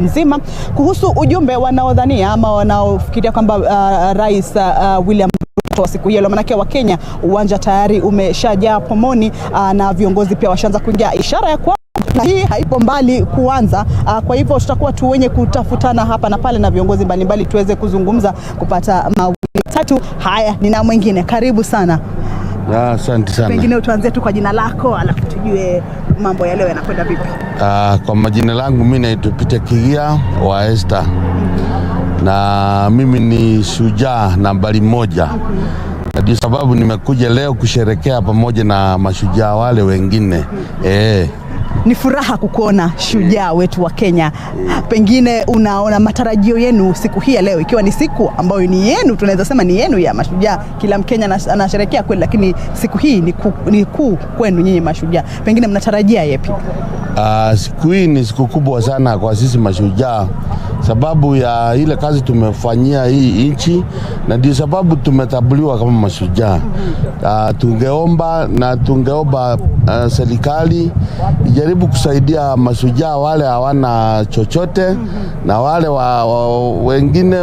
nzima kuhusu ujumbe wanaodhania ama wanaofikiria kwamba Rais William Ruto siku hiyo, manake wa Kenya uwanja tayari umeshajaa pomoni na viongozi pia washaanza kuingia, ishara ya kwa na hii haipo mbali kuanza. Kwa hivyo tutakuwa tu wenye kutafutana hapa na pale na viongozi mbalimbali tuweze kuzungumza kupata mawili tatu. Haya, nina mwingine, karibu sana. Asante sana. Pengine tuanze tu kwa jina lako alafu tujue mambo ya leo yanakwenda vipi. Kwa majina langu mimi naitwa Peter Kigia wa Esther. Na mimi ni shujaa nambari 1. Ndio sababu nimekuja leo kusherekea pamoja na mashujaa wale wengine. Ni furaha kukuona shujaa wetu wa Kenya. Pengine unaona matarajio yenu siku hii ya leo, ikiwa ni siku ambayo ni yenu, tunaweza sema ni yenu ya mashujaa. Kila Mkenya anasherehekea kweli, lakini siku hii ni kuu kwenu nyinyi mashujaa. Pengine mnatarajia yapi? Siku hii ni siku kubwa sana kwa sisi mashujaa, sababu ya ile kazi tumefanyia hii nchi, na ndio sababu tumetambuliwa kama mashujaa. Tungeomba serikali ijaribu kusaidia mashujaa wale hawana chochote, na wale wengine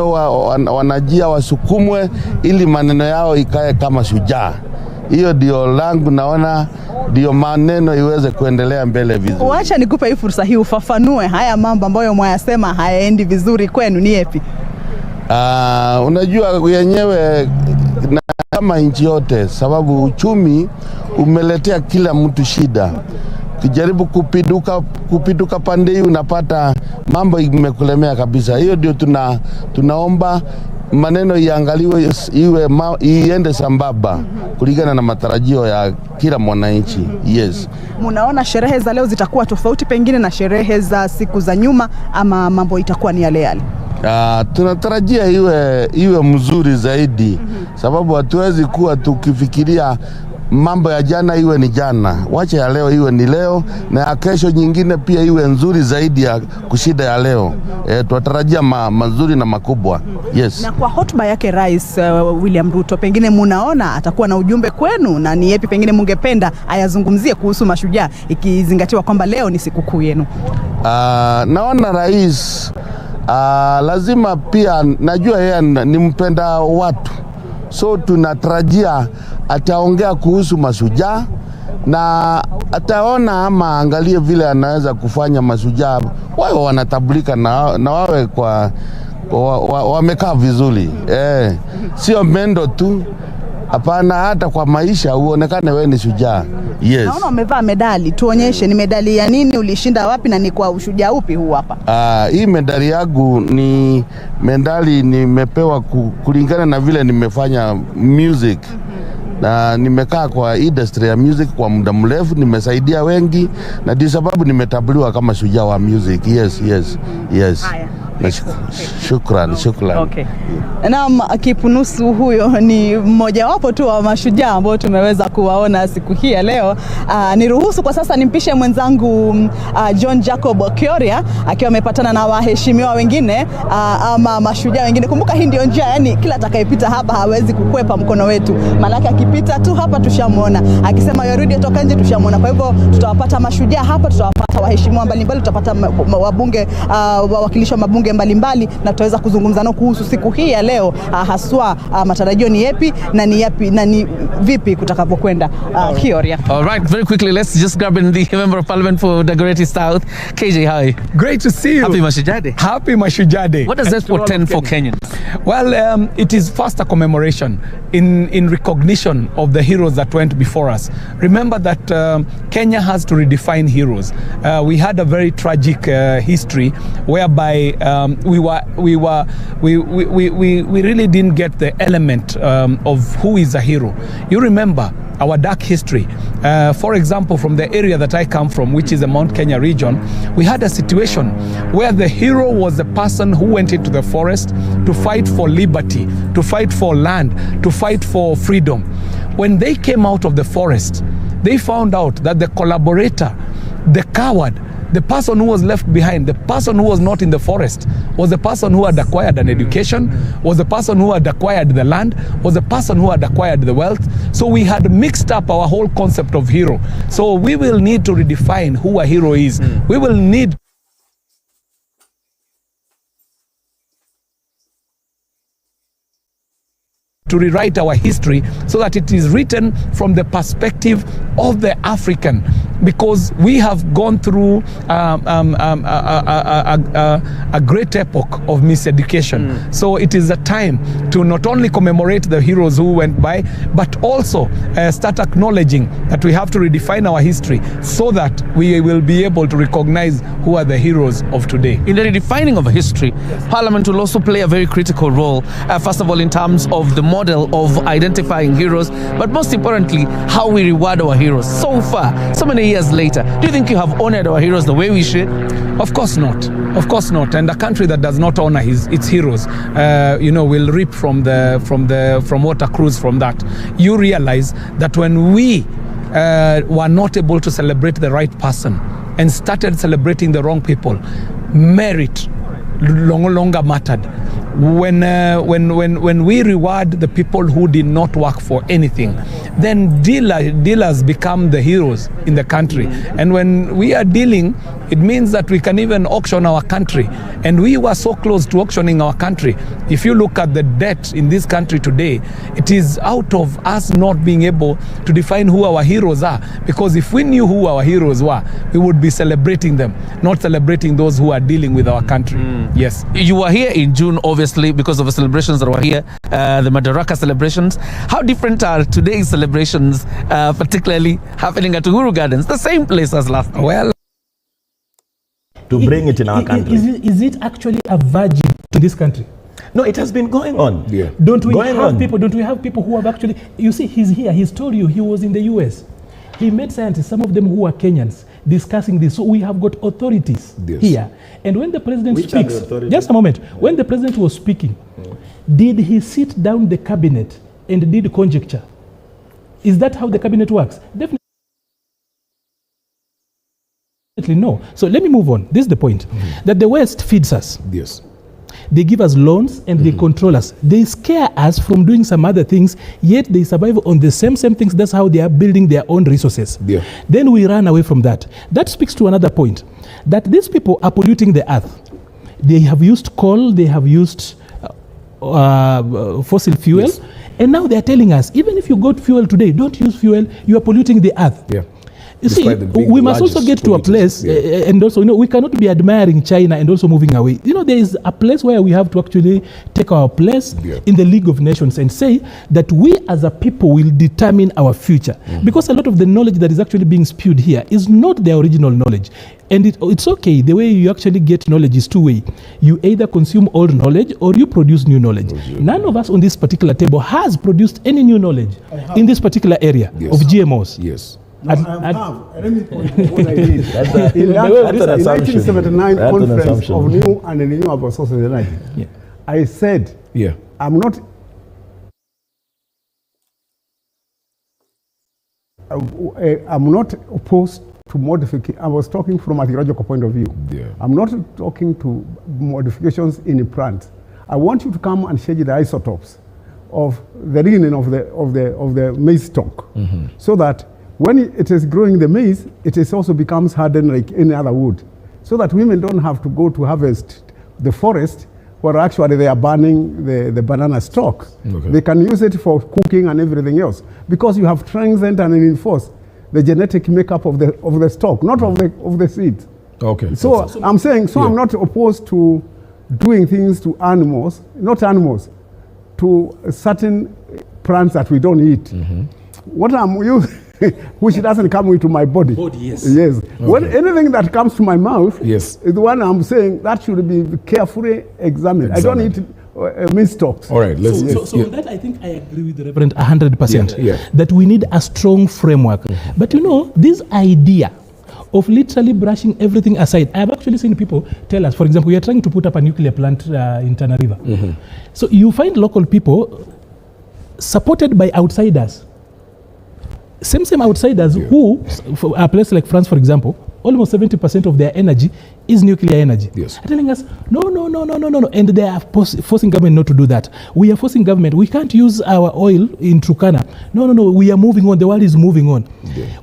wanajia wasukumwe ili maneno yao ikae kama shujaa. Hiyo ndio langu, naona ndio maneno iweze kuendelea mbele vizuri. Wacha nikupe hii fursa hii ufafanue haya mambo ambayo mwayasema hayaendi vizuri kwenu ni yapi? Unajua yenyewe na kama nchi yote, sababu uchumi umeletea kila mtu shida. Kijaribu kupiduka pande hii unapata mambo imekulemea kabisa. Hiyo ndio tunaomba maneno iangaliwe, iende sambamba kulingana na matarajio ya kila mwananchi. Yes. Munaona sherehe za leo zitakuwa tofauti pengine na sherehe za siku za nyuma, ama mambo itakuwa ni yale yale? Tunatarajia iwe mzuri zaidi, sababu hatuwezi kuwa tukifikiria mambo ya jana iwe ni jana. Wacha ya leo iwe ni leo, na ya kesho nyingine pia iwe nzuri zaidi ya kushida ya leo. Tunatarajia mazuri na makubwa. Yes. Na kwa hotuba yake Rais William Ruto, pengine munaona atakuwa na ujumbe kwenu, na ni yapi pengine mungependa ayazungumzie kuhusu mashujaa, ikizingatiwa kwamba leo ni sikukuu yenu? Naona rais lazima pia, najua yeye ni mpenda watu, so tunatarajia ataongea kuhusu mashujaa, na ataona ama angalie vile anaweza kufanya mashujaa wao wanatambulika na wawe wamekaa vizuri. Sio mendo tu, hapana, hata kwa maisha uonekane wewe ni shujaa. Yes. Naona umevaa medali, tuonyeshe ni medali ya nini, ulishinda wapi na ni kwa ushujaa upi huu hapa? Hii medali yangu ni medali nimepewa kulingana na vile nimefanya music. Na nimekaa kwa industry ya music kwa muda mrefu, nimesaidia wengi, na ndio sababu nimetambuliwa kama shujaa wa music. Yes. Shukran. Okay. Naam, Kipunusu huyo ni mmoja wapo tu wa mashujaa ambao tumeweza kuwaona siku hii ya leo. Niruhusu kwa sasa nimpishe mwenzangu John Jacob Kioria akiwa amepatana na waheshimiwa wengine ama mashujaa wengine. Kumbuka hii ndio njia, yani kila atakayepita hapa hawezi kukwepa mkono wetu. Maana akipita tu hapa tushamuona, akisema yarudi toka nje tushamuona. Kwa hivyo tutawapata mashujaa hapa, tutawapata waheshimiwa mbalimbali, tutapata wabunge, wawakilishi wa mabunge mbalimbali, na tutaweza kuzungumza nao kuhusu siku hii ya leo, haswa matarajio ni yapi na ni vipi kutakavyokwenda. Kioria. All right, very quickly let's just grab in the Member of Parliament for Dagoretti South. KJ, hi. Great to see you. Happy Mashujaa Day. Happy Mashujaa Day. What does that portend for Kenyans? Well, it is first a commemoration in recognition of the heroes that went before us. Remember that Kenya has to redefine heroes. We had a very tragic history whereby we really didn't get the element of who is a hero. You remember our dark history. For example, from the area that I come from, which is the Mount Kenya region, we had a situation where the hero was the person who went into the forest to fight for liberty, to fight for land, to fight for freedom. When they came out of the forest, they found out that the collaborator, the coward, the person who was left behind, the person who was not in the forest, was the person who had acquired an education, was the person who had acquired the land, was the person who had acquired the wealth. So we had mixed up our whole concept of hero. So we will need to redefine who a hero is. We will need to rewrite our history so that it is written from the perspective of the African, because we have gone through a great epoch of miseducation. So it is a time to not only commemorate the heroes who went by, but also start acknowledging that we have to redefine our history so that we will be able to recognize who are the heroes of today. In the redefining of history, Parliament will also play a very critical role, first of all in terms of the model of identifying heroes, but most importantly, how we reward our heroes. So far, so many years later, do you think you have honored our heroes the way we should? Of course not. Of course not. And a country that does not honor its heroes, will reap from what accrues from that. You realize that when we were not able to celebrate the right person and started celebrating the wrong people, merit no longer mattered. When we reward the people who did not work for anything, then dealers become the heroes in the country. And when we are dealing, it means that we can even auction our country. And we were so close to auctioning our country. If you look at the debt in this country today, it is out of us not being able to define who our heroes are. Because if we knew who our heroes were, we would be celebrating them, not celebrating those who are dealing with our country. Yes. You were here in June, obviously, because of the celebrations that were here, the Madaraka celebrations. How different are today's celebrations, particularly happening at Uhuru Gardens, the same place as last year? Well, to bring it in our country. Is it actually a virgin to this country? No, it has been going on. Yeah. Don't we have people who have actually, you see, he's here, he's told you he was in the US. He met scientists, some of them who are Kenyans, discussing this. So we have got authorities here. And when the president speaks, just a moment, when the president was speaking, did he sit down the cabinet and did conjecture? Is that how the cabinet works? Definitely no. So let me move on. This is the point. That the West feeds us. Yes. They give us loans and they control us. They scare us from doing some other things, yet they survive on the same things. That's how they are building their own resources. Yeah. Then we run away from that. That speaks to another point, that these people are polluting the earth. They have used coal, they have used fossil fuel, and now they are telling us, even if you got fuel today, don't use fuel, you are polluting the earth. Yeah. You see, we must also get to a place, and also, we cannot be admiring China and also moving away. There is a place where we have to actually take our place in the League of Nations and say that we as a people will determine our future. Because a lot of the knowledge that is actually being spewed here is not the original knowledge. And it's okay. The way you actually get knowledge is two-way. You either consume old knowledge or you produce new knowledge. None of us on this particular table has produced any new knowledge in this particular area of GMOs. Yes. No, I have. Let me point out what I did. In the 1979 conference of new and renewable sources of energy, I said, I'm not opposed to modification. I was talking from a theological point of view. I'm not talking to modifications in a plant. I want you to come and change the isotopes of the lignin of the maize stalk, so that when it is growing the maize, it also becomes hardened like any other wood, so that women don't have to go to harvest the forest where actually they are burning the banana stalk. They can use it for cooking and everything else, because you have strengthened and reinforced the genetic makeup of the stalk, not of the seed. Okay. So I'm saying, I'm not opposed to doing things to animals, not animals, to certain plants that we don't eat. What I'm using, which doesn't come into my body. Yes. Okay. When anything that comes to my mouth is the one I'm saying that should be carefully examined. I don't eat maize stalks. All right. So on that, I think I agree with the Reverend 100%. That we need a strong framework. But this idea of literally brushing everything aside. I've actually seen people tell us, for example, we are trying to put up a nuclear plant in Tana River. So you find local people supported by outsiders. Same outsiders who, for a place like France, for example, almost 70% of their energy is nuclear energy. Are telling us, no. And they are forcing government not to do that. We are forcing government. We can't use our oil in Turkana. No. We are moving on. The world is moving on.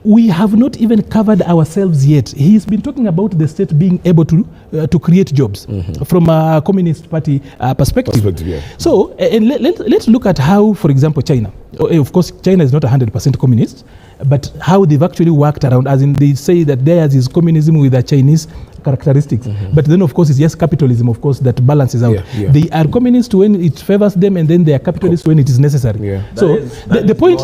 We have not even covered ourselves yet. He's been talking about the state being able to to create jobs from a Communist Party perspective. Yeah. So let's look at how, for example, China. Of course, China is not 100% communist, but how they've actually worked around, as in they say that theirs is communism with a Chinese characteristics. But then, of course, it's just capitalism, of course, that balances out. Yeah. They are communist when it favors them, and then they are capitalist when it is necessary. Yeah. So the point,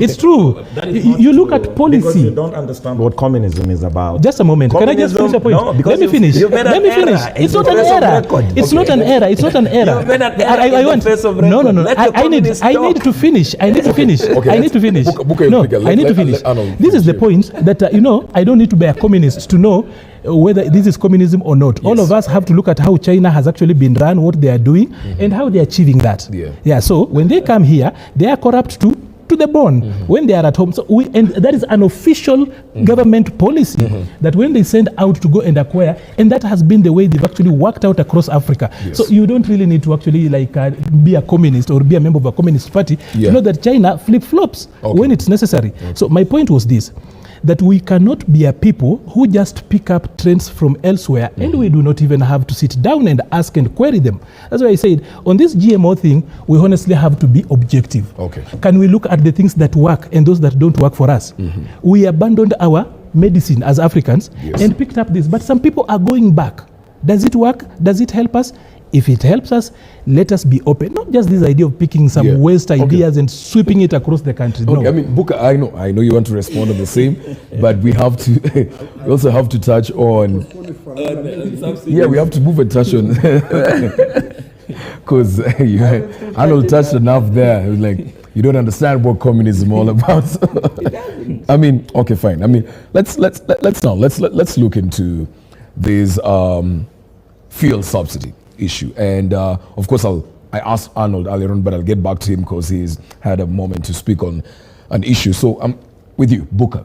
it's true. You look at policy. Because you don't understand what communism is about. Just a moment. Can I just finish a point? No, because Let me finish. Let me finish. It's not an error. It's not an error. It's not an error. I want. No. I need to finish. I need to finish. I need to finish. No, I need to finish. This is the point that I don't need to be a communist to know whether this is communism or not. All of us have to look at how China has actually been run, what they are doing, and how they are achieving that. So when they come here, they are corrupt to the bone when they are at home. So and that is an official government policy that when they send out to go and acquire, and that has been the way they've actually worked out across Africa. So you don't really need to actually be a communist or be a member of a communist party to know that China flip-flops when it's necessary. So my point was this, that we cannot be a people who just pick up trends from elsewhere and we do not even have to sit down and ask and query them. That's why I said, on this GMO thing, we honestly have to be objective. Can we look at the things that work and those that don't work for us? We abandoned our medicine as Africans and picked up this, but some people are going back. Does it work? Does it help us? If it helps us, let us be open. Not just this idea of picking some waste ideas and sweeping it across the country. No. I mean, Booker, I know you want to respond to the same, but we have to. We also have to touch on. We have to move and touch on. Because Arnold touched enough there. It was like, you don't understand what communism is all about. I mean, okay, fine. I mean, let's look into this fuel subsidy issue. And of course, I asked Arnold earlier on, but I'll get back to him because he's had a moment to speak on an issue. So I'm with you, Booker.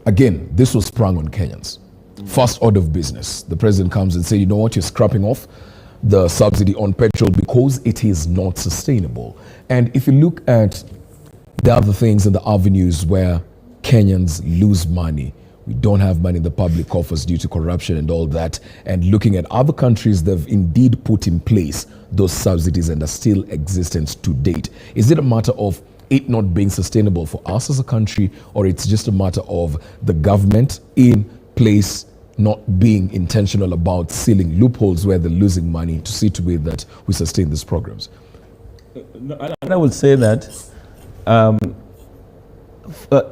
Again, this was sprung on Kenyans. First order of business. The president comes and says, you know what, you're scrapping off the subsidy on petrol because it is not sustainable. And if you look at the other things and the avenues where Kenyans lose money, we don't have money in the public coffers due to corruption and all that. And looking at other countries that have indeed put in place those subsidies and are still existent to date. Is it a matter of it not being sustainable for us as a country, or it's just a matter of the government in place not being intentional about sealing loopholes where they're losing money to see to it that we sustain these programs? I will say that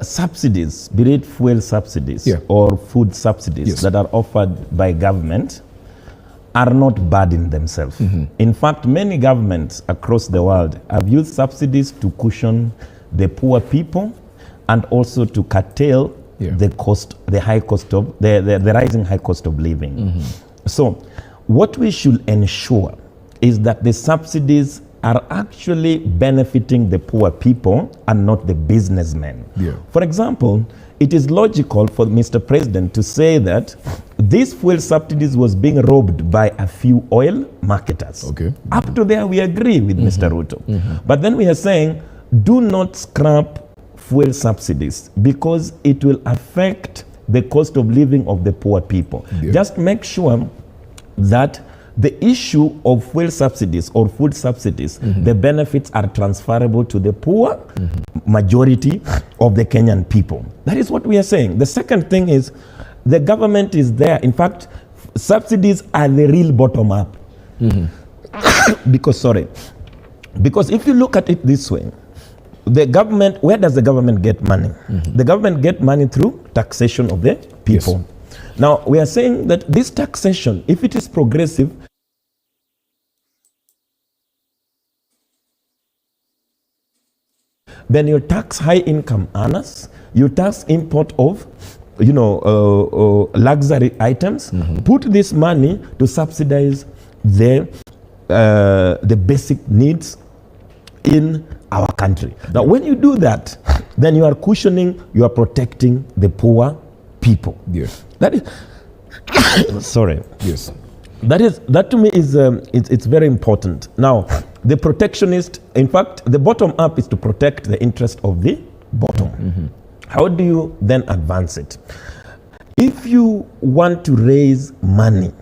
subsidies, be it fuel subsidies or food subsidies that are offered by government are not bad in themselves. In fact, many governments across the world have used subsidies to cushion the poor people and also to curtail the cost, the rising high cost of living. So what we should ensure is that the subsidies are actually benefiting the poor people and not the businessmen. For example, it is logical for Mr. President to say that these fuel subsidies was being robbed by a few oil marketers. Up to there, we agree with Mr. Ruto. But then we are saying, do not scrap fuel subsidies because it will affect the cost of living of the poor people. Just make sure that the issue of fuel subsidies or food subsidies, the benefits are transferable to the poor majority of the Kenyan people. That is what we are saying. The second thing is the government is there. In fact, subsidies are the real bottom up. Because if you look at it this way, the government, where does the government get money? The government get money through taxation of the people. Now, we are saying that this taxation, if it is progressive, then you tax high income earners, you tax import of luxury items, put this money to subsidize the basic needs in our country. Now, when you do that, then you are cushioning, you are protecting the poor people. That is, that to me is it's very important. Now, the protectionist, in fact, the bottom up is to protect the interest of the bottom. How do you then advance it? if you want to raise money,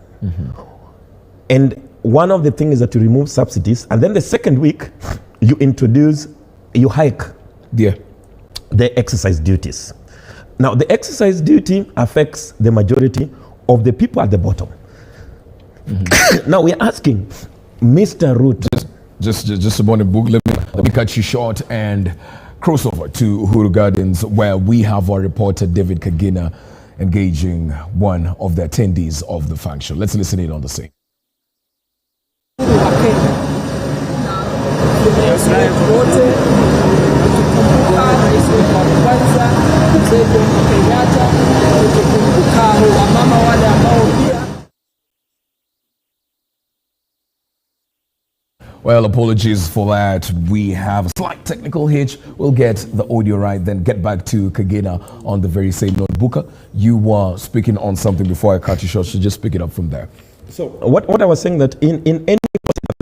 and one of the things is that you remove subsidies, and then the second week you hike the exercise duties. Now, the exercise duty affects the majority of the people at the bottom. Now, we're asking Mr. Root. Just a morning book. Let me cut you short and cross over to Uhuru Gardens, where we have our reporter David Kagina engaging one of the attendees of the function. Let's listen in on the same. Well, apologies for that. We have a slight technical hitch. We'll get the audio right, then get back to Kagina on the very same note. Buka, you were speaking on something before I cut you short, so just pick it up from there. So what I was saying, that in any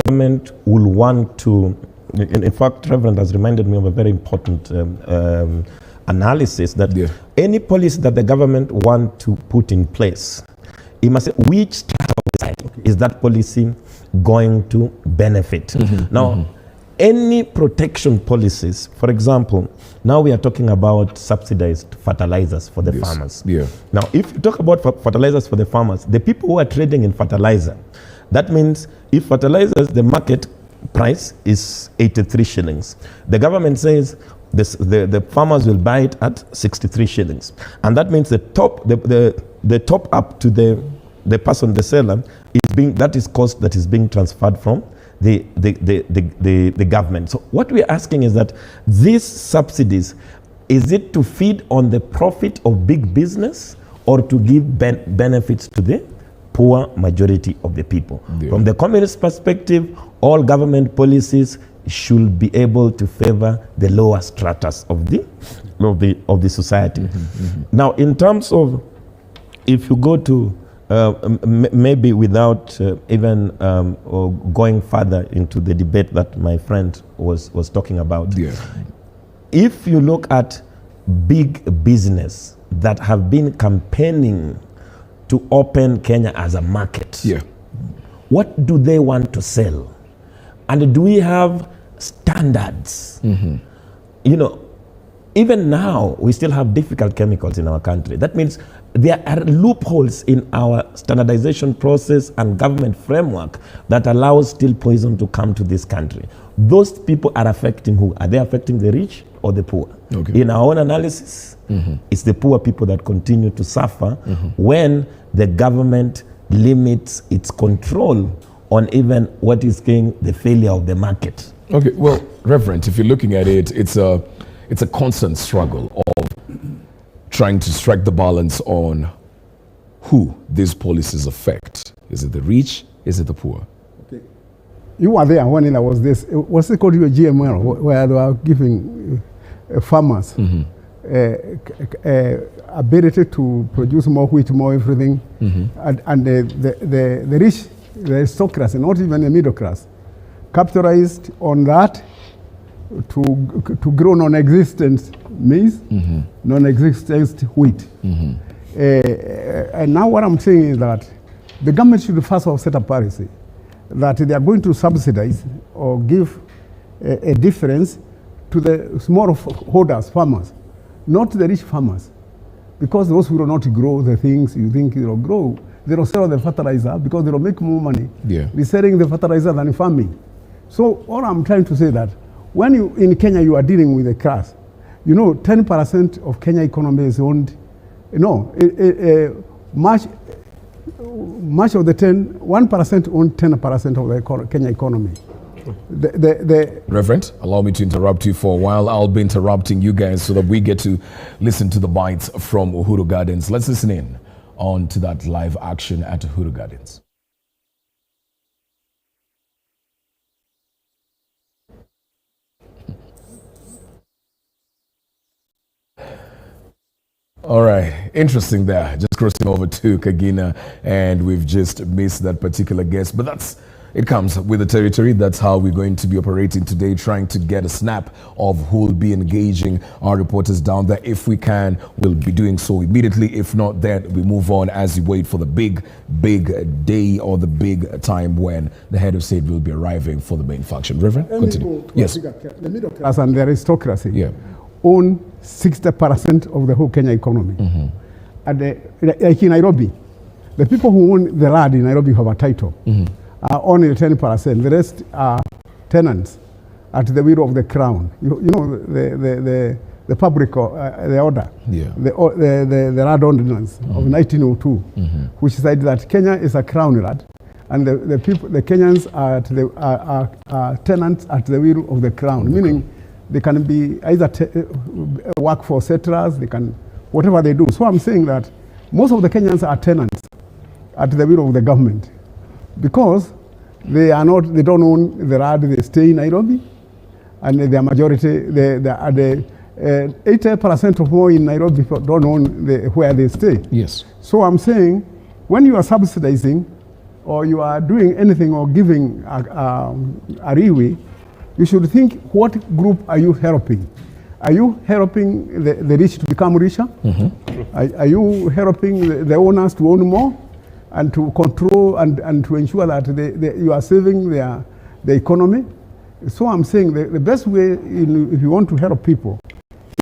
government will want to, in fact, Reverend has reminded me of a very important analysis, that any policy that the government want to put in place, it must say which strata of society is that policy going to benefit. Now, any protection policies, for example, now we are talking about subsidized fertilizers for the farmers. Now, if you talk about fertilizers for the farmers, the people who are trading in fertilizer, that means if fertilizers, the market price is 83 shillings. The government says the farmers will buy it at 63 shillings. And that means the top up to the person, the seller, that is cost that is being transferred from the government. So what we're asking is that these subsidies, is it to feed on the profit of big business or to give benefits to the poor majority of the people? From the communist perspective, all government policies should be able to favor the lower stratas of the society. Now, in terms of, if you go to maybe without even going further into the debate that my friend was talking about, if you look at big business that have been campaigning to open Kenya as a market, what do they want to sell? And do we have standards? You know, even now, we still have difficult chemicals in our country. That means there are loopholes in our standardization process and government framework that allows still poison to come to this country. Those people are affecting who? Are they affecting the rich or the poor? In our own analysis, it's the poor people that continue to suffer when the government limits its control on even what is being the failure of the market. Okay, well, Reverend, if you're looking at it, it's a constant struggle of trying to strike the balance on who these policies affect. Is it the rich? Is it the poor? Okay. You were there when there was this, what's it called, your GML, where they were giving farmers ability to produce more wheat, more everything, and the rich, the aristocracy, not even the middle class, capitalized on that to grow non-existent maize, non-existent wheat. And now what I'm saying is that the government should first of all set a policy that they are going to subsidize or give a difference to the small holders, farmers, not the rich farmers. Because those who will not grow the things you think they will grow, they will sell the fertilizer because they will make more money reselling the fertilizer than farming. So all I'm trying to say that when you in Kenya you are dealing with a class, you know 10% of Kenya economy is owned, much of the 1% own 10% of the Kenya economy. Reverend, allow me to interrupt you for a while. I'll be interrupting you guys so that we get to listen to the bites from Uhuru Gardens. Let's listen in on to that live action at Uhuru Gardens. All right, interesting there. Just crossing over to Kagina, and we've just missed that particular guest. But that's it comes with the territory. That's how we're going to be operating today, trying to get a snap of who will be engaging our reporters down there. If we can, we'll be doing so immediately. If not, then we move on as we wait for the big day or the big time when the head of state will be arriving for the main function. Reverend, continue. Yes. The middle class and the aristocracy own 60% of the whole Kenya economy. Like in Nairobi, the people who own the land in Nairobi have a title. Are only 10%. The rest are tenants at the will of the crown. You know the public the order, the land ordinance of 1902, which said that Kenya is a crown land, and the people, the Kenyans are tenants at the will of the crown, meaning they can be either work for settlers, they can whatever they do. So I'm saying that most of the Kenyans are tenants at the will of the government, because they don't own the land, they stay in Nairobi, and their majority, the 80% of more in Nairobi don't own where they stay. Yes. So I'm saying, when you are subsidizing, or you are doing anything or giving a leeway, you should think, what group are you helping? Are you helping the rich to become richer? Are you helping the owners to own more and to control and to ensure that you are saving the economy? So I'm saying the best way, if you want to help people,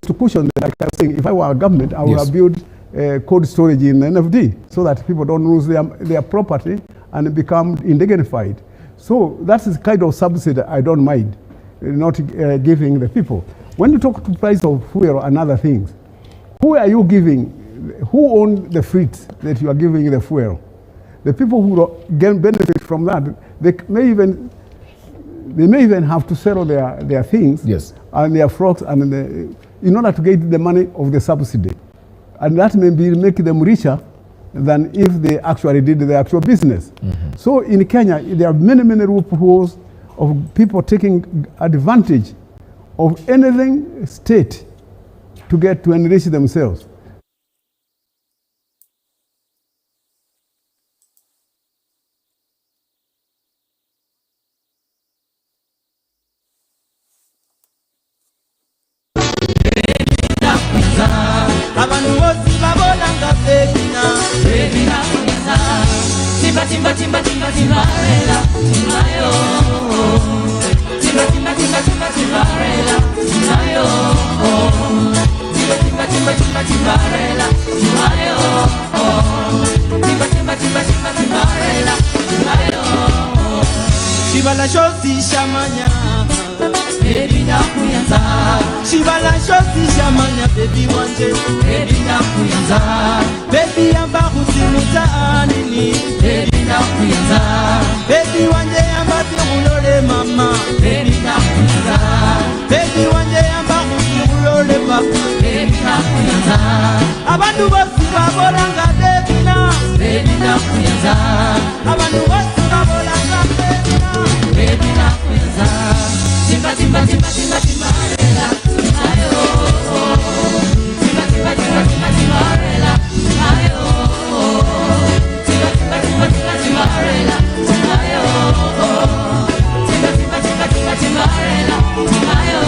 is to cushion them. Like I'm saying, if I were a government, I would have built cold storage in NFD so that people don't lose their property and become indignified. So that's the kind of subsidy I don't mind not giving the people. When you talk to price of fuel and other things, who are you giving? Who own the freight that you are giving the fuel? The people who gain benefit from that, they may even have to sell their things and their flocks and in order to get the money of the subsidy. And that may make them richer than if they actually did the actual business. So in Kenya, there are many loopholes of people taking advantage of anything state to enrich themselves. Shibala shosi shamanya, baby na kuyanza. Shibala shosi shamanya, baby wanje, baby na kuyanza. Baby amba kusimuta anini, baby na kuyanza. Baby wanje amba tiulole mama, baby na kuyanza. Baby wanje amba kusiulole papa, baby na kuyanza. Abantu bosi baboranga baby na kuyanza. Abantu bosi baboranga baby na kuyanza. Timba timba timba timba timba rela, ayo. Timba timba timba timba timba rela, ayo. Timba timba timba timba timba rela, ayo. Timba timba timba timba timba rela, ayo.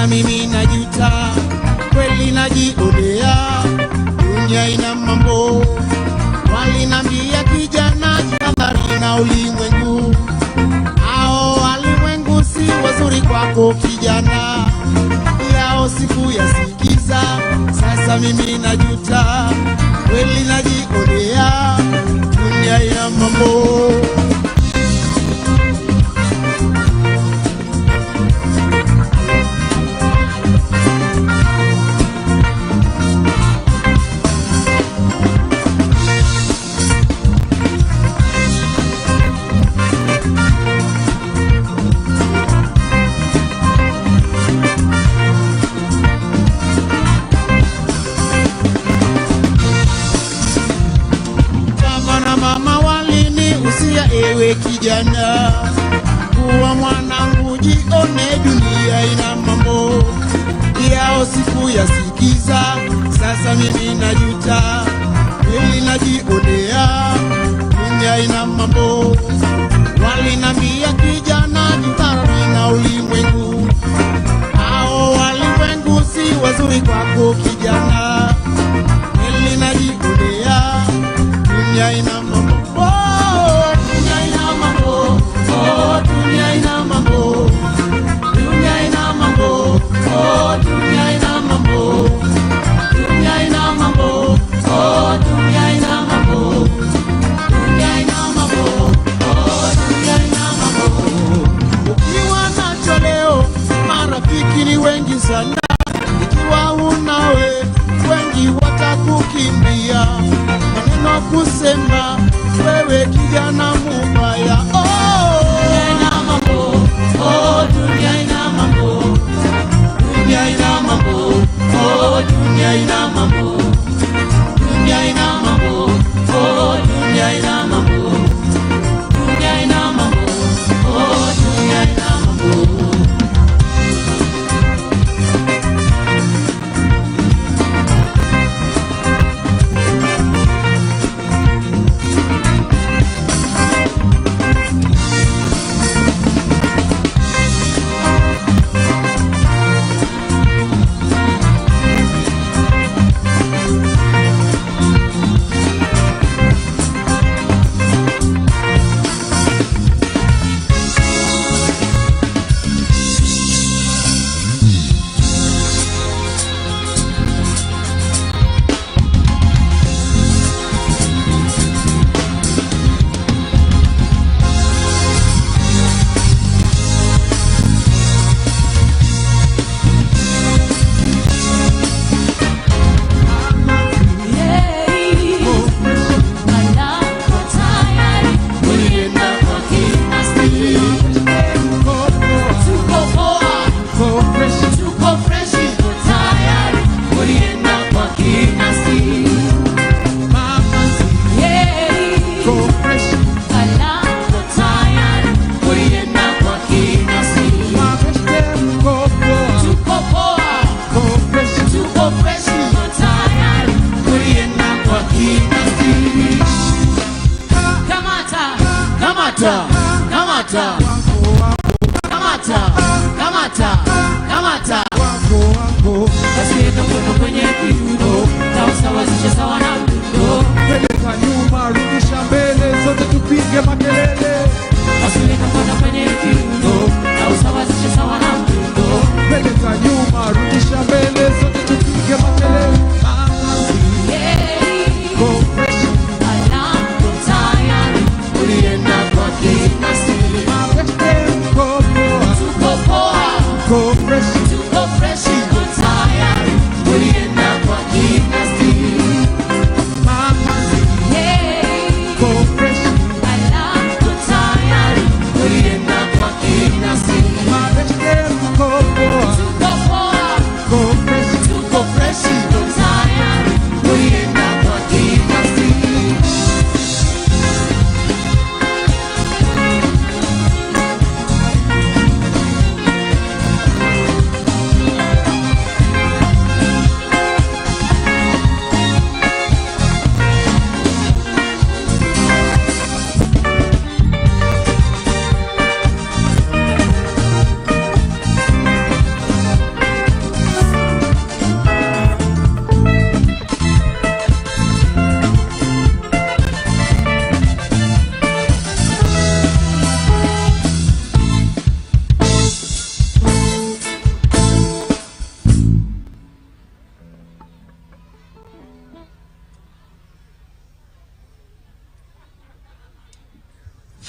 sasa mimi najuta, kweli najionea, dunia ina mambo. Walinambia kijana jihadhari na ulimwengu, hao walimwengu si wazuri kwako kijana, yao siku yasikiza, sasa mimi najuta, kweli najionea, dunia ina mambo. Ewe kijana, kuwa mwanangu, jione, dunia ina mambo, yao siku yasikiza, sasa mimi najuta, kweli najionea, dunia ina mambo. Walinambia kijana jihadhari na ulimwengu, hao walimwengu si wazuri kwako kijana, kweli najionea, dunia ina mambo. Oh,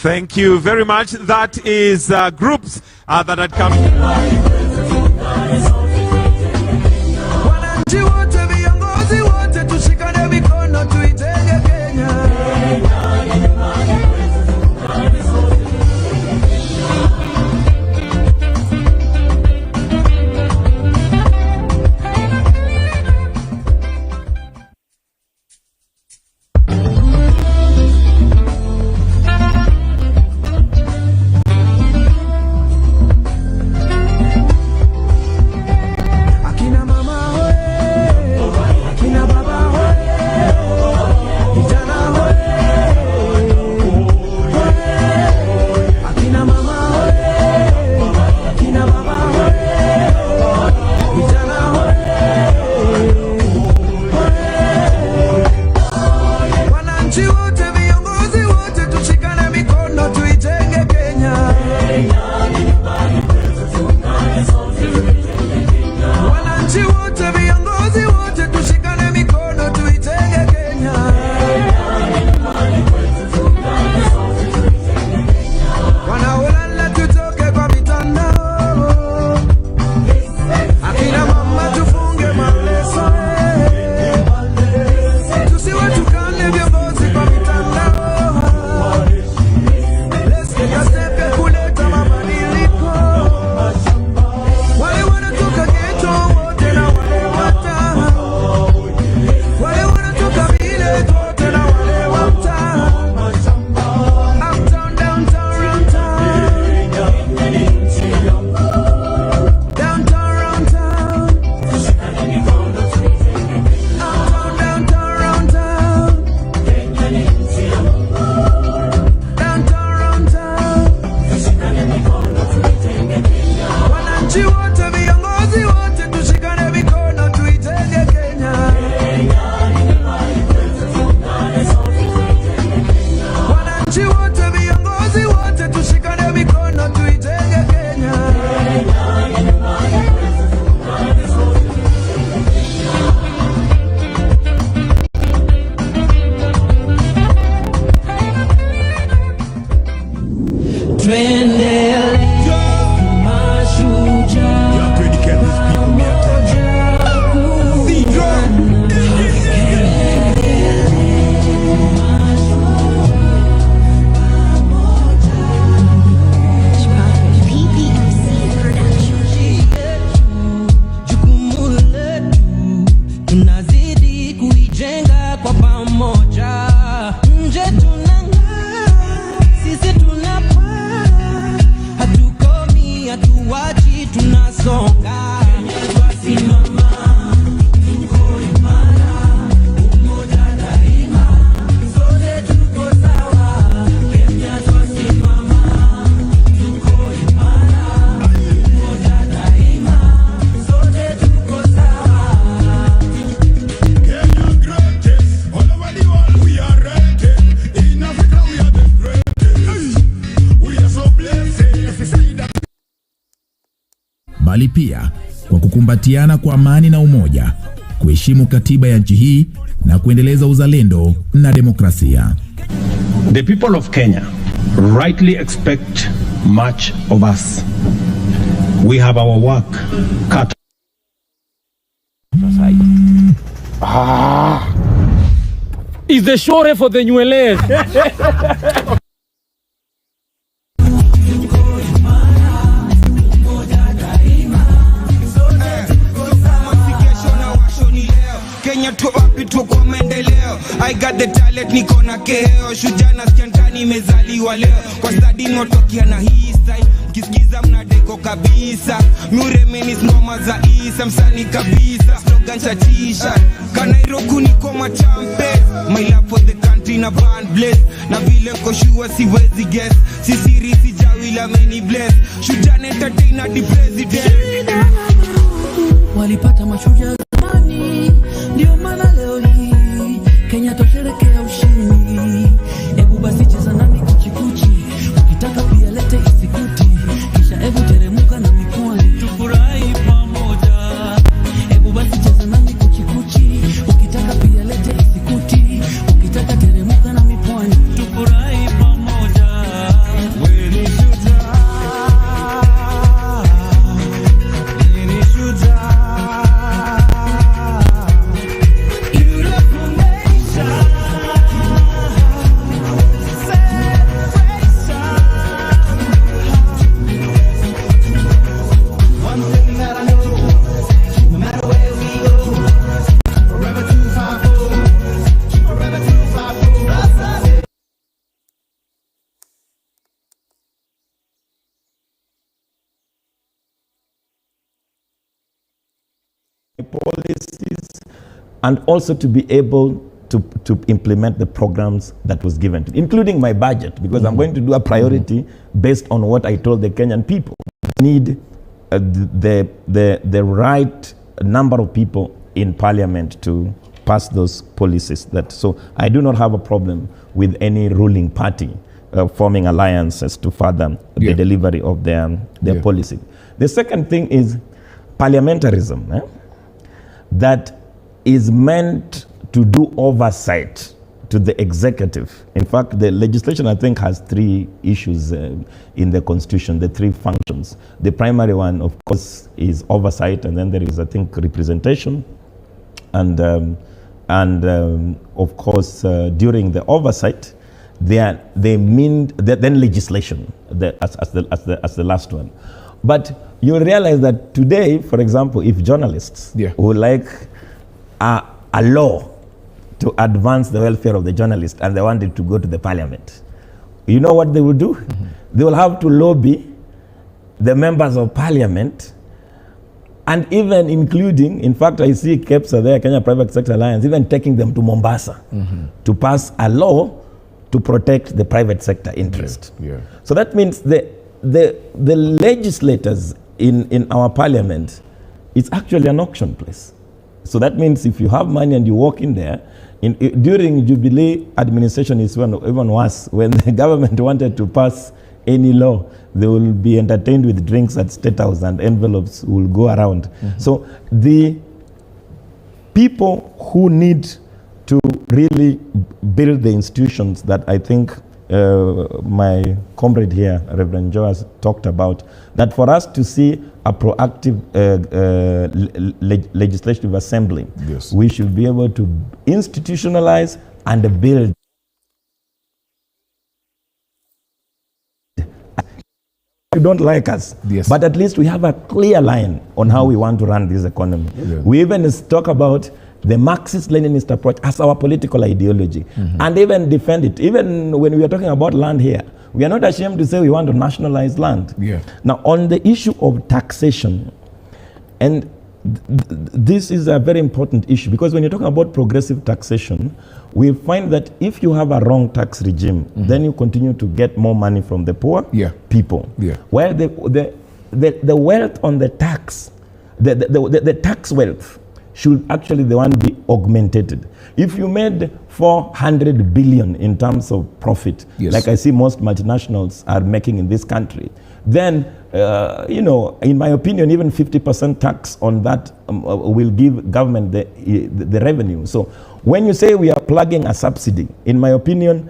Thank you very much. That is groups that had come. bali pia kwa kukumbatiana kwa amani na umoja, kuheshimu katiba ya nchi hii na kuendeleza uzalendo na demokrasia. The people of Kenya rightly expect much of us. We have our work cut. Is the shore for the nywele. I got the talent, niko na keo. Shujaa na skantani mezaliwa leo. Kwa stadi notokia na hii style. Kisikiza mnadeko kabisa. Muremeni ngoma za Isa. Msani kabisa, slogan cha t-shirt. Kanairoku niko machampe. My love for the country na band bless. Na vile nko shua siwezi guess. Sisiri sijawila many bless. Shujaa na entertainer the president. Walipata mashujaa zamani, ndio maana leo hii Kenya tosherekea ushindi. Ebu basi cheza nami kuchikuchi, ukitaka pia lete isikuti, kisha ebu teremuka na mikoani tufurahi pamoja. Ebu basi cheza nami kuchikuchi, ukitaka pia lete isikuti, ukitaka teremuka na mikoani tufurahi pamoja. policies, and also to be able to implement the programs that was given to, including my budget, because I'm going to do a priority based on what I told the Kenyan people. Need the right number of people in parliament to pass those policies. So I do not have a problem with any ruling party forming alliances to further the delivery of their policy. The second thing is parliamentarism, that is meant to do oversight to the executive. In fact, the legislation, I think, has three issues in the constitution, the three functions. The primary one, of course, is oversight, and then there is, I think, representation, and of course, during the oversight, they mean then legislation as the last one. But you realize that today, for example, if journalists would like a law to advance the welfare of the journalist and they wanted to go to the parliament, you know what they will do? They will have to lobby the members of parliament, and even including, in fact, I see KEPSA there, Kenya Private Sector Alliance, even taking them to Mombasa to pass a law to protect the private sector interest. So that means the legislators in our parliament, it's actually an auction place. So that means if you have money and you walk in there, during Jubilee administration is even worse. When the government wanted to pass any law, they will be entertained with drinks at State House and envelopes will go around. So the people who need to really build the institutions that I think my comrade here, Reverend Joe, has talked about, that for us to see a proactive legislative assembly, we should be able to institutionalize and build. You don't like us, but at least we have a clear line on how we want to run this economy. We even talk about the Marxist-Leninist approach as our political ideology, and even defend it. Even when we are talking about land here, we are not ashamed to say we want to nationalize land. Now, on the issue of taxation, and this is a very important issue, because when you're talking about progressive taxation, we find that if you have a wrong tax regime, then you continue to get more money from the poor people. While the wealth on the tax, the tax wealth should actually the one be augmented. If you made 400 billion in terms of profit, like I see most multinationals are making in this country, then, you know, in my opinion, even 50% tax on that will give government the revenue. So when you say we are plugging a subsidy, in my opinion,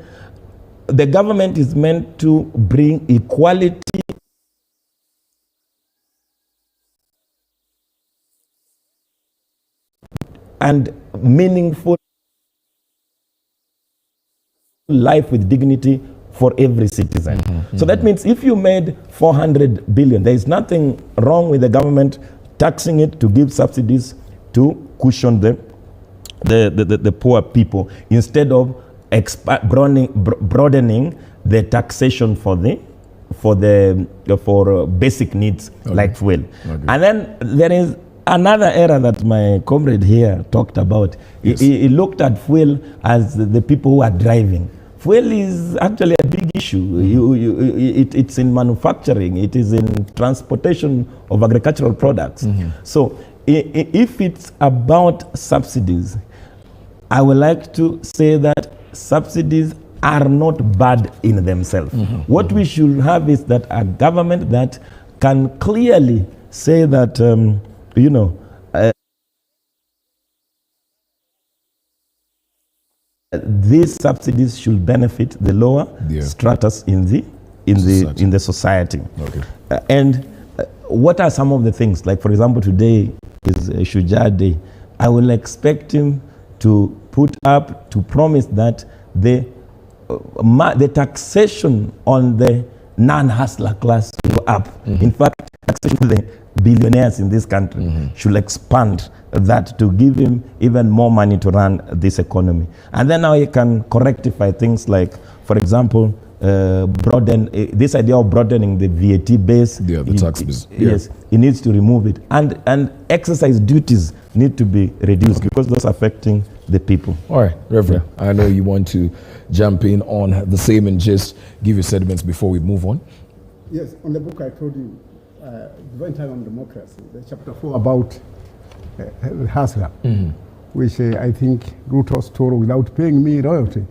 the government is meant to bring equality and meaningful life with dignity for every citizen. So that means if you made 400 billion, there is nothing wrong with the government taxing it to give subsidies to cushion the poor people, instead of broadening the taxation for basic needs like fuel. And then there is another era that my comrade here talked about. He looked at fuel as the people who are driving. Fuel is actually a big issue. It's in manufacturing, it is in transportation of agricultural products. So if it's about subsidies, I would like to say that subsidies are not bad in themselves. What we should have is that a government that can clearly say that, you know, these subsidies should benefit the lower stratus in the society. And what are some of the things? Like, for example, today is Mashujaa Day. I will expect him to promise that the taxation on the non-hustler class will go up. In fact, taxation on the billionaires in this country should expand that to give him even more money to run this economy. And then now he can rectify things like, for example, broaden this idea of broadening the VAT base. Yeah, the tax base. Yes, he needs to remove it, and exercise duties need to be reduced because those affecting the people. All right, Reverend, I know you want to jump in on the same and just give your sentiments before we move on. Yes, on the book I told you, Divine Time on Democracy, the chapter 4 about the hustler, which I think Ruto stole without paying me royalty.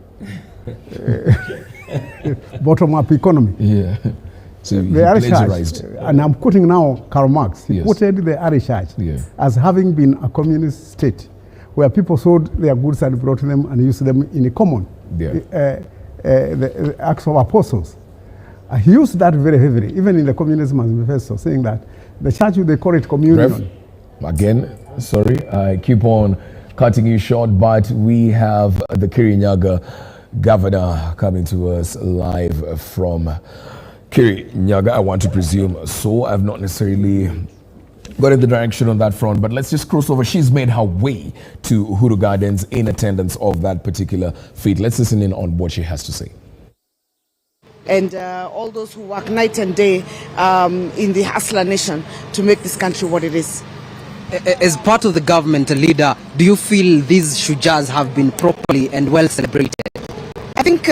Bottom-up economy. Yeah. So the Irish Church, and I'm quoting now Karl Marx, he quoted the Irish Church as having been a communist state where people sold their goods and brought them and used them in common. The Acts of Apostles. He used that very heavily, even in the Communism Manifesto, saying that the church, they call it communion. Rev, again, sorry, I keep on cutting you short, but we have the Kirinyaga governor coming to us live from Kirinyaga. I want to presume so. I've not necessarily got in the direction on that front, but let's just cross over. She's made her way to Uhuru Gardens in attendance of that particular feat. Let's listen in on what she has to say. And all those who work night and day in the hustler nation to make this country what it is. As part of the government, a leader, do you feel these Shujaas have been properly and well celebrated? I think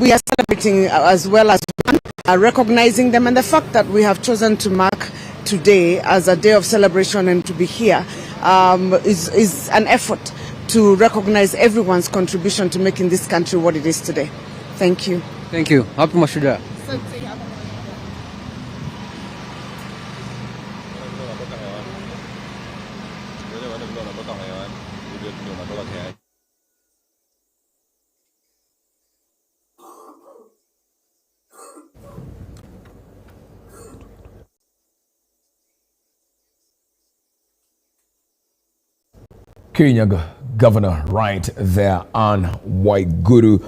we are celebrating as well as one, recognizing them, and the fact that we have chosen to mark today as a day of celebration and to be here is an effort to recognize everyone's contribution to making this country what it is today. Thank you. Thank you. Happy Mashujaa. Kirinyaga governor right there, Anne Waiguru,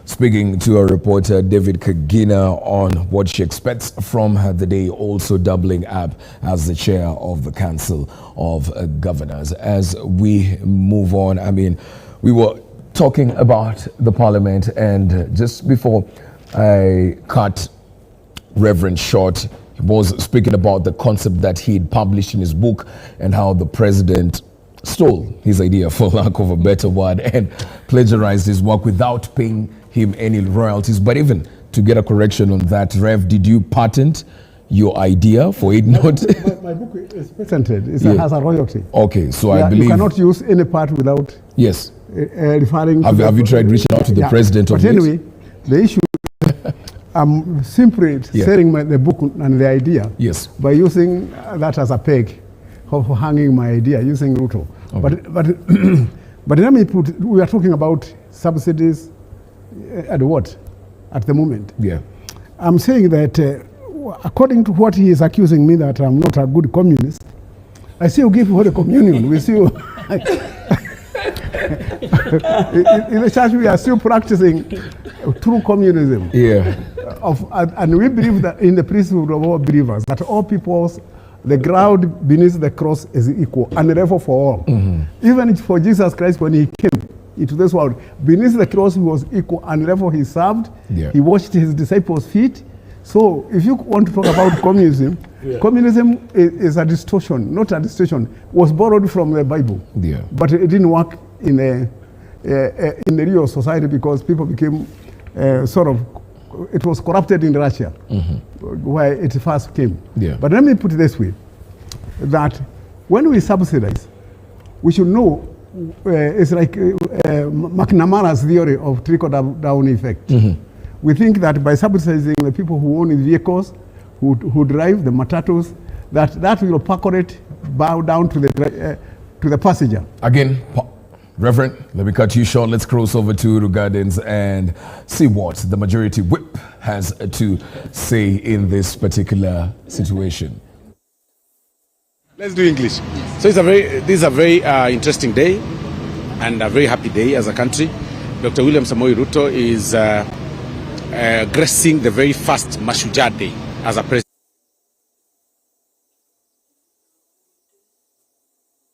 speaking to our reporter David Kagina on what she expects from the day, also doubling up as the chair of the Council of Governors. As we move on, I mean, we were talking about the parliament, and just before I cut Reverend short, he was speaking about the concept that he had published in his book and how the president stole his idea, for lack of a better word, and plagiarized his work without paying him any royalties. But even to get a correction on that, Rev, did you patent your idea for it not? My book is patented. It has a royalty. Okay, so I believe you cannot use any part without referring. Have you tried reaching out to the president of But anyway, the issue. I'm simply selling the book and the idea by using that as a peg for hanging my idea using Ruto. Okay. But let me put. We are talking about subsidies at what? At the moment. Yeah. I'm saying that according to what he is accusing me that I'm not a good communist, I still give Holy Communion. We still in the church we are still practicing true communism. Yeah. And we believe that in the priesthood of all believers, that all peoples, the ground beneath the cross is equal and level for all. Even for Jesus Christ, when he came into this world, beneath the cross he was equal and level. He served. He washed his disciples' feet. So if you want to talk about communism, communism is a distortion, not a distortion. It was borrowed from the Bible, but it didn't work in the real society because people became it was corrupted in Russia, where it first came. But let me put it this way, that when we subsidize, we should know, it's like McNamara's theory of trickle-down effect. We think that by subsidizing the people who own vehicles, who drive the matatus, that will percolate down to the passenger. Again, Reverend, let me cut you short. Let's cross over to Uhuru Gardens and see what the majority whip has to say in this particular situation. Let's do English. So this is a very interesting day and a very happy day as a country. Dr. William Samoei Ruto is gracing the very first Mashujaa Day as a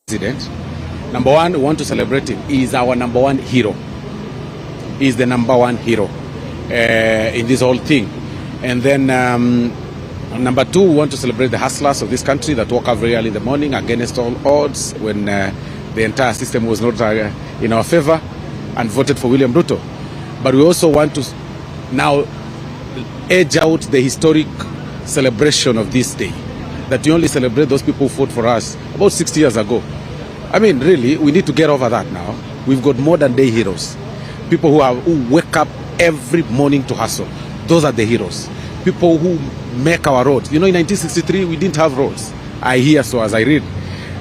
president. Number one, we want to celebrate him. He is our number one hero. He is the number one hero. in this whole thing. And then number two, we want to celebrate the hustlers of this country that woke up very early in the morning against all odds when the entire system was not in our favor and voted for William Ruto. But we also want to now edge out the historic celebration of this day, that we only celebrate those people who fought for us about 60 years ago. I mean, really, we need to get over that now. We've got modern day heroes, people who wake up every morning to hustle. Those are the heroes. People who make our roads. You know, in 1963, we didn't have roads. I hear so as I read.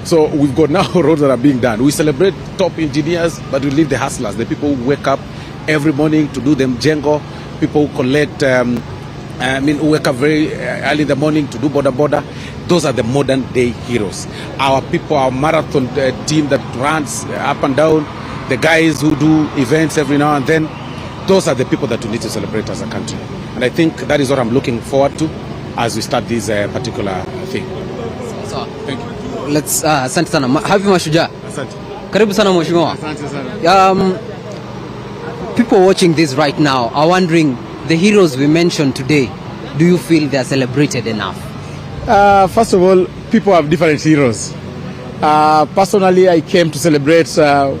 So we've got now roads that are being done. We celebrate top engineers, but we leave the hustlers, the people who wake up every morning to do them jengo, people who collect, who wake up very early in the morning to do border. Those are the modern day heroes. Our people, our marathon team that runs up and down, the guys who do events every now and then, those are the people that we need to celebrate as a country. And I think that is what I'm looking forward to as we start this particular thing. So, thank you. Let's asante sana. Happy Mashujaa. Asante. Karibu sana mheshimiwa. Asante sana. People watching this right now are wondering, the heroes we mentioned today, do you feel they are celebrated enough? First of all, people have different heroes. Personally, I came to celebrate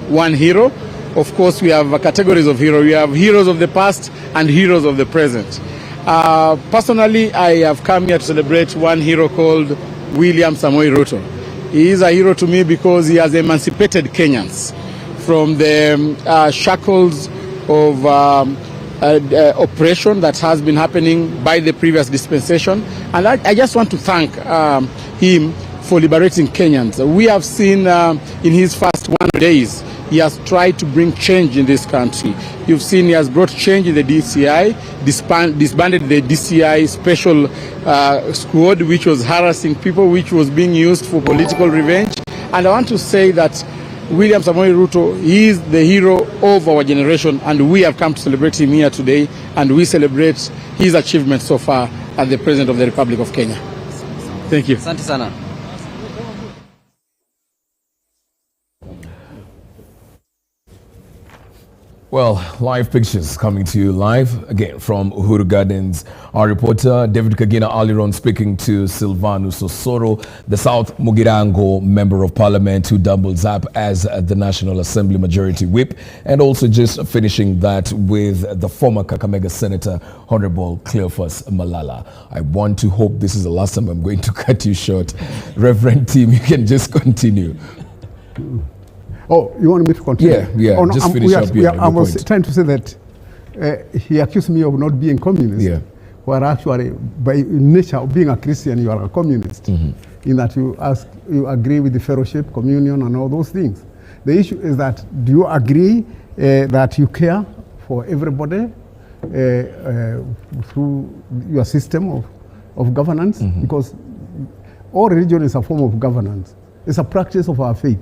one hero. Of course, we have categories of heroes. We have heroes of the past and heroes of the present. Personally, I have come here to celebrate one hero called William Samoei Ruto. He is a hero to me because he has emancipated Kenyans from the shackles of oppression that has been happening by the previous dispensation. And I just want to thank him for liberating Kenyans. We have seen in his first 100 days, he has tried to bring change in this country. You've seen he has brought change in the DCI, disbanded the DCI special squad, which was harassing people, which was being used for political revenge. And I want to say that William Samoei Ruto, he is the hero of our generation, and we have come to celebrate him here today, and we celebrate his achievements so far as the President of the Republic of Kenya. Thank you. Asante sana. Well, live pictures coming to you live again from Uhuru Gardens. Our reporter David Kagina Aliron speaking to Silvanus Osoro, the South Mugirango Member of Parliament who doubles up as the National Assembly Majority Whip, and also just finishing that with the former Kakamega Senator, Honorable Cleophas Malala. I want to hope this is the last time I'm going to cut you short. Reverend Tim, you can just continue. Oh, you want me to continue? Yeah, oh, no, just finish up your I was point. trying to say that he accused me of not being communist, where actually, by nature of being a Christian, you are a communist, in that you agree with the fellowship, communion, and all those things. The issue is that, do you agree that you care for everybody through your system of governance? Because all religion is a form of governance. It's a practice of our faith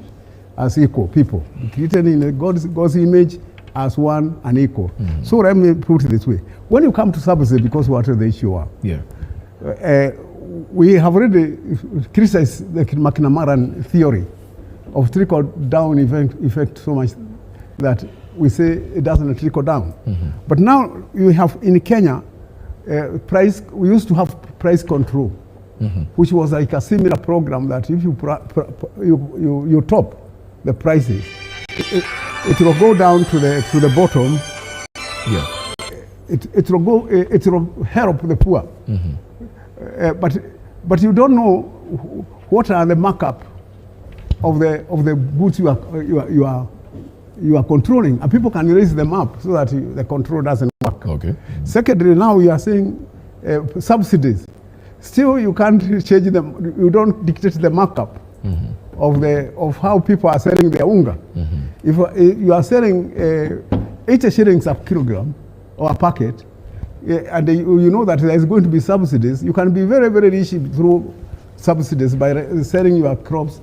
as equal people, created in God's image as one and equal. So let me put it this way. When you come to subsidy, because what the issue are, we have already criticized the McNamara theory of trickle-down effect so much that we say it doesn't trickle down. But now you have in Kenya, we used to have price control, which was like a similar program that if you top the prices, it will go down to the bottom. It will help the poor. But you don't know what are the markup of the goods you are controlling, and people can raise them up so that the control doesn't work. Okay. Secondly, now you are saying subsidies. Still, you can't change them. You don't dictate the markup of how people are selling their unga. If you are selling 80 shillings a kilogram or a packet, and you know that there is going to be subsidies, you can be very, very rich through subsidies by selling your crops.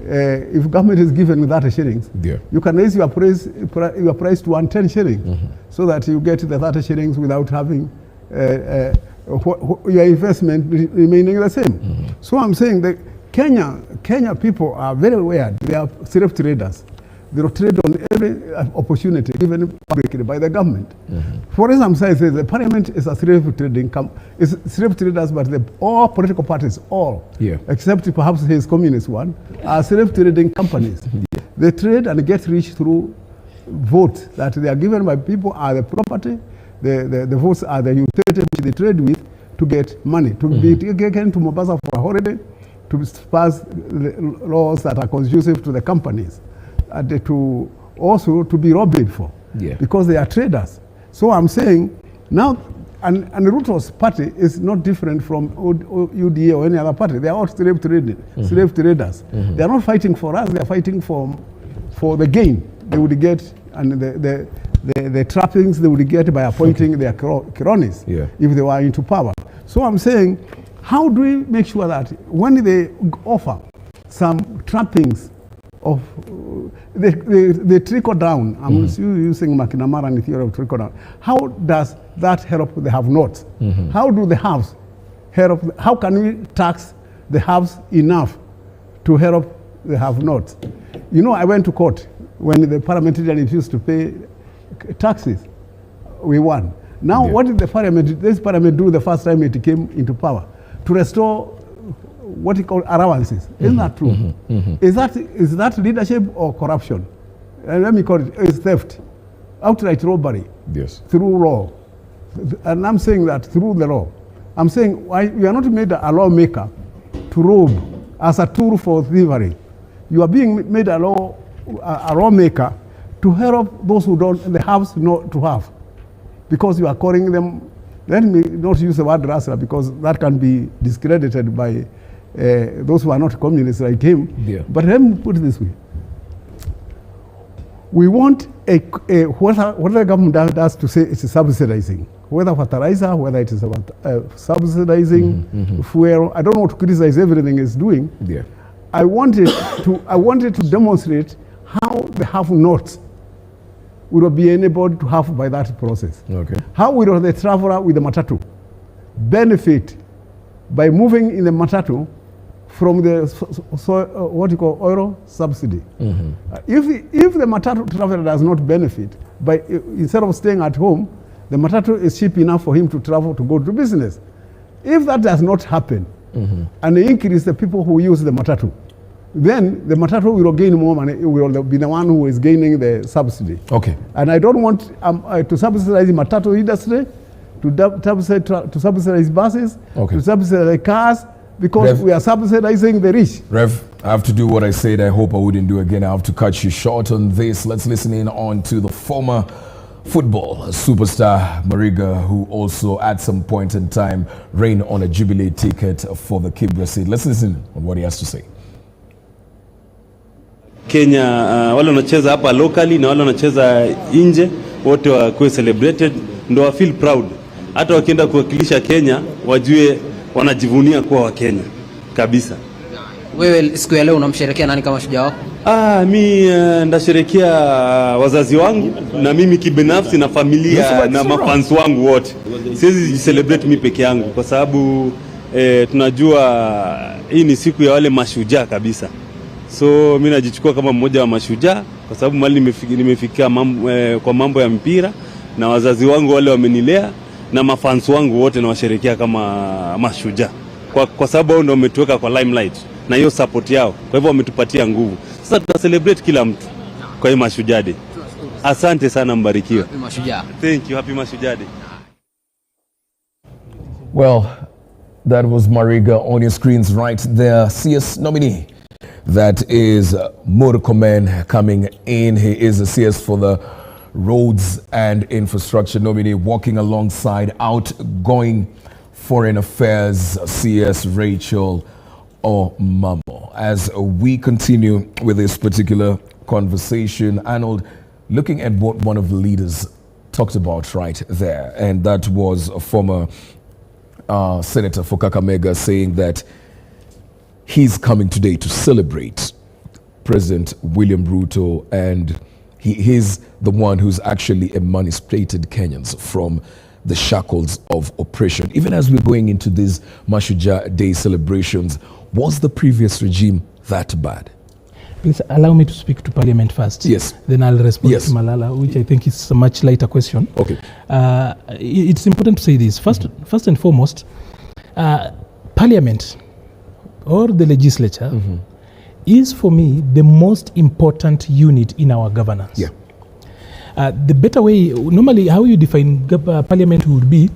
If government is given 30 shillings, you can raise your price to 110 shillings, so that you get the 30 shillings without having your investment remaining the same. So I'm saying that Kenya people are very weird. They are self traders. They will trade on every opportunity given publicly by the government. For example, the parliament is a slave trading is slave traders, but all political parties, except perhaps his communist one, are slave trading companies. They trade and get rich through votes that they are given by people, are the property, the votes are the utility which they trade with to get money, to be taken to Mombasa for a holiday, to pass the laws that are conducive to the companies, and to also to be robbed for, because they are traders. So I'm saying now, and Ruto's party is not different from UDA or any other party. They are all slave traders. They are not fighting for us. They are fighting for the gain they would get and the trappings they would get by appointing their cronies if they were into power. So I'm saying, how do we make sure that when they offer some trappings of the trickle down, I'm using McNamara and the theory of trickle down, how does that help the have-nots? How do the haves help? How can we tax the haves enough to help the have-nots? You know, I went to court when the parliamentarians refused to pay taxes. We won. Now, what did this parliament do the first time it came into power? To restore what you call allowances. Isn't that true? Is that leadership or corruption? Let me call it, it's theft, outright robbery. Through law. And I'm saying that through the law. I'm saying why you are not made a lawmaker to rob as a tool for thievery. You are being made a lawmaker to help those who don't, the haves not to have, because you are calling them. Let me not use the word rustler because that can be discredited by those who are not communists like him. But let me put it this way. We want what the government does to say it's subsidizing, whether fertilizer, whether it is about subsidizing fuel. I don't want to criticize everything it's doing. I wanted to demonstrate how the have-nots will be enabled to have by that process. How will the traveler with the matatu benefit by moving in the matatu from the what you call oil subsidy? If the matatu traveler does not benefit, by instead of staying at home, the matatu is cheap enough for him to travel to go to business. If that does not happen, and they increase the people who use the matatu, then the matatu will gain more money. It will be the one who is gaining the subsidy. And I don't want to subsidize the matatu industry, to subsidize buses, to subsidize cars, because we are subsidizing the rich. Rev, I have to do what I said I hope I wouldn't do again. I have to cut you short on this. Let's listen in on to the former football superstar Mariga, who also at some point in time reigned on a Jubilee ticket for the Kibra seat. Let's listen on what he has to say. Kenya wale wanacheza hapa locally na wale wanacheza nje wote wakuwe celebrated, ndo wa feel proud. Hata wakienda kuwakilisha Kenya wajue wanajivunia kuwa wa Kenya kabisa. Wewe siku ya leo unamsherehekea nani kama shujaa wako? Mi ndasherehekea wazazi wangu na mimi kibinafsi na familia na mafans wangu wote. Siwezi celebrate mimi peke yangu kwa sababu tunajua hii ni siku ya wale mashujaa kabisa. So mimi najichukua kama mmoja wa mashujaa kwa sababu mali nimefikia kwa mambo ya mpira, na wazazi wangu wale wamenilea na mafans wangu wote na washerehekea kama mashujaa. Kwa sababu wao ndio wametuweka kwa limelight na hiyo support yao. Kwa hivyo wametupatia nguvu. Sasa tuta celebrate kila mtu kwa hiyo Mashujaa Day. Asante sana, mbarikiwe. Happy Mashujaa. Thank you. Happy Mashujaa Day. Well, that was Mariga on your screens right there. CS nominee. That is Murkomen coming in. He is a CS for the Roads and Infrastructure nominee, walking alongside outgoing Foreign Affairs CS Rachel Omamo. As we continue with this particular conversation, Arnold, looking at what one of the leaders talked about right there, and that was a former Senator for Kakamega saying that he's coming today to celebrate President William Ruto, and he's the one who's actually emancipated Kenyans from the shackles of oppression. Even as we're going into these Mashujaa Day celebrations, was the previous regime that bad? Please allow me to speak to Parliament first. Yes. Then I'll respond to Malala, which I think is a much lighter question. Okay. It's important to say this. First and foremost, Parliament or the legislature is, for me, the most important unit in our governance. Yeah. The better way, normally how you define Parliament would be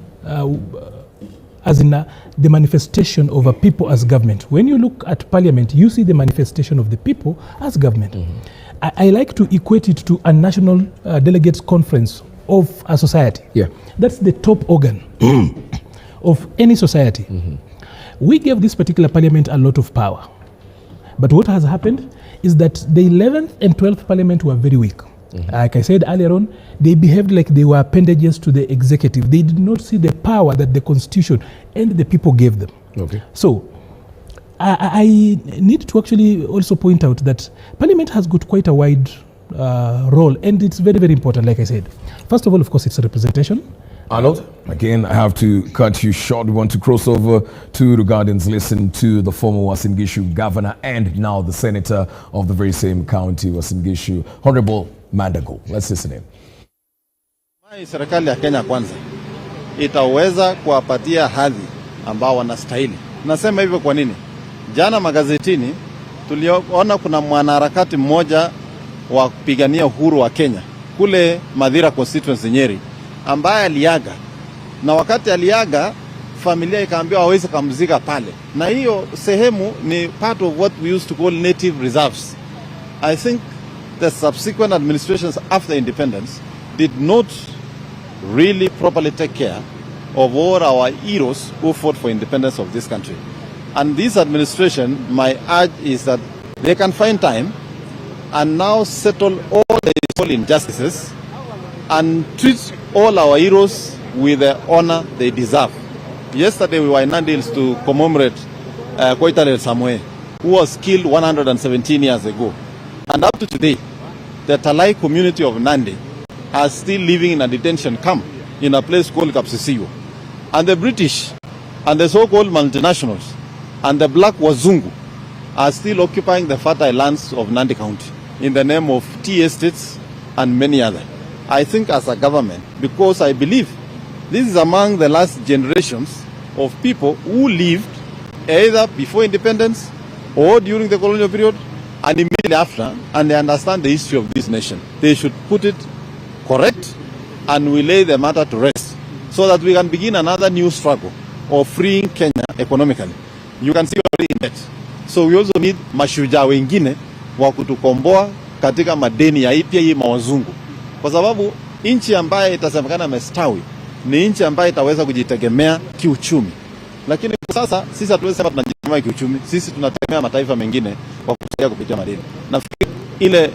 as in the manifestation of a people as government. When you look at Parliament, you see the manifestation of the people as government. I like to equate it to a national delegates conference of a society. Yeah. That's the top organ of any society. We gave this particular Parliament a lot of power. But what has happened is that the 11th and 12th Parliament were very weak. Like I said earlier on, they behaved like they were appendages to the executive. They did not see the power that the Constitution and the people gave them. Okay. So, I need to actually also point out that Parliament has got quite a wide role, and it's very, very important, like I said. First of all, of course, it's a representation. Arnold, again, I have to cut you short. We want to cross over to the Guardians, listen to the former Uasin Gishu governor and now the senator of the very same county, Uasin Gishu, Honorable Mandago. Let's listen in. Serikali ya Kenya kwanza itaweza kuwapatia hadhi ambao wanastahili. Nasema hivyo kwa nini? Jana magazetini tuliona kuna mwanaharakati mmoja wa kupigania uhuru wa Kenya kule Madhira constituency Nyeri ambaye aliaga, na wakati aliaga familia ikaambiwa hawezi kumzika pale, na hiyo sehemu ni part of what we used to call native reserves. I think the subsequent administrations after independence did not really properly take care of all our heroes who fought for independence of this country. And this administration, my urge is that they can find time and now settle all the injustices and treat all our heroes with the honor they deserve. Yesterday we were in Nandi Hills to commemorate Koitalel Samoe, who was killed 117 years ago. And up to today, the Talai community of Nandi are still living in a detention camp in a place called Kapsisiyo. And the British and the so-called multinationals and the Black Wazungu are still occupying the fertile lands of Nandi County in the name of tea estates and many other. I think as a government, because I believe this is among the last generations of people who lived either before independence or during the colonial period and immediately after, and they understand the history of this nation. They should put it correct and we lay the matter to rest so that we can begin another new struggle of freeing Kenya economically. You can see already in that. So we also need Mashujaa wengine wa kutukomboa katika madeni ya pia hii mawazungu. Kwa sababu nchi ambayo itasemekana imestawi ni nchi ambayo itaweza kujitegemea kiuchumi. Lakini sasa sisi hatuwezi sema tunajitegemea kiuchumi, sisi tunategemea mataifa mengine kwa kusaidia kupitia madeni. Nafikiri ile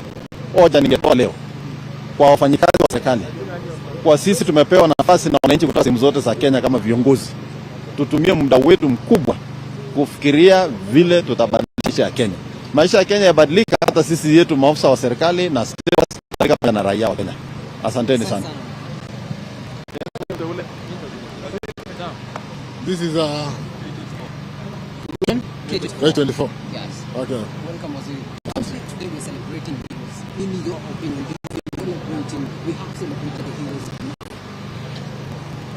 hoja ningetoa leo kwa wafanyikazi wa serikali, kwa sisi tumepewa nafasi na wananchi kutoka sehemu zote za Kenya kama viongozi, tutumie muda wetu mkubwa kufikiria vile tutabadilisha Kenya. Maisha ya Kenya yabadilika hata sisi yetu maafisa wa serikali na serikali na raia wa Kenya. Asanteni sana. This is Right 24. Yes. Okay. Welcome, Waziri. Today we're celebrating heroes. In your opinion, do you feel celebrating? We have celebrated the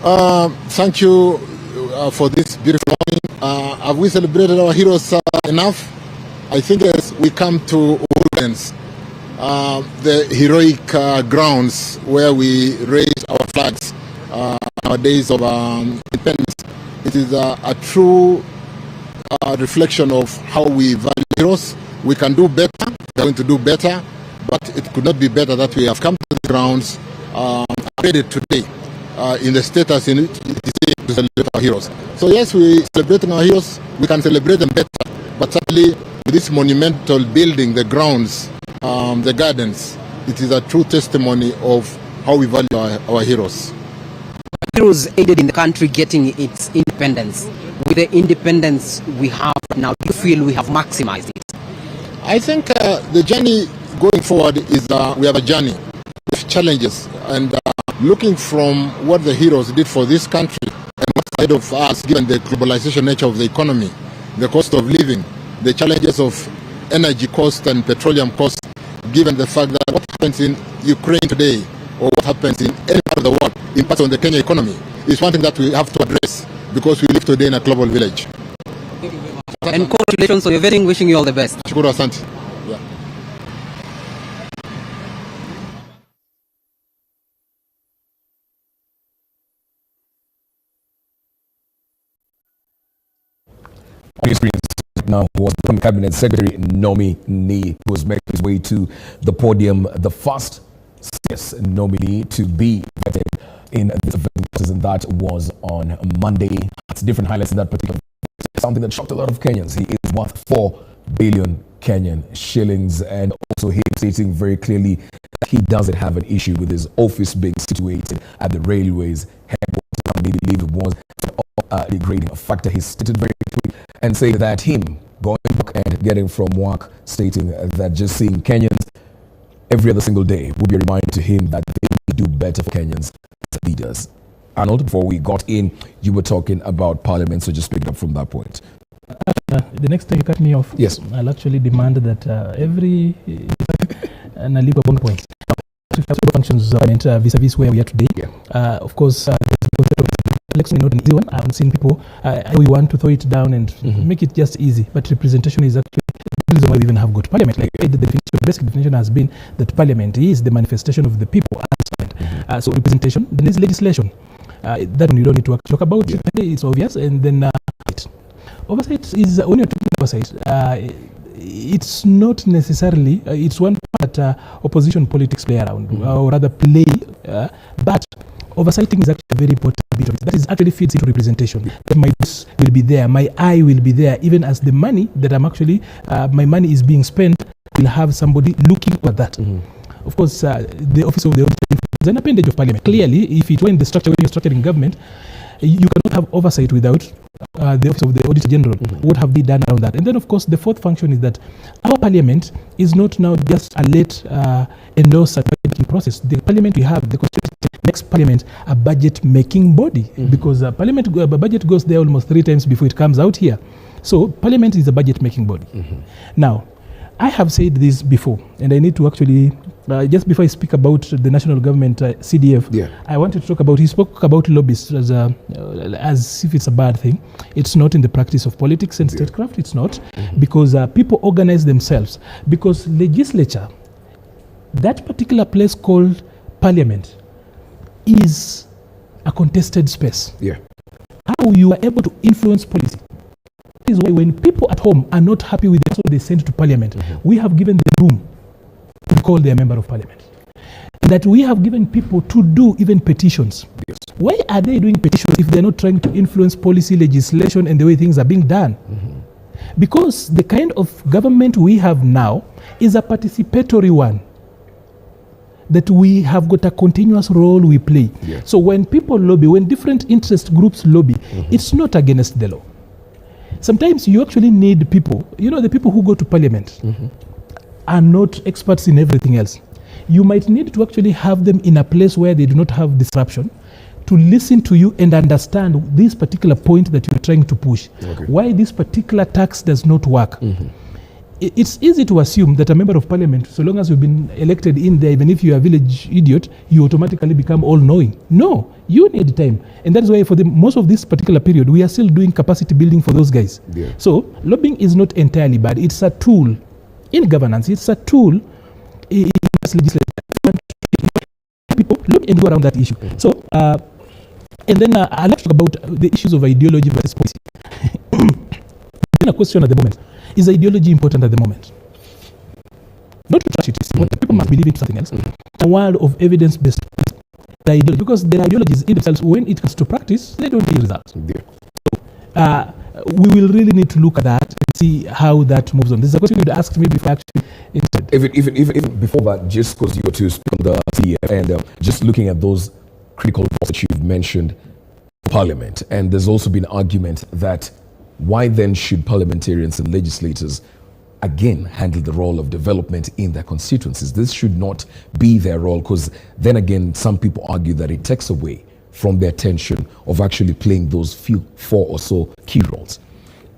heroes. Thank you for this beautiful morning. Have we celebrated our heroes enough? I think as we come to Uhuru, the heroic grounds where we raise our flags, our days of independence, it is a true reflection of how we value heroes. We can do better, we're going to do better, but it could not be better that we have come to the grounds ready today in the status in which it is to celebrate our heroes. So yes, we celebrating our heroes, we can celebrate them better, but sadly with this monumental building, the grounds, the gardens, it is a true testimony of how we value our heroes. Heroes aided in the country getting its independence. With the independence we have now, do you feel we have maximized it? I think the journey going forward is we have a journey with challenges, and looking from what the heroes did for this country and what's ahead of us, given the globalization nature of the economy, the cost of living, the challenges of energy cost and petroleum cost, given the fact that what happens in Ukraine today or what happens in any part of the world impacts on the Kenya economy is one thing that we have to address because we live today in a global village. And congratulations on your vetting, wishing you all the best. Shukuru, asante. Yeah. On your screen now was the Cabinet Secretary nominee who was making his way to the podium, the first CS nominee to be vetted in this event, and that was on Monday. It's different highlights in that particular something that shocked a lot of Kenyans. He is worth 4 billion Kenyan shillings, and also he stating very clearly that he doesn't have an issue with his office being situated at the railways headquarters. I believe it was a degrading factor. He stated very clearly and saying that him going back and getting from work, stating that just seeing Kenyans every other single day would be a reminder to him that they need to do better for Kenyans as leaders. Arnold, before we got in, you were talking about Parliament, so just pick it up from that point. The next time you cut me off, yes, I'll actually demand that every Nalipa bond point functions vis-a-vis where we are today. Of course, election is not an easy one. I haven't seen people. We want to throw it down and make it just easy, but representation is actually the reason why we even have got Parliament. Like the basic definition has been that Parliament is the manifestation of the people. So representation, then there's legislation. That one you don't need to talk about. It's obvious. And then oversight is, when you're talking oversight, it's not necessarily, it's one part opposition politics play around, or rather play, but oversighting is actually a very important bit of it. That is actually feeds into representation. That my voice will be there, my eye will be there, even as the money that I'm actually, my money is being spent, will have somebody looking at that. Of course, the office of the auditor is an appendage of Parliament. Clearly, if it were in the structure, when you're structuring government, you cannot have oversight without the office of the Auditor General. What have they done around that? And then, of course, the fourth function is that our Parliament is not now just a late endorsed budget process. The Parliament we have, the Constitution makes Parliament a budget-making body, because Parliament budget goes there almost 3 times before it comes out here. So Parliament is a budget-making body. Now, I have said this before, and I need to actually, just before I speak about the national government, CDF, I wanted to talk about, he spoke about lobbyists as if it's a bad thing. It's not in the practice of politics and statecraft, it's not, because people organize themselves. Because legislature, that particular place called Parliament, is a contested space. How you are able to influence policy. Is why when people at home are not happy with the answer they send to Parliament, we have given them room to call their member of Parliament. And that we have given people to do even petitions. Why are they doing petitions if they're not trying to influence policy, legislation, and the way things are being done? Because the kind of government we have now is a participatory one. That we have got a continuous role we play. So when people lobby, when different interest groups lobby, it's not against the law. Sometimes you actually need people, you know, the people who go to Parliament are not experts in everything else. You might need to actually have them in a place where they do not have disruption, to listen to you and understand this particular point that you're trying to push. Why this particular tax does not work. It's easy to assume that a member of Parliament, so long as you've been elected in there, even if you're a village idiot, you automatically become all-knowing. No, you need time. And that's why for most of this particular period, we are still doing capacity building for those guys. So lobbying is not entirely bad. It's a tool in governance. It's a tool in legislation. People look and go around that issue. So, and then I'd like to talk about the issues of ideology versus policy. A question at the moment. Is ideology important at the moment? Not to trash it, but people must believe in something else. A world of evidence-based ideology, because their ideologies in themselves, when it comes to practice, they don't yield results. So, we will really need to look at that and see how that moves on. This is a question you'd asked me before actually. Even before that, just because you were to speak on the CDF and just looking at those critical roles that you've mentioned, Parliament, and there's also been argument that why then should parliamentarians and legislators again handle the role of development in their constituencies? This should not be their role, because then again, some people argue that it takes away from their attention of actually playing those 4 or so key roles.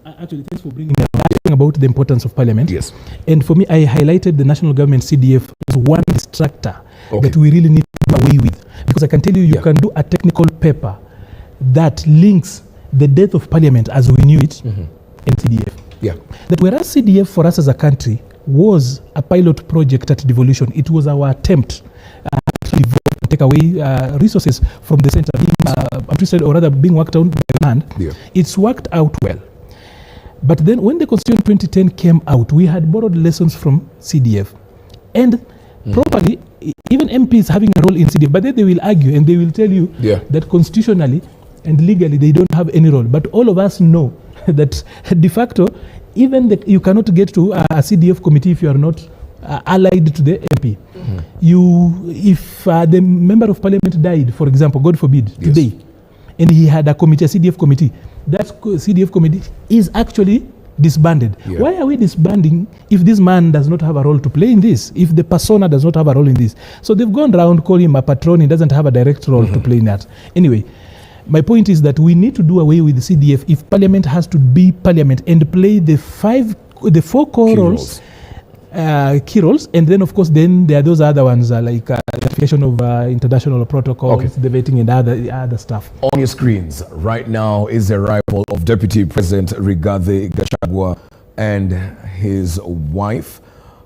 Actually, thanks for bringing that up. about the importance of parliament. Yes. And for me, I highlighted the national government CDF as one distractor that we really need to do away with. Because I can tell you, you can do a technical paper that links the death of parliament as we knew it and CDF. Yeah. That whereas CDF for us as a country was a pilot project at devolution, it was our attempt to take away resources from the center being, or rather being worked out by land. Yeah. It's worked out well. But then when the Constitution 2010 came out, we had borrowed lessons from CDF. And properly, even MPs having a role in CDF, but then they will argue and they will tell you that constitutionally and legally they don't have any role. But all of us know that de facto, even you cannot get to a CDF committee if you are not allied to the MP. If the member of parliament died, for example, God forbid, today, and he had a committee, a CDF committee, that CDF committee is actually disbanded. Why are we disbanding if this man does not have a role to play in this, if the persona does not have a role in this? So they've gone around calling him a patron, he doesn't have a direct role to play in that. Anyway, my point is that we need to do away with the CDF if parliament has to be parliament and play the four core roles. Key roles, and then of course then there are those other ones like ratification of international protocols, the vetting and other stuff. On your screens right now is the arrival of Deputy President Rigathi Gachagua and his wife,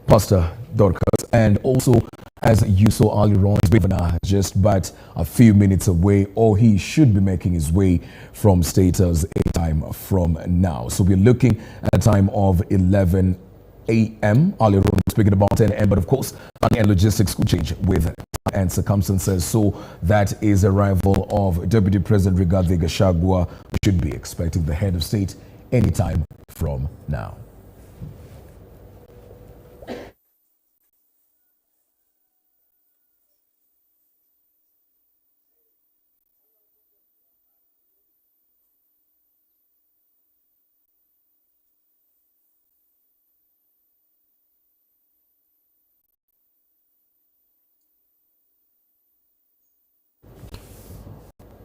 Pastor Dorcas, and also, as you saw earlier on, Governor just but a few minutes away, or he should be making his way from status a time from now. So we're looking at a time of 11 a.m. Earlier on, speaking about 10 a.m., but of course, and logistics could change with time and circumstances. So that is the arrival of Deputy President Rigathi Gachagua. We should be expecting the head of state anytime from now.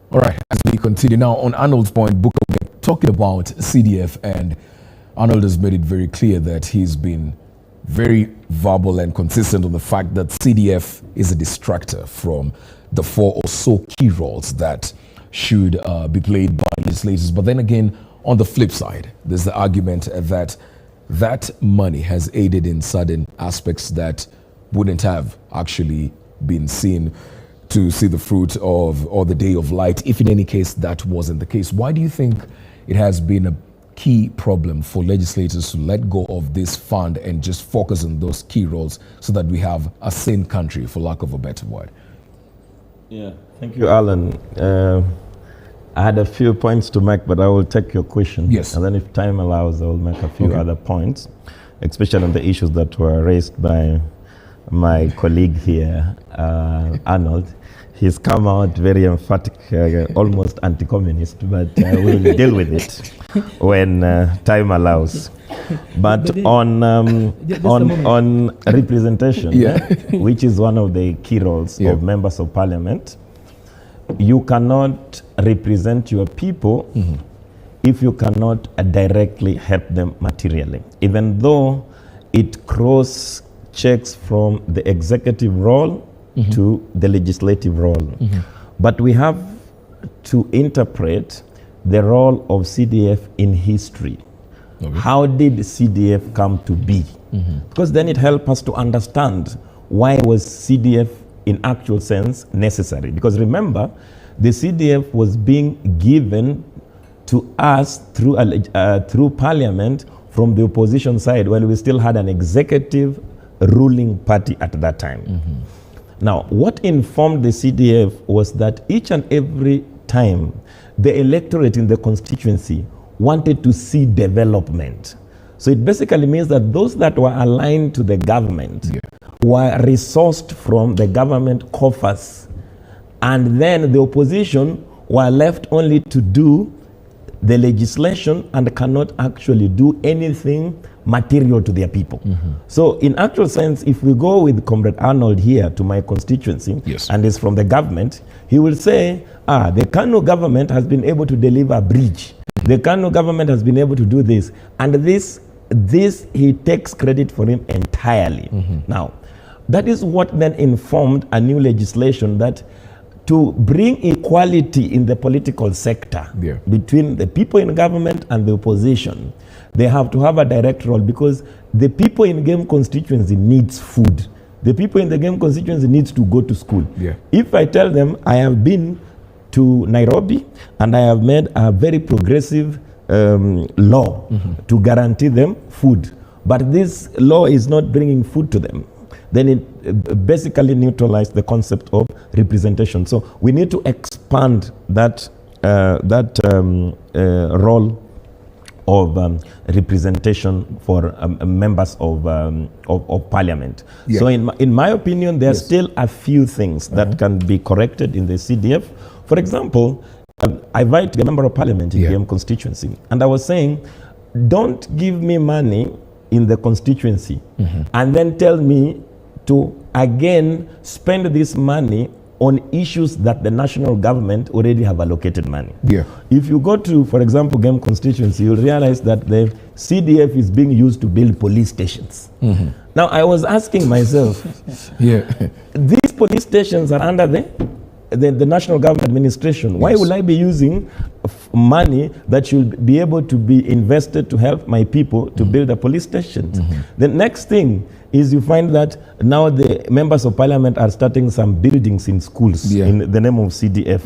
All right, as we continue now on Arnold's point, Booker, we're talking about CDF, and Arnold has made it very clear that he's been very verbal and consistent on the fact that CDF is a distractor from the four or so key roles that should be played by legislators. But then again, on the flip side, there's the argument that that money has aided in certain aspects that wouldn't have actually been seen to see the fruit of, or the day of light, if in any case that wasn't the case. Why do you think it has been a key problem for legislators to let go of this fund and just focus on those key roles so that we have a sane country, for lack of a better word? Yeah, thank you, Alan. I had a few points to make, but I will take your question. Yes. And then if time allows, I will make a few other points, especially on the issues that were raised by my colleague here, Arnold. He's come out very emphatic, almost anti-communist, but we'll deal with it when time allows. But on representation, which is one of the key roles of members of parliament, you cannot represent your people if you cannot directly help them materially, even though it cross-checks from the executive role to the legislative role. But we have to interpret the role of CDF in history. How did CDF come to be? Because then it helps us to understand why was CDF in actual sense necessary. Because remember, the CDF was being given to us through parliament from the opposition side while we still had an executive ruling party at that time. Now, what informed the CDF was that each and every time the electorate in the constituency wanted to see development. So it basically means that those that were aligned to the government were resourced from the government coffers, and then the opposition were left only to do the legislation and cannot actually do anything material to their people. So in actual sense, if we go with Comrade Arnold here to my constituency, and is from the government, he will say, the Kano government has been able to deliver a bridge. The Kano government has been able to do this. And this this, he takes credit for him entirely. Now, that is what then informed a new legislation that to bring equality in the political sector between the people in government and the opposition, they have to have a direct role, because the people in Game constituency needs food. The people in the Game constituency needs to go to school. If I tell them I have been to Nairobi and I have made a very progressive law to guarantee them food, but this law is not bringing food to them, then it basically neutralizes the concept of representation. So we need to expand that role of representation for members of parliament. So in my opinion, there are still a few things that can be corrected in the CDF. For example, I invite a member of parliament in the constituency, and I was saying, don't give me money in the constituency and then tell me to again spend this money on issues that the national government already have allocated money. If you go to, for example, Game constituency, you'll realize that the CDF is being used to build police stations. Now, I was asking myself, these police stations are under the national government administration. Why will I be using money that should be able to be invested to help my people to build a police station? The next thing is you find that now the members of parliament are starting some buildings in schools in the name of CDF.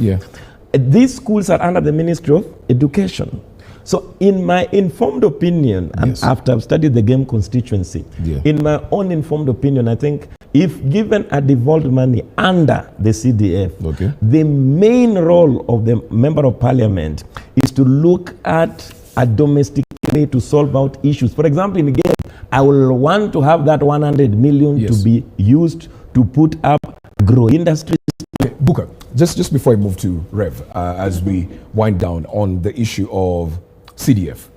These schools are under the Ministry of Education. So in my informed opinion, and after I've studied the Game constituency, in my own informed opinion, I think if given a devolved money under the CDF, the main role of the member of parliament is to look at a domestic way to solve out issues. For example, in the Game, I will want to have that 100 million to be used to put up grow industries. Booker, just before I move to Rev, as we wind down on the issue of CDF,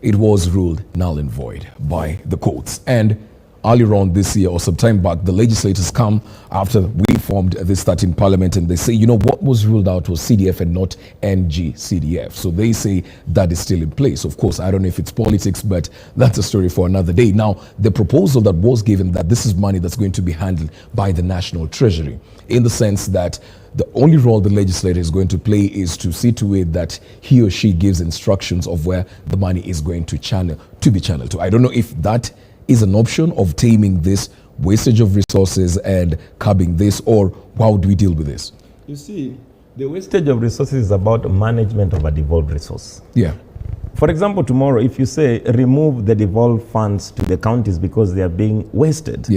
it was ruled null and void by the courts. And earlier on this year or some time back, the legislators come after we formed this 13th parliament and they say, you know, what was ruled out was CDF and not NG-CDF. So they say that is still in place. Of course, I don't know if it's politics, but that's a story for another day. Now, the proposal that was given that this is money that's going to be handled by the National Treasury, in the sense that the only role the legislator is going to play is to see to it that he or she gives instructions of where the money is going to be channeled to. I don't know if that is an option of taming this wastage of resources and curbing this, or how do we deal with this? You see, the wastage of resources is about management of a devolved resource. For example, tomorrow, if you say remove the devolved funds to the counties because they are being wasted,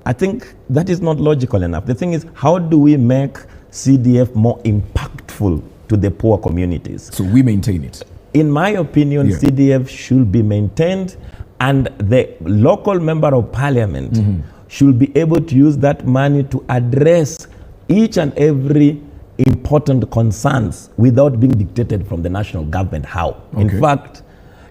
I think that is not logical enough. The thing is, how do we make CDF more impactful to the poor communities? So we maintain it. In my opinion, CDF should be maintained, and the local member of parliament should be able to use that money to address each and every important concerns without being dictated from the national government. How? In fact,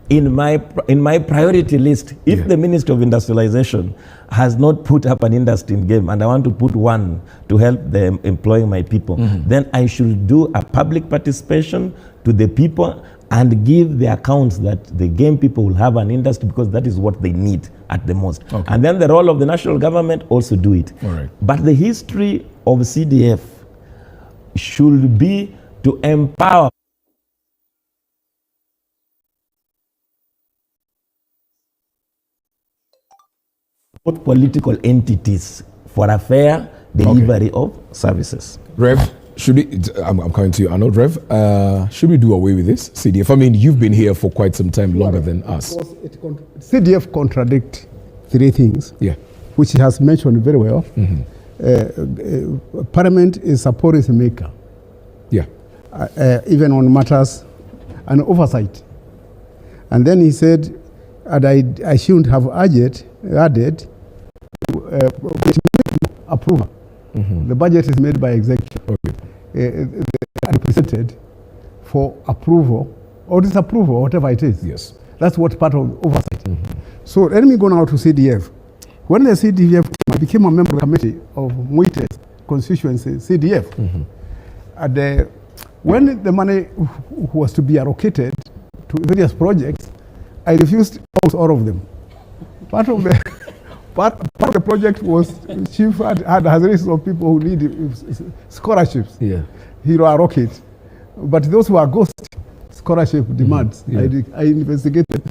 in my priority list, if the Ministry of Industrialization has not put up an industry in Game and I want to put one to help them employing my people, then I should do a public participation to the people and give the accounts that the Game people will have an industry, because that is what they need at the most. And then the role of the national government also do it. But the history of CDF should be to empower political entities for a fair delivery of services. Rev, should we, I'm coming to you, Arnold. Rev, should we do away with this CDF? I mean, you've been here for quite some time, longer than us. CDF contradict three things, which he has mentioned very well. Parliament is a policy maker, even on matters and oversight. And then he said, and I shouldn't have added approval. The budget is made by executive, represented for approval or disapproval, whatever it is. That's what part of oversight. So let me go now to CDF. When the CDF came, I became a member of the committee of Muite's constituency, CDF. And when the money was to be allocated to various projects, I refused almost all of them. Part of the project was Chief had a list of people who need scholarships. Yeah. Hero Rocket. But those who are ghost scholarship demands, I investigated,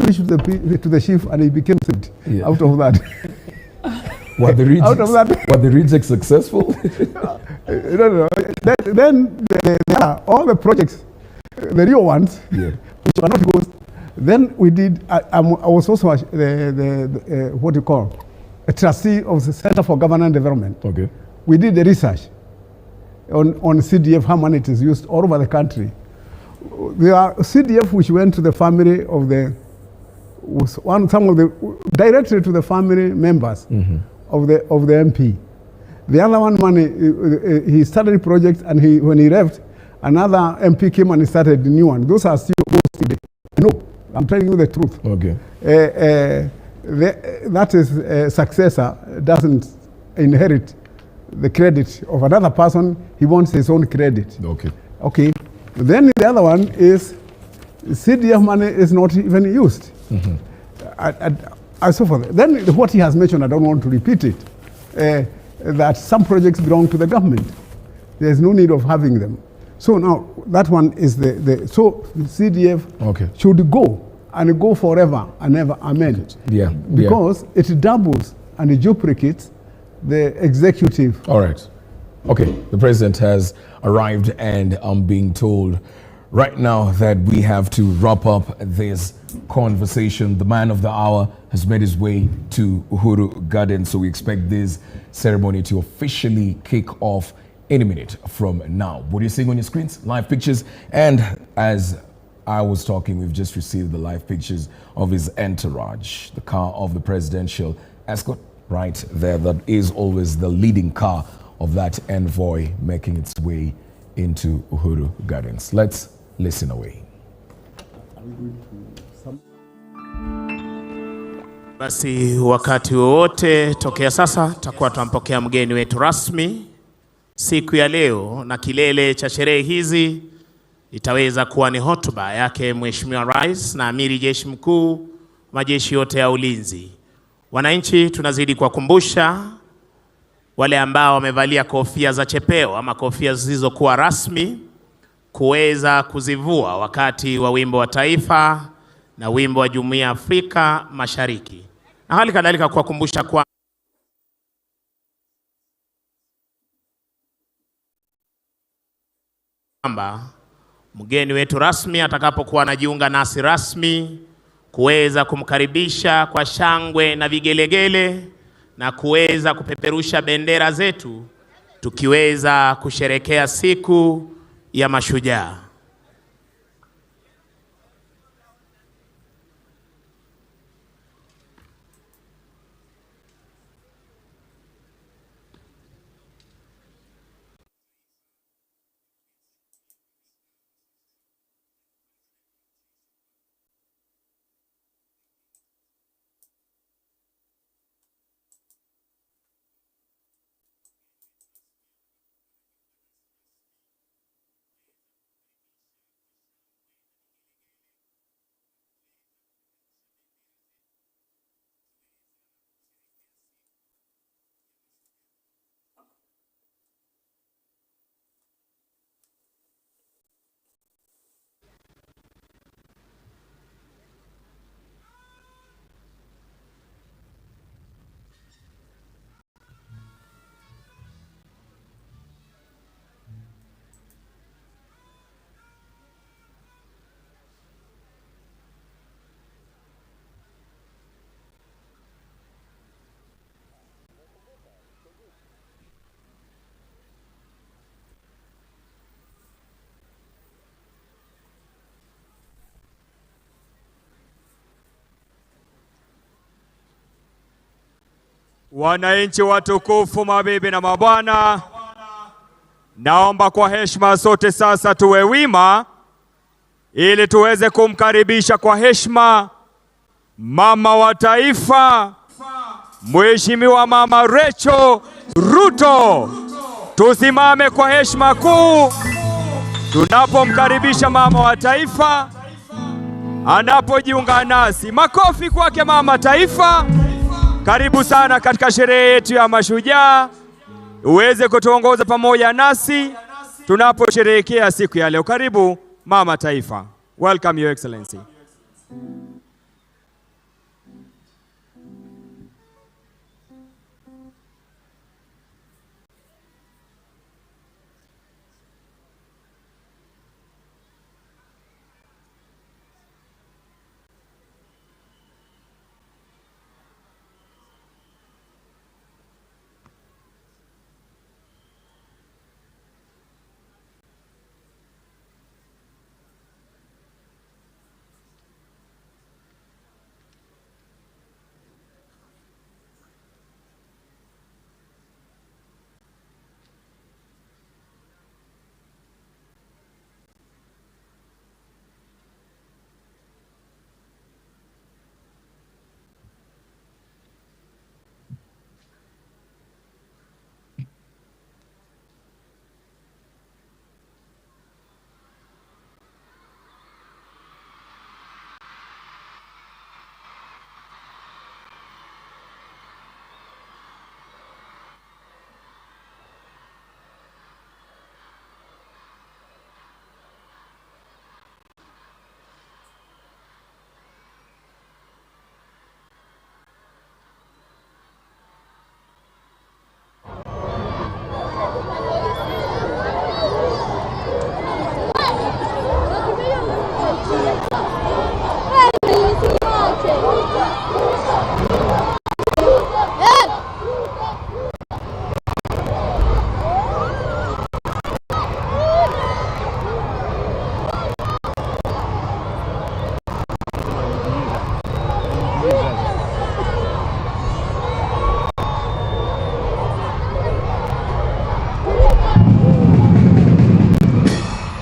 issued to the chief, and he became saved out of that. Were the rejects, were the rejects successful? No. Then all the projects, the real ones, which were not ghost. Then we did. I was also what you call a trustee of the Center for Governance Development. Okay. We did the research on CDF, how money it is used all over the country. There are CDF which went to the family of directly to the family members of the MP. The other one money, he started a project, and when he left, another MP came and he started a new one. Those are still today. No, I'm telling you the truth. Okay. That is successor doesn't inherit the credit of another person. He wants his own credit. Okay. Then the other one is CDF money is not even used. And so forth. Then what he has mentioned, I don't want to repeat it, that some projects belong to the government. There's no need of having them. So now that one is so CDF should go and go forever and ever. Amen. Because it doubles and it duplicates the executive. All right. Okay, the president has arrived, and I'm being told right now that we have to wrap up this conversation. The man of the hour has made his way to Uhuru Garden, so we expect this ceremony to officially kick off any minute from now. What are you seeing on your screens? Live pictures. And as I was talking, we've just received the live pictures of his entourage, the car of the presidential escort right there. That is always the leading car of that envoy making its way into Uhuru Gardens. Let's listen away. Basi wakati wowote tokea sasa tutakuwa tunampokea mgeni wetu rasmi siku ya leo, na kilele cha sherehe hizi itaweza kuwa ni hotuba yake Mheshimiwa Rais na Amiri Jeshi Mkuu majeshi yote ya ulinzi. Wananchi, tunazidi kuwakumbusha wale ambao wamevalia kofia za chepeo ama kofia zisizokuwa rasmi kuweza kuzivua wakati wa wimbo wa taifa na wimbo wa Jumuiya ya Afrika Mashariki. Na hali kadhalika kuwakumbusha kwamba mgeni wetu rasmi atakapokuwa anajiunga nasi rasmi kuweza kumkaribisha kwa shangwe na vigelegele na kuweza kupeperusha bendera zetu tukiweza kusherekea siku ya Mashujaa. Wananchi watukufu, mabibi na mabwana, naomba kwa heshima sote sasa tuwe wima ili tuweze kumkaribisha kwa heshima mama wa taifa, Mheshimiwa Mama Rachel Ruto. Tusimame kwa heshima kuu tunapomkaribisha mama wa taifa. anapojiunga nasi. Makofi kwake mama taifa. Karibu sana katika sherehe yetu ya Mashujaa, uweze kutuongoza pamoja nasi tunaposherehekea siku ya leo. Karibu mama taifa. Welcome your excellency.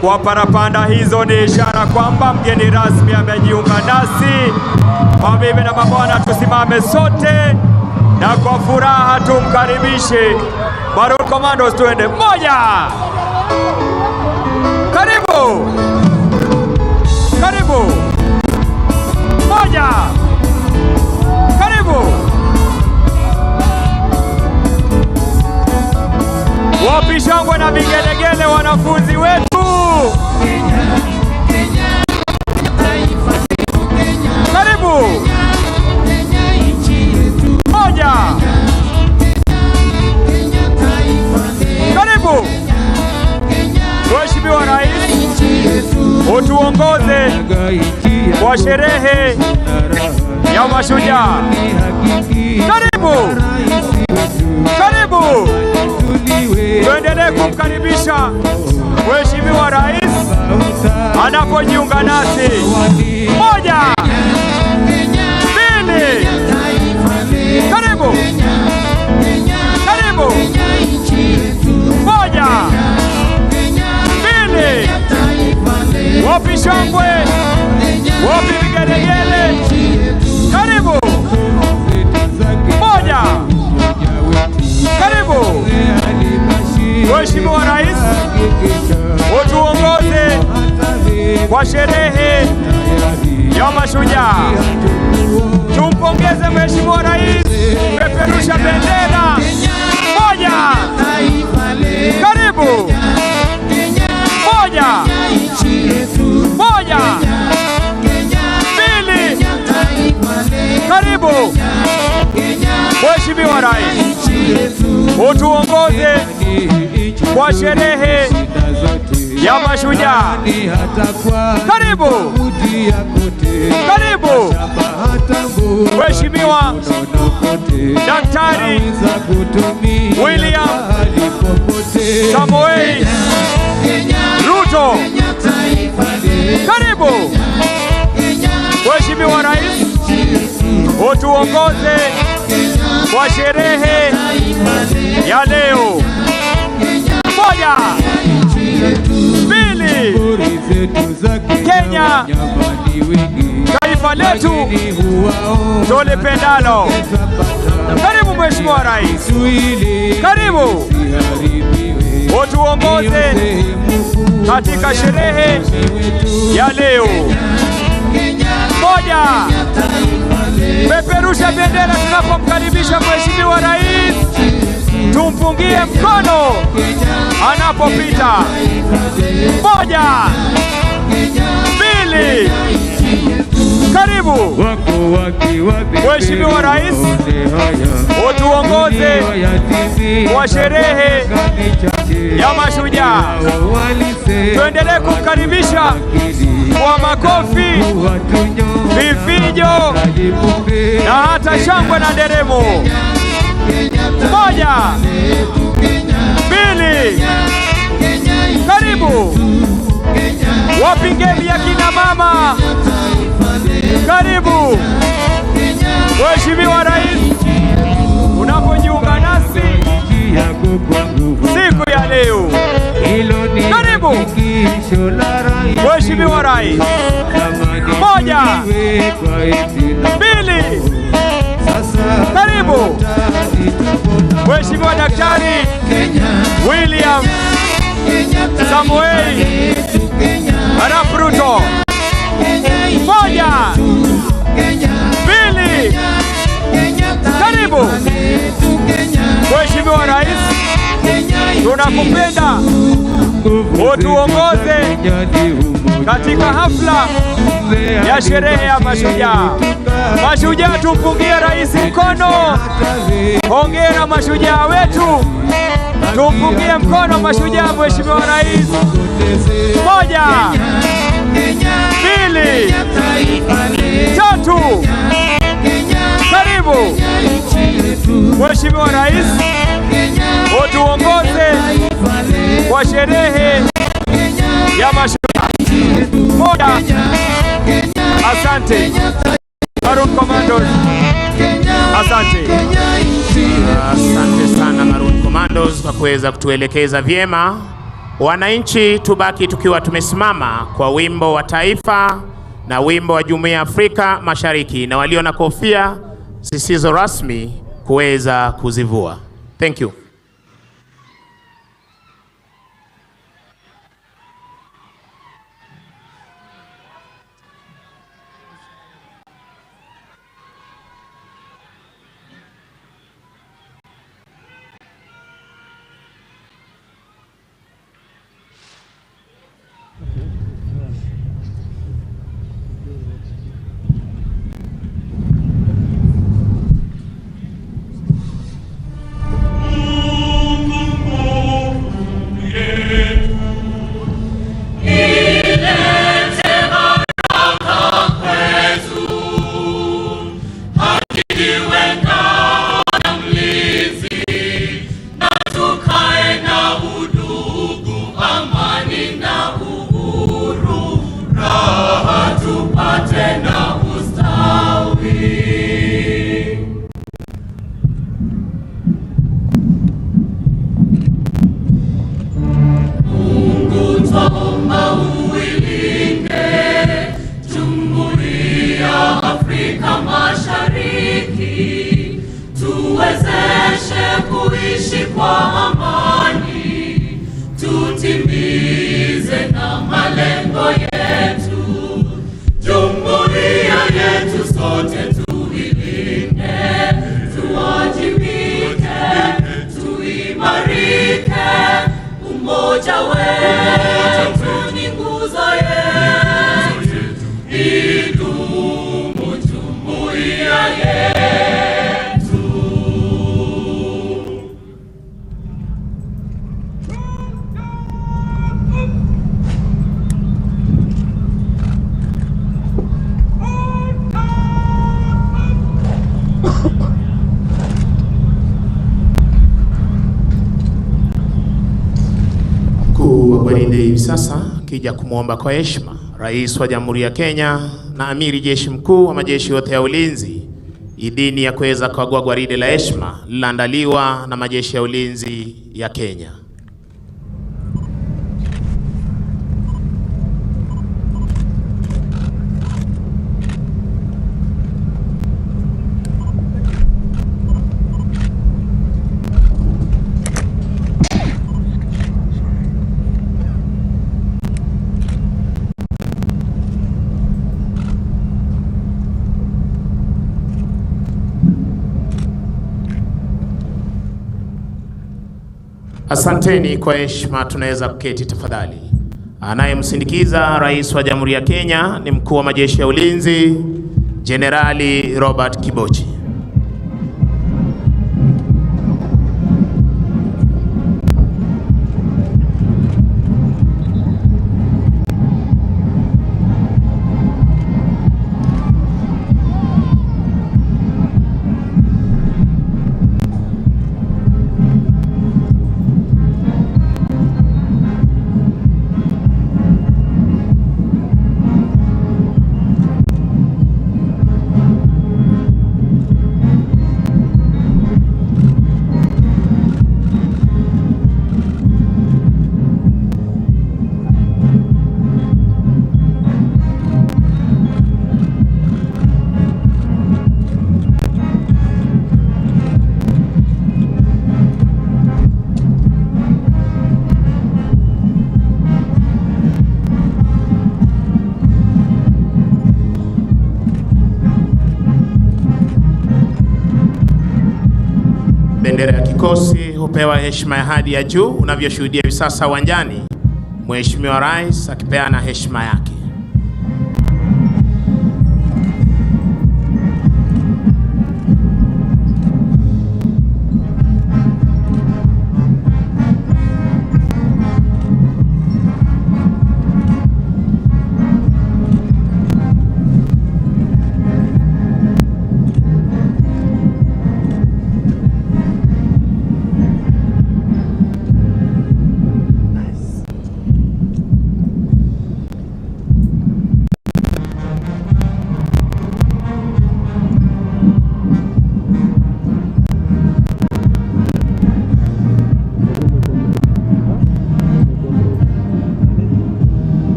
Kwa parapanda hizo ni ishara kwamba mgeni rasmi amejiunga nasi. Mabibi na mabwana, tusimame sote na kwa furaha tumkaribishe Barul Commandos. Tuende moja. Karibu. Karibu. Moja. Karibu. Wapi shangwe na vigelegele wanafunzi wetu. Karibu. Moja. Karibu. Mheshimiwa Rais, utuongoze kwa sherehe ya Mashujaa. Karibu. Karibu. Tuendelee kumkaribisha Mheshimiwa Rais anapojiunga nasi. Moja. Mbili. Karibu. Karibu. Moja. Mbili. Wapi shangwe? Wapi vigelegele? Karibu. Moja. Karibu. Mheshimiwa Rais, utuongoze kwa sherehe ya Mashujaa. Tumpongeze Mheshimiwa Rais, peperusha bendera. Moja. Karibu. Moja. Moja. Mbili. Karibu. Mheshimiwa Rais, utuongoze kwa sherehe ya Mashujaa. Karibu. Karibu. Mheshimiwa Daktari William Samoei Ruto. Karibu. Mheshimiwa Rais, utuongoze kwa sherehe ya leo. Moja. Mbili. Kenya, taifa letu tulipendalo. Karibu Mheshimiwa Rais. Karibu. Utuongoze katika sherehe ya leo. Moja. Peperusha bendera tunapomkaribisha Mheshimiwa Rais. Tumpungie mkono anapopita. Moja. Mbili. Karibu Mheshimiwa Rais, utuongoze kwa sherehe ya Mashujaa. Tuendelee kumkaribisha kwa makofi, vifijo na hata shangwe na nderemo. Moja. Mbili. Karibu. Wapingeni ya kina mama. Karibu Mheshimiwa Rais, unapojiunga nasi siku ya leo. Karibu Mheshimiwa Rais. Moja. Mbili. Karibu Mheshimiwa Daktari William Samoei Arap Ruto. Moja. Mbili. Karibu Mheshimiwa Rais, tunakupenda utuongoze katika hafla ya sherehe ya Mashujaa. Mashujaa, tumpungie rais mkono. Hongera mashujaa wetu, tumpungie mkono mashujaa Mheshimiwa Rais. Moja. Mbili. Tatu. Karibu Mheshimiwa Rais, utuongoze kwa sherehe ya Mashujaa. Moja. Asante Maroon Commandos. Asante. Asante sana Maroon Commandos kwa kuweza kutuelekeza vyema. Wananchi, tubaki tukiwa tumesimama kwa wimbo wa taifa na wimbo wa Jumuiya ya Afrika Mashariki, na walio na kofia zisizo rasmi kuweza kuzivua. Thank you. Hivi sasa kija kumwomba kwa heshima Rais wa Jamhuri ya Kenya na Amiri Jeshi Mkuu wa majeshi yote ya ulinzi idhini ya kuweza kukagua gwaride la heshima lililoandaliwa na majeshi ya ulinzi ya Kenya. Asanteni kwa heshima, tunaweza kuketi tafadhali. Anayemsindikiza Rais wa Jamhuri ya Kenya ni Mkuu wa Majeshi ya Ulinzi, Jenerali Robert Kibochi. Bendera ya kikosi hupewa heshima ya hadi ya juu. Unavyoshuhudia hivi sasa uwanjani, Mheshimiwa Rais akipeana heshima yake.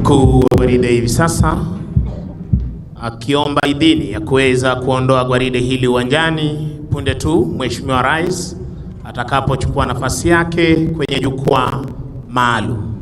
Mkuu wa gwaride hivi sasa akiomba idhini ya kuweza kuondoa gwaride hili uwanjani punde tu Mheshimiwa Rais atakapochukua nafasi yake kwenye jukwaa maalum.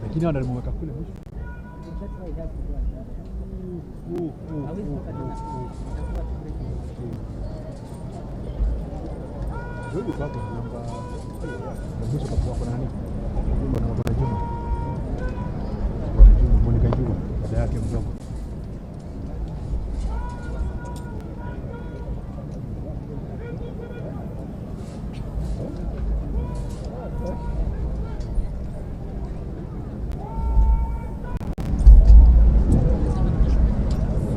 Lakini wanamweka kule mwisho. Ndio kwa namba mwisho kwa nani? Kuna Juma. Monica Juma, dada yake mdogo.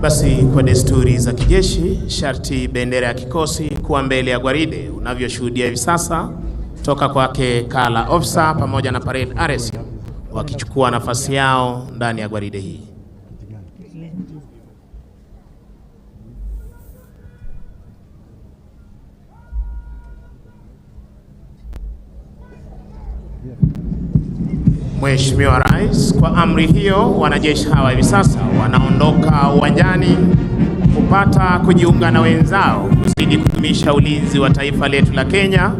Basi kwa desturi za kijeshi, sharti bendera ya kikosi kuwa mbele ya gwaride unavyoshuhudia hivi sasa, toka kwake Kala Officer pamoja na Parade RS wakichukua nafasi yao ndani ya gwaride hii. Mheshimiwa Rais, kwa amri hiyo, wanajeshi hawa hivi sasa wanaondoka uwanjani kupata kujiunga na wenzao kuzidi kudumisha ulinzi wa taifa letu la Kenya,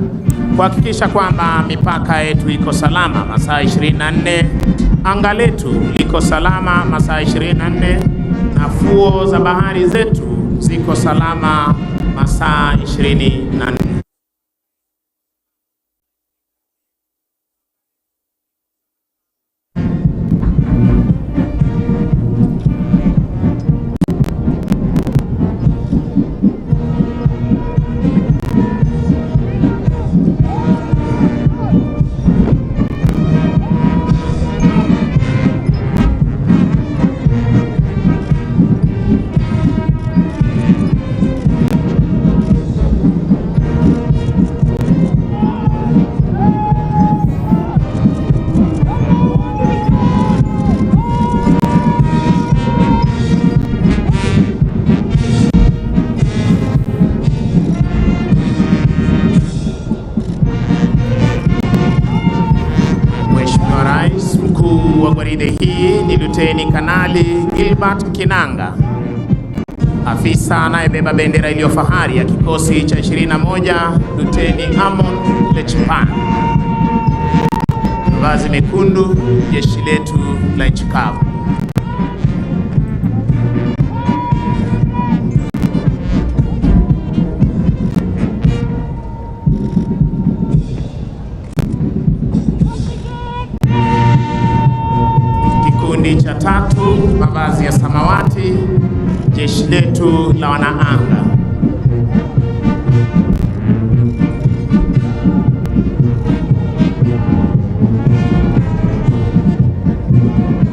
kuhakikisha kwamba mipaka yetu iko salama masaa 24, anga letu liko salama masaa 24, na fuo za bahari zetu ziko salama masaa 24. Gwaride hii ni Luteni Kanali Gilbert Kinanga, afisa anayebeba bendera iliyo fahari ya kikosi cha 21, Luteni Amon Lechipan. Mavazi mekundu, jeshi letu la nchi kavu. Cha tatu, mavazi ya samawati, jeshi letu la wanaanga.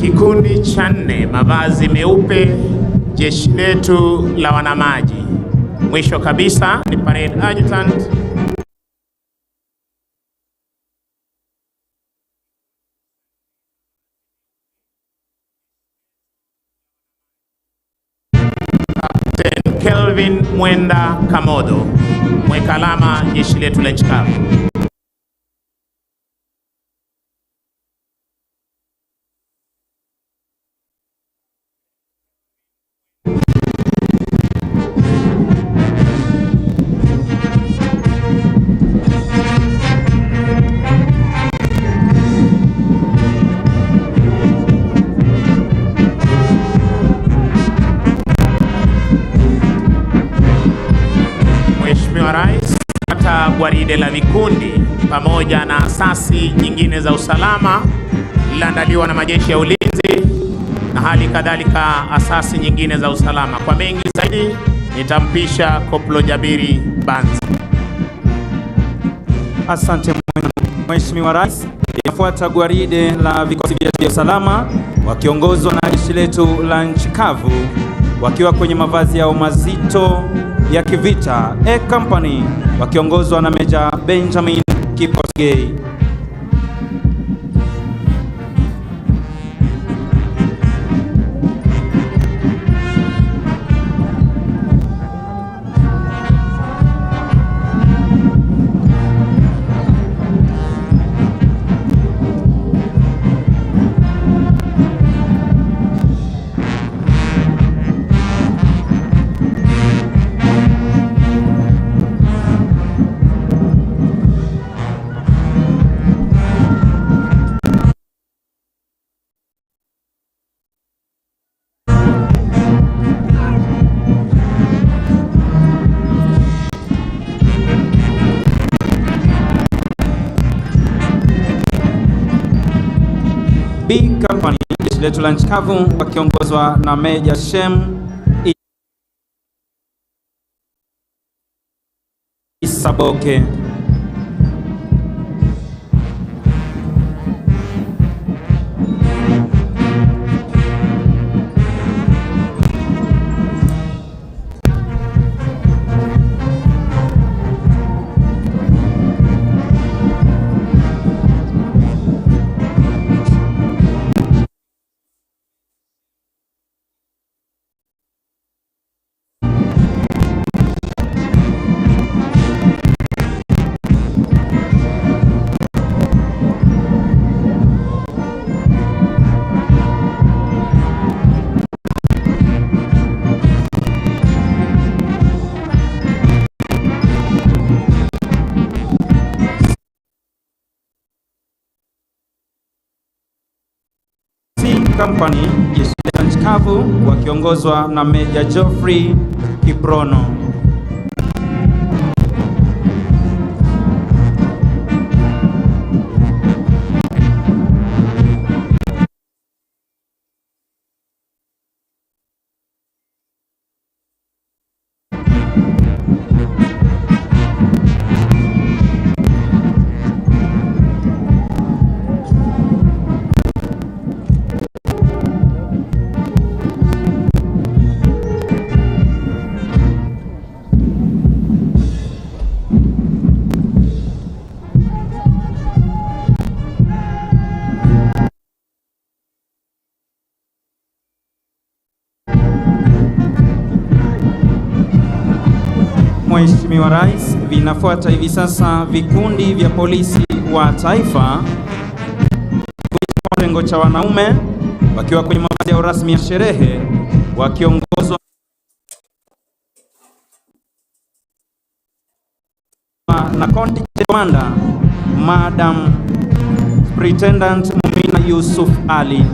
Kikundi cha 4, mavazi meupe, jeshi letu la wanamaji. Mwisho kabisa ni Parade Adjutant Kelvin Mwenda Kamodo, mweka alama jeshi letu la nchi kavu. Rais, hata gwaride la vikundi pamoja na asasi nyingine za usalama liliandaliwa na majeshi ya ulinzi na hali kadhalika asasi nyingine za usalama. Kwa mengi zaidi nitampisha Koplo Jabiri Banzi. Asante Mheshimiwa Rais. Inafuata gwaride la vikosi vya usalama wakiongozwa na jeshi letu la nchi kavu wakiwa kwenye mavazi yao mazito ya kivita, A Company wakiongozwa na Meja Benjamin Kipkosgei. B Company, jeshi letu la nchi kavu wakiongozwa na Meja Shem Isaboke. Company, jeshi la nchi kavu wakiongozwa na Meja Geoffrey Kiprono. Mheshimiwa Rais, vinafuata hivi sasa vikundi vya polisi wa taifa kitengo cha wanaume wakiwa kwenye mavazi ya rasmi ya sherehe wakiongozwa na Contingent Commander Madam Superintendent Mumina Yusuf Ali.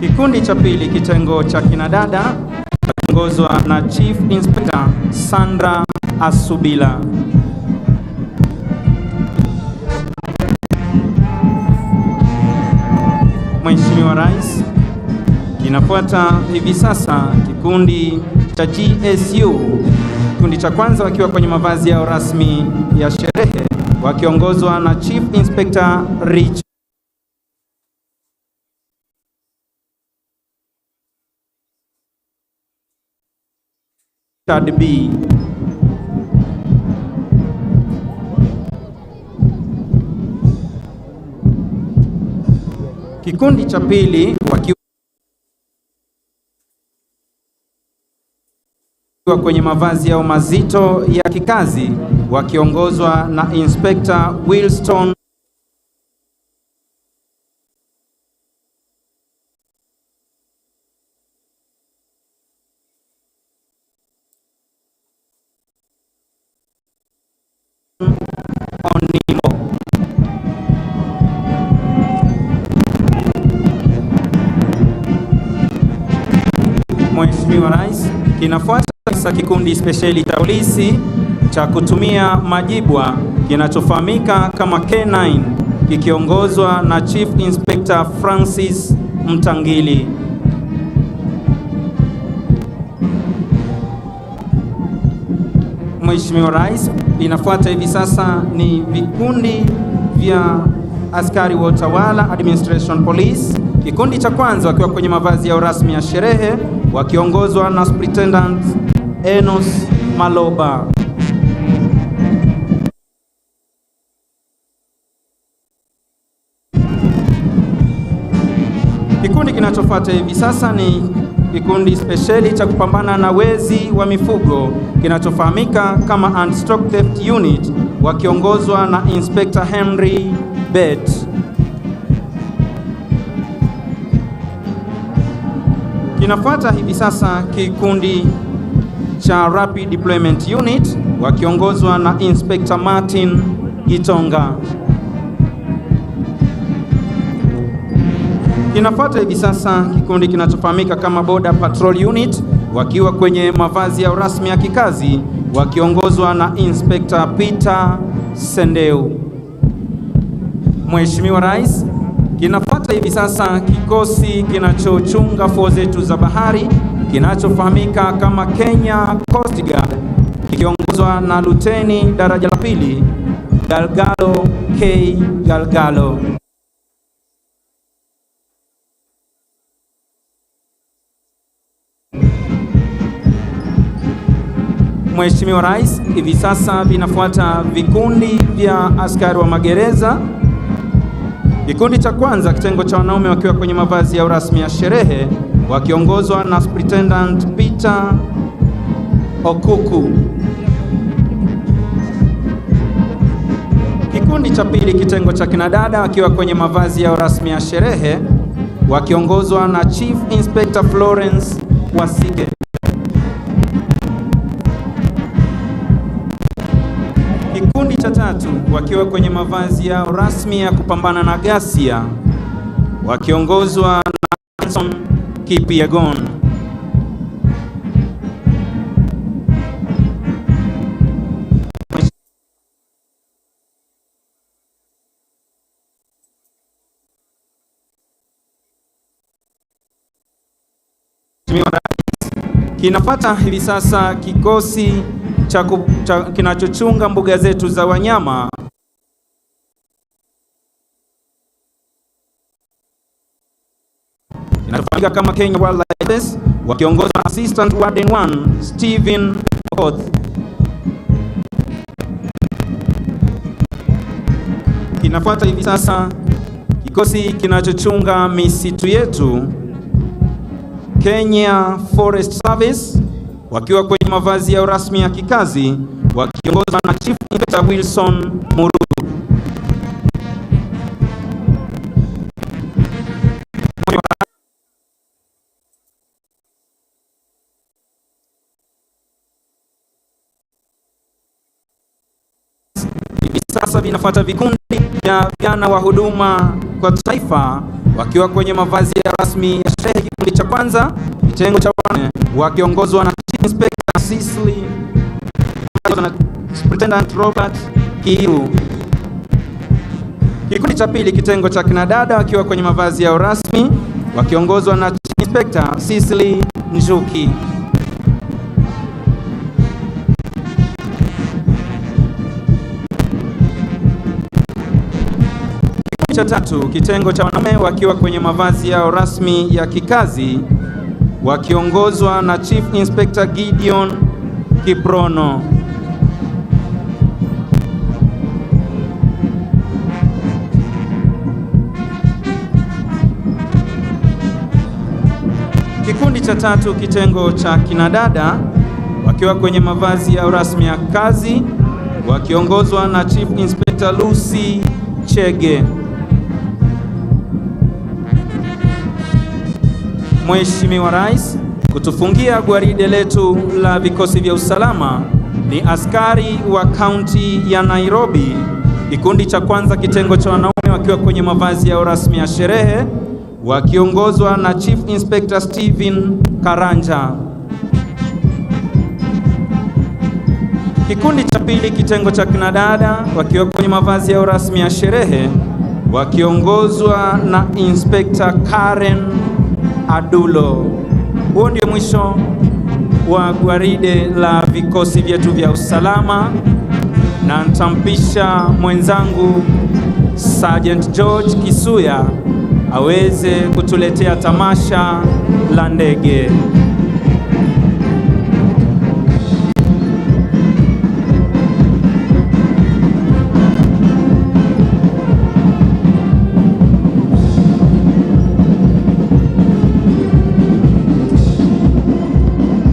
Kikundi cha pili kitengo cha kinadada kiongozwa na Chief Inspector Sandra Asubila. Mheshimiwa Rais, kinafuata hivi sasa kikundi cha GSU, kikundi cha kwanza wakiwa kwenye mavazi yao rasmi ya sherehe wakiongozwa na Chief Inspector Rich B. Kikundi cha pili wakiwa kwenye mavazi yao mazito ya kikazi wakiongozwa na Inspector Wilston Onimo. Mheshimiwa Rais, kinafuata sasa kikundi spesheli cha polisi cha kutumia majibwa kinachofahamika kama K9 kikiongozwa na Chief Inspector Francis Mtangili. Mheshimiwa Rais, inafuata hivi sasa ni vikundi vya askari wa utawala Administration Police. Kikundi cha kwanza wakiwa kwenye mavazi ya rasmi ya sherehe wakiongozwa na Superintendent Enos Maloba. Kikundi kinachofuata hivi sasa ni kikundi spesheli cha kupambana na wezi wa mifugo kinachofahamika kama Anti-Stock Theft Unit wakiongozwa na Inspector Henry Bet. Kinafuata hivi sasa kikundi cha Rapid Deployment Unit wakiongozwa na Inspector Martin Gitonga. Kinafuata hivi sasa kikundi kinachofahamika kama Border Patrol Unit wakiwa kwenye mavazi ya rasmi ya kikazi wakiongozwa na Inspector Peter Sendeu. Mheshimiwa Rais, kinafuata hivi sasa kikosi kinachochunga fuo zetu za bahari kinachofahamika kama Kenya Coast Guard kikiongozwa na Luteni daraja la pili Galgalo K. Galgalo. Mheshimiwa Rais, hivi sasa vinafuata vikundi vya askari wa magereza. Kikundi cha kwanza kitengo cha wanaume wakiwa kwenye mavazi ya rasmi ya sherehe wakiongozwa na Superintendent Peter Okuku. Kikundi cha pili kitengo cha kinadada wakiwa kwenye mavazi ya rasmi ya sherehe wakiongozwa na Chief Inspector Florence Wasike. Kikundi cha tatu wakiwa kwenye mavazi yao rasmi ya kupambana na ghasia wakiongozwa na Hanson Kipyegon. Kinapata hivi sasa kikosi kinachochunga mbuga zetu za wanyama kinachofahamika kama Kenya Wildlife wakiongozwa na Assistant Warden 1 Stephen Oth. Kinafuata hivi sasa kikosi kinachochunga misitu yetu Kenya Forest Service wakiwa kwenye mavazi ya rasmi ya kikazi wakiongozwa na Chief Inspector Wilson Muru. Hivi sasa vinafuata vikundi vya vijana wa huduma kwa taifa wakiwa kwenye mavazi ya rasmi ya sherehe. Kikundi cha kwanza kitengo cha wanne wakiongozwa na Chief Inspector Cecily na Superintendent Robert Kiu. Kikundi cha pili kitengo cha kinadada wakiwa kwenye mavazi ya rasmi wakiongozwa na Chief Inspector Cecily Njuki. Cha tatu kitengo cha wanaume wakiwa kwenye mavazi yao rasmi ya kikazi wakiongozwa na Chief Inspector Gideon Kiprono. Kikundi cha tatu kitengo cha kinadada wakiwa kwenye mavazi yao rasmi ya kazi wakiongozwa na Chief Inspector Lucy Chege. Mheshimiwa Rais, kutufungia gwaride letu la vikosi vya usalama ni askari wa kaunti ya Nairobi. Kikundi cha kwanza kitengo cha wanaume wakiwa kwenye mavazi ya rasmi ya sherehe wakiongozwa na Chief Inspector Stephen Karanja. Kikundi cha pili kitengo cha kinadada wakiwa kwenye mavazi ya rasmi ya sherehe wakiongozwa na Inspector Karen Adulo. Huo ndio mwisho wa gwaride la vikosi vyetu vya usalama, na nitampisha mwenzangu Sergeant George Kisuya aweze kutuletea tamasha la ndege.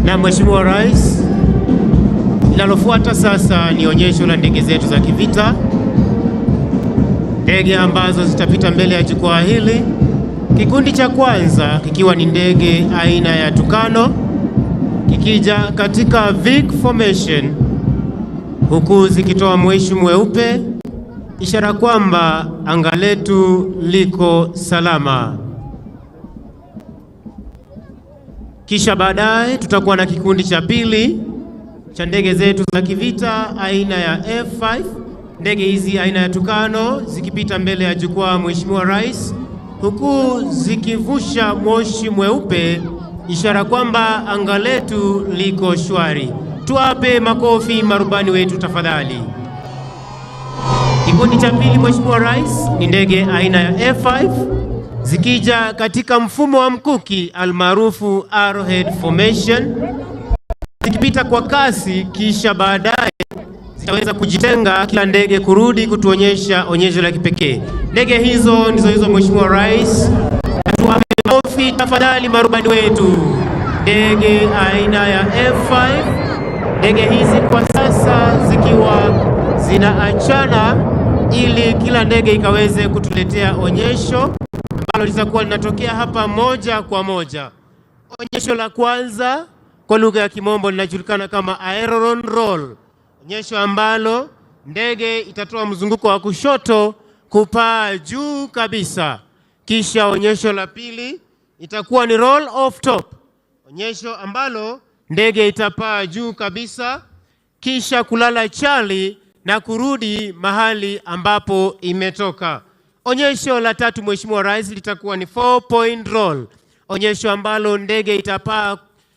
Na Mheshimiwa Rais, Linalofuata sasa ni onyesho la ndege zetu za kivita, ndege ambazo zitapita mbele ya jukwaa hili. Kikundi cha kwanza kikiwa ni ndege aina ya Tucano, kikija katika Vic formation, huku zikitoa moshi mweupe, ishara kwamba anga letu liko salama. Kisha baadaye tutakuwa na kikundi cha pili cha ndege zetu za kivita aina ya F5. Ndege hizi aina ya Tucano zikipita mbele ya jukwaa Mheshimiwa Rais, huku zikivusha moshi mweupe, ishara kwamba anga letu liko shwari. Tuwape makofi marubani wetu tafadhali. Kikundi cha pili Mheshimiwa Rais ni ndege aina ya F5 zikija katika mfumo wa mkuki almaarufu arrowhead formation, zikipita kwa kasi, kisha baadaye zitaweza kujitenga, kila ndege kurudi kutuonyesha onyesho la kipekee. Ndege hizo ndizo hizo Mheshimiwa Rais. Tuwape makofi tafadhali marubani wetu. Ndege aina ya F5, ndege hizi kwa sasa zikiwa zinaachana ili kila ndege ikaweze kutuletea onyesho ambalo litakuwa linatokea hapa moja kwa moja. Onyesho la kwanza kwa lugha ya Kimombo linajulikana kama aileron roll, onyesho ambalo ndege itatoa mzunguko wa kushoto kupaa juu kabisa. Kisha onyesho la pili itakuwa ni roll off top, onyesho ambalo ndege itapaa juu kabisa kisha kulala chali na kurudi mahali ambapo imetoka. Onyesho la tatu Mheshimiwa Rais litakuwa ni 4-point roll, onyesho ambalo ndege itapaa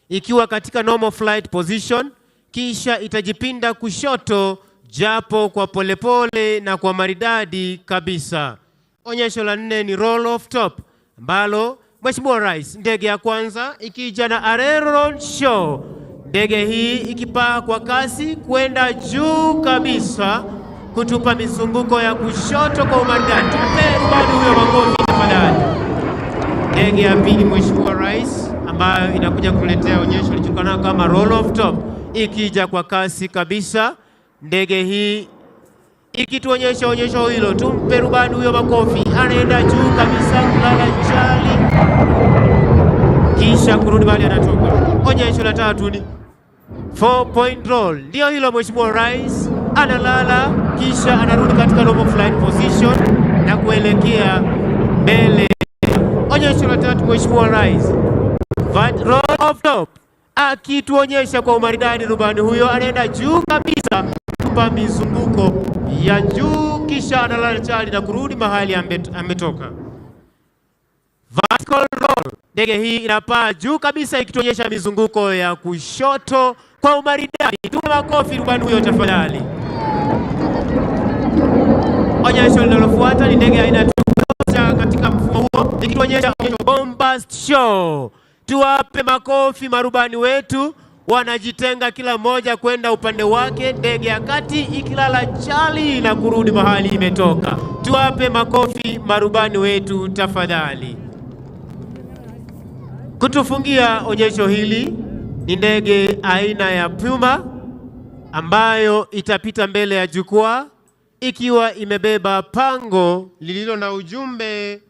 ikiwa katika normal flight position, kisha itajipinda kushoto japo kwa polepole na kwa maridadi kabisa. Onyesho la nne ni roll off top, ambalo Mheshimiwa Rais, ndege ya kwanza ikija na aileron show, ndege hii ikipaa kwa kasi kwenda juu kabisa kutupa mizunguko ya kushoto kwa umaridadi. Tupe rubani huyo makofi tafadhali. Ndege ya pili Mheshimiwa Rais, ambayo inakuja kuletea onyesho lijulikana kama roll off top, ikija kwa kasi kabisa, ndege hii ikituonyesha onyesho hilo. Tumpe rubani huyo makofi. Anaenda juu kabisa kulala chali kisha kurudi mahali anatoka. Onyesho la tatu ni 4-point roll, ndio hilo Mheshimiwa Rais, analala kisha anarudi katika normal flight position na kuelekea mbele. Onyesho la tatu Mheshimiwa Rais, roll off top, akituonyesha kwa umaridadi rubani huyo anaenda juu kabisa kupa mizunguko ya juu kisha analala chali na kurudi mahali ametoka. Vertical roll, ndege hii inapaa juu kabisa ikituonyesha mizunguko ya kushoto kwa umaridadi. Tupe makofi rubani huyo tafadhali. Onyesho linalofuata ni ndege aina ya Tucano katika mfumo huo ikituonyesha bombast show. Tuwape makofi marubani wetu, wanajitenga kila moja kwenda upande wake, ndege ya kati ikilala chali na kurudi mahali imetoka. Tuwape makofi marubani wetu tafadhali. Kutufungia onyesho hili ni ndege aina ya Puma ambayo itapita mbele ya jukwaa ikiwa imebeba pango lililo na ujumbe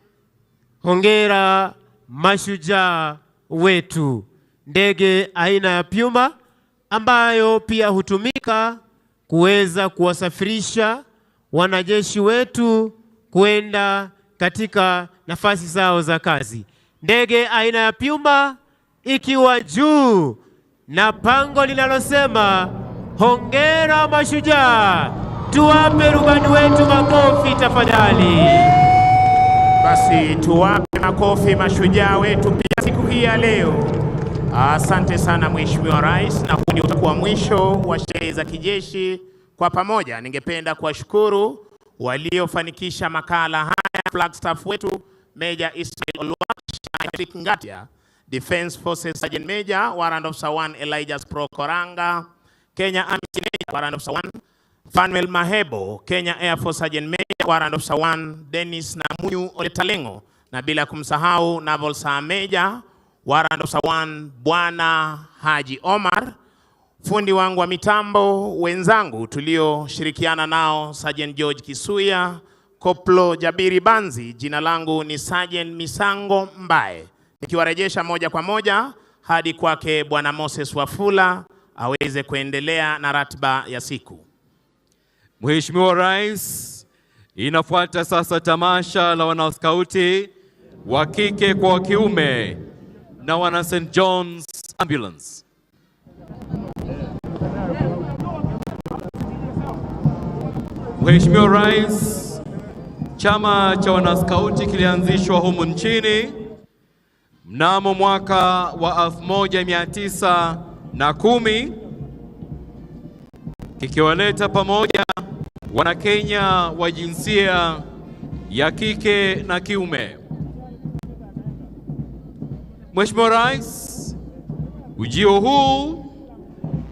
hongera mashujaa wetu. Ndege aina ya Puma ambayo pia hutumika kuweza kuwasafirisha wanajeshi wetu kwenda katika nafasi zao za kazi. Ndege aina ya Puma ikiwa juu na pango linalosema hongera mashujaa. Tuwape rubani wetu makofi tafadhali. Basi tuwape makofi mashujaa wetu pia siku hii ya leo. Asante sana Mheshimiwa Rais, na huu ndio utakuwa mwisho wa sherehe za kijeshi kwa pamoja. Ningependa kuwashukuru waliofanikisha makala haya, flag staff wetu Major Israel Olwach, Ngatia, Defense Forces Sergeant Major, Warrant Officer 1 Elijah Pro Koranga, Kenya Army Major, Warrant Officer 1 Fanuel Mahebo, Kenya Air Force Sergeant Major, Warrant Officer 1 Dennis Namuyu Oletalengo, na bila kumsahau Naval Sergeant Major, Warrant Officer 1 Bwana Haji Omar, fundi wangu wa mitambo, wenzangu tulioshirikiana nao, Sergeant George Kisuya, Koplo Jabiri Banzi, jina langu ni Sergeant Misango Mbae. Nikiwarejesha moja kwa moja hadi kwake Bwana Moses Wafula aweze kuendelea na ratiba ya siku. Mheshimiwa Rais, inafuata sasa tamasha la wanaskauti wa kike kwa wa kiume na wana St. John's Ambulance. Mheshimiwa Rais, chama cha wanaskauti kilianzishwa humu nchini mnamo mwaka wa 1910 kikiwaleta pamoja Wanakenya wa jinsia ya kike na kiume. Mheshimiwa Rais, ujio huu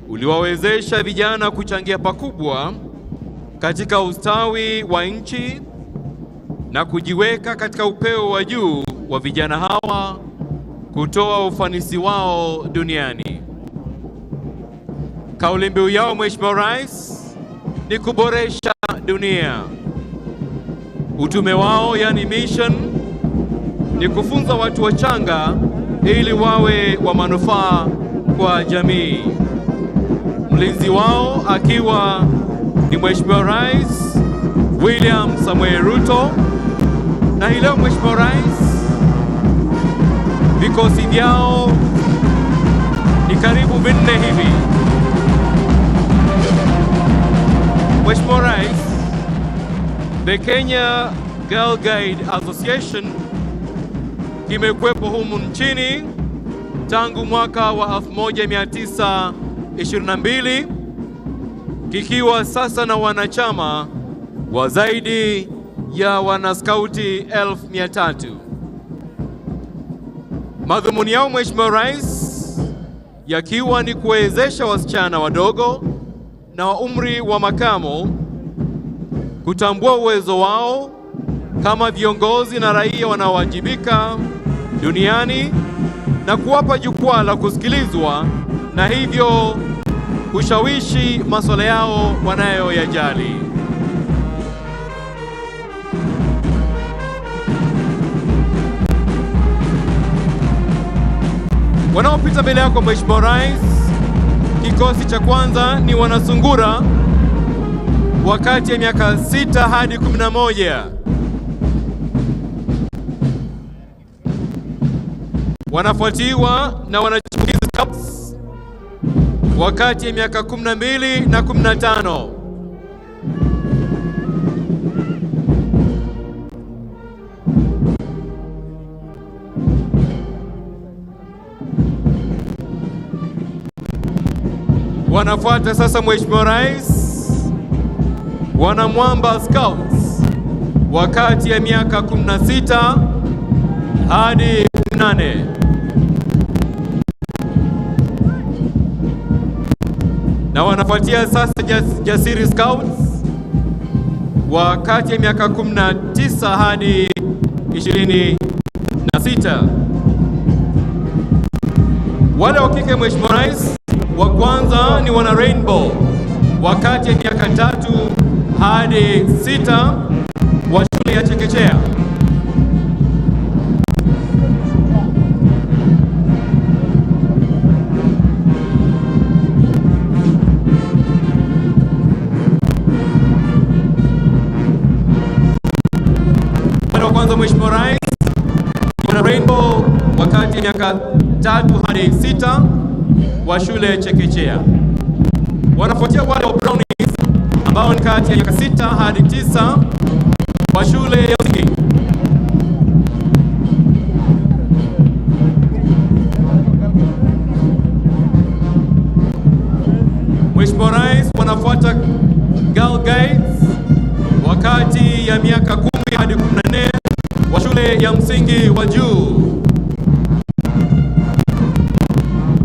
uliwawezesha vijana kuchangia pakubwa katika ustawi wa nchi na kujiweka katika upeo wa juu wa vijana hawa kutoa ufanisi wao duniani. Kauli mbiu yao, Mheshimiwa Rais, ni kuboresha dunia. Utume wao, yani mission, ni kufunza watu wachanga ili wawe wa manufaa kwa jamii. Mlinzi wao akiwa ni Mheshimiwa Rais William Samoei Ruto. Na hii leo, Mheshimiwa Rais, vikosi vyao ni karibu 4 hivi. Mheshimiwa Rais, the Kenya Girl Guide Association kimekuwepo humu nchini tangu mwaka wa 1922 kikiwa sasa na wanachama wa zaidi ya wanaskauti 1300. Madhumuni yao, Mheshimiwa Rais, yakiwa ni kuwezesha wasichana wadogo na wa umri wa makamo kutambua uwezo wao kama viongozi na raia wanaowajibika duniani na kuwapa jukwaa la kusikilizwa na hivyo kushawishi masuala yao wanayoyajali. Wanaopita mbele yako, Mheshimiwa Rais, kikosi cha kwanza ni wanasungura wakati ya miaka 6 hadi 11. Wanafuatiwa na wanachipukizi Scouts wakati ya miaka 12 na 15. Wanafuata sasa, Mheshimiwa Rais, wanamwamba Scouts wakati ya miaka 16 hadi 18. Na wanafuatia sasa Jasiri Scouts wakati ya miaka 19 hadi 26. Wale wa kike, Mheshimiwa Rais, wa kwanza ni wana Rainbow wakati ya miaka 3 hadi 6 wa shule ya chekechea. Wa kwanza, Mheshimiwa Rais, wana Rainbow wakati ya miaka 3 hadi 6 wa shule ya chekechea. Wanafuatia wale wa Brownies ambao ni kati ya miaka 6 hadi 9 wa shule ya msingi. Mheshimiwa Rais, wanafuata Girl Guides wakati ya miaka 10 hadi 14 wa shule ya msingi wa juu.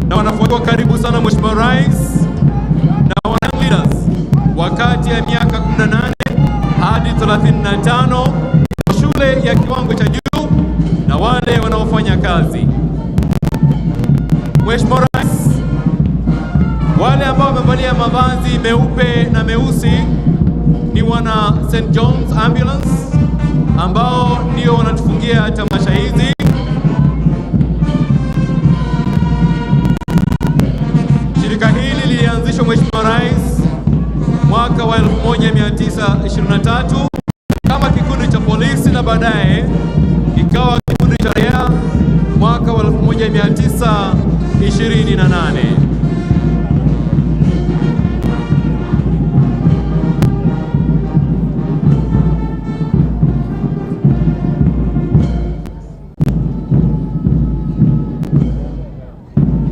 Na wanafuatiwa karibu sana, Mheshimiwa Rais, na wana leaders wakati ya miaka 18 hadi 35 wa shule ya kiwango cha juu na wale wanaofanya kazi. Mheshimiwa Rais, wale Wale ambao wamevalia mavazi meupe na meusi ni wana St. John's Ambulance ambao ndio wanatufungia tamasha hizi. Shirika hili lilianzishwa Mheshimiwa Rais mwaka wa 1923 kama kikundi cha polisi na baadaye ikawa kikundi cha raia mwaka wa 1928.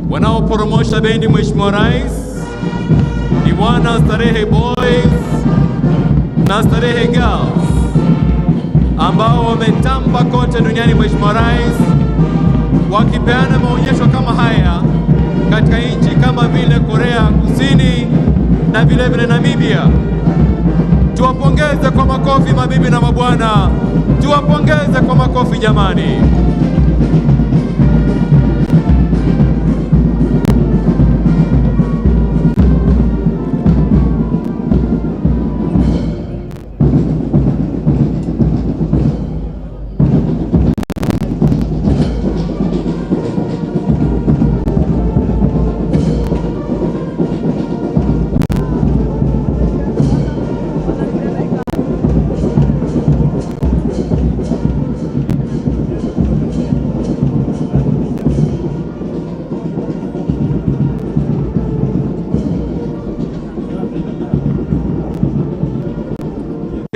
Wanaoporomosha bendi Mheshimiwa Rais ni wana Starehe Boys na Starehe Girls ambao wametamba kote duniani Mheshimiwa Rais, wakipeana maonyesho kama haya katika nchi kama vile Korea Kusini na vile vile Namibia. Tuwapongeze kwa makofi mabibi na mabwana, tuwapongeze kwa makofi jamani.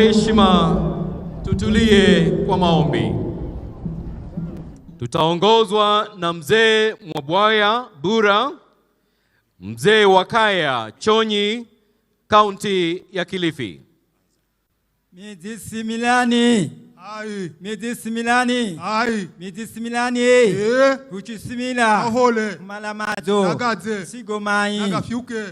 Heshima, tutulie kwa maombi. Tutaongozwa na mzee Mwabwaya Bura, mzee wa kaya Chonyi, kaunti ya Kilifi. Midisimilani. Ai. Midisimilani. Ai. Midisimilani. Kuchisimila. Ahole. Malamazo. Nagaze. Sigomai. Nagafyuke.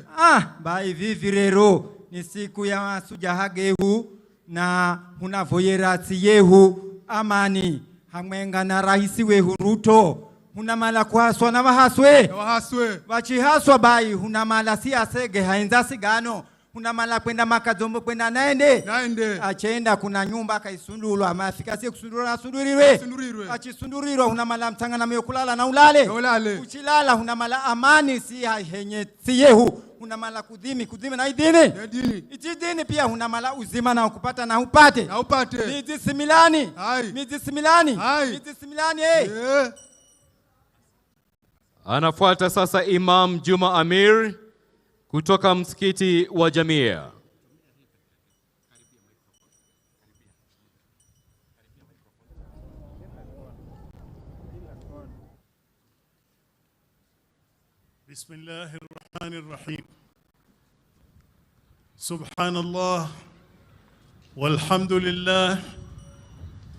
Bai vivirero. Ni siku ya Mashujaa gehu na hunavoyerati yehu amani hamwenga na raisi wehu Ruto hunamala kuhaswa na wahaswe wachihaswa bai hunamala siasege haenza sigano hunamala kwenda makazombo kwenda naende achenda kuna nyumba kaisundulwa amafika si kusundulwa asunduriwe achisundurirwa hunamala mtangana meyo kulala na ulale uchilala hunamala amani si henye si yehu hunamala kudhimi na idini itidini pia hunamala uzima na kupata na upate midisimilani midisimilani Anafuata sasa Imam Juma Amir kutoka msikiti wa Jamia. Bismillahirrahmanirrahim. Subhanallah walhamdulillah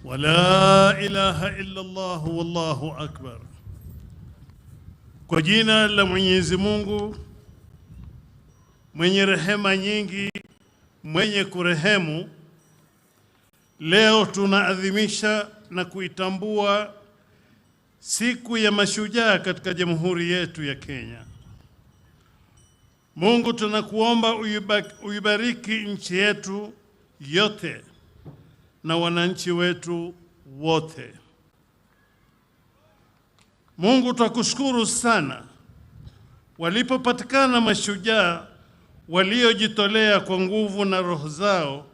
wa la ilaha illa Allah wallahu akbar. Kwa jina la Mwenyezi Mungu mwenye rehema nyingi, mwenye kurehemu, leo tunaadhimisha na kuitambua siku ya mashujaa katika jamhuri yetu ya Kenya. Mungu tunakuomba uibariki nchi yetu yote na wananchi wetu wote. Mungu tunakushukuru sana walipopatikana mashujaa waliojitolea kwa nguvu na roho zao,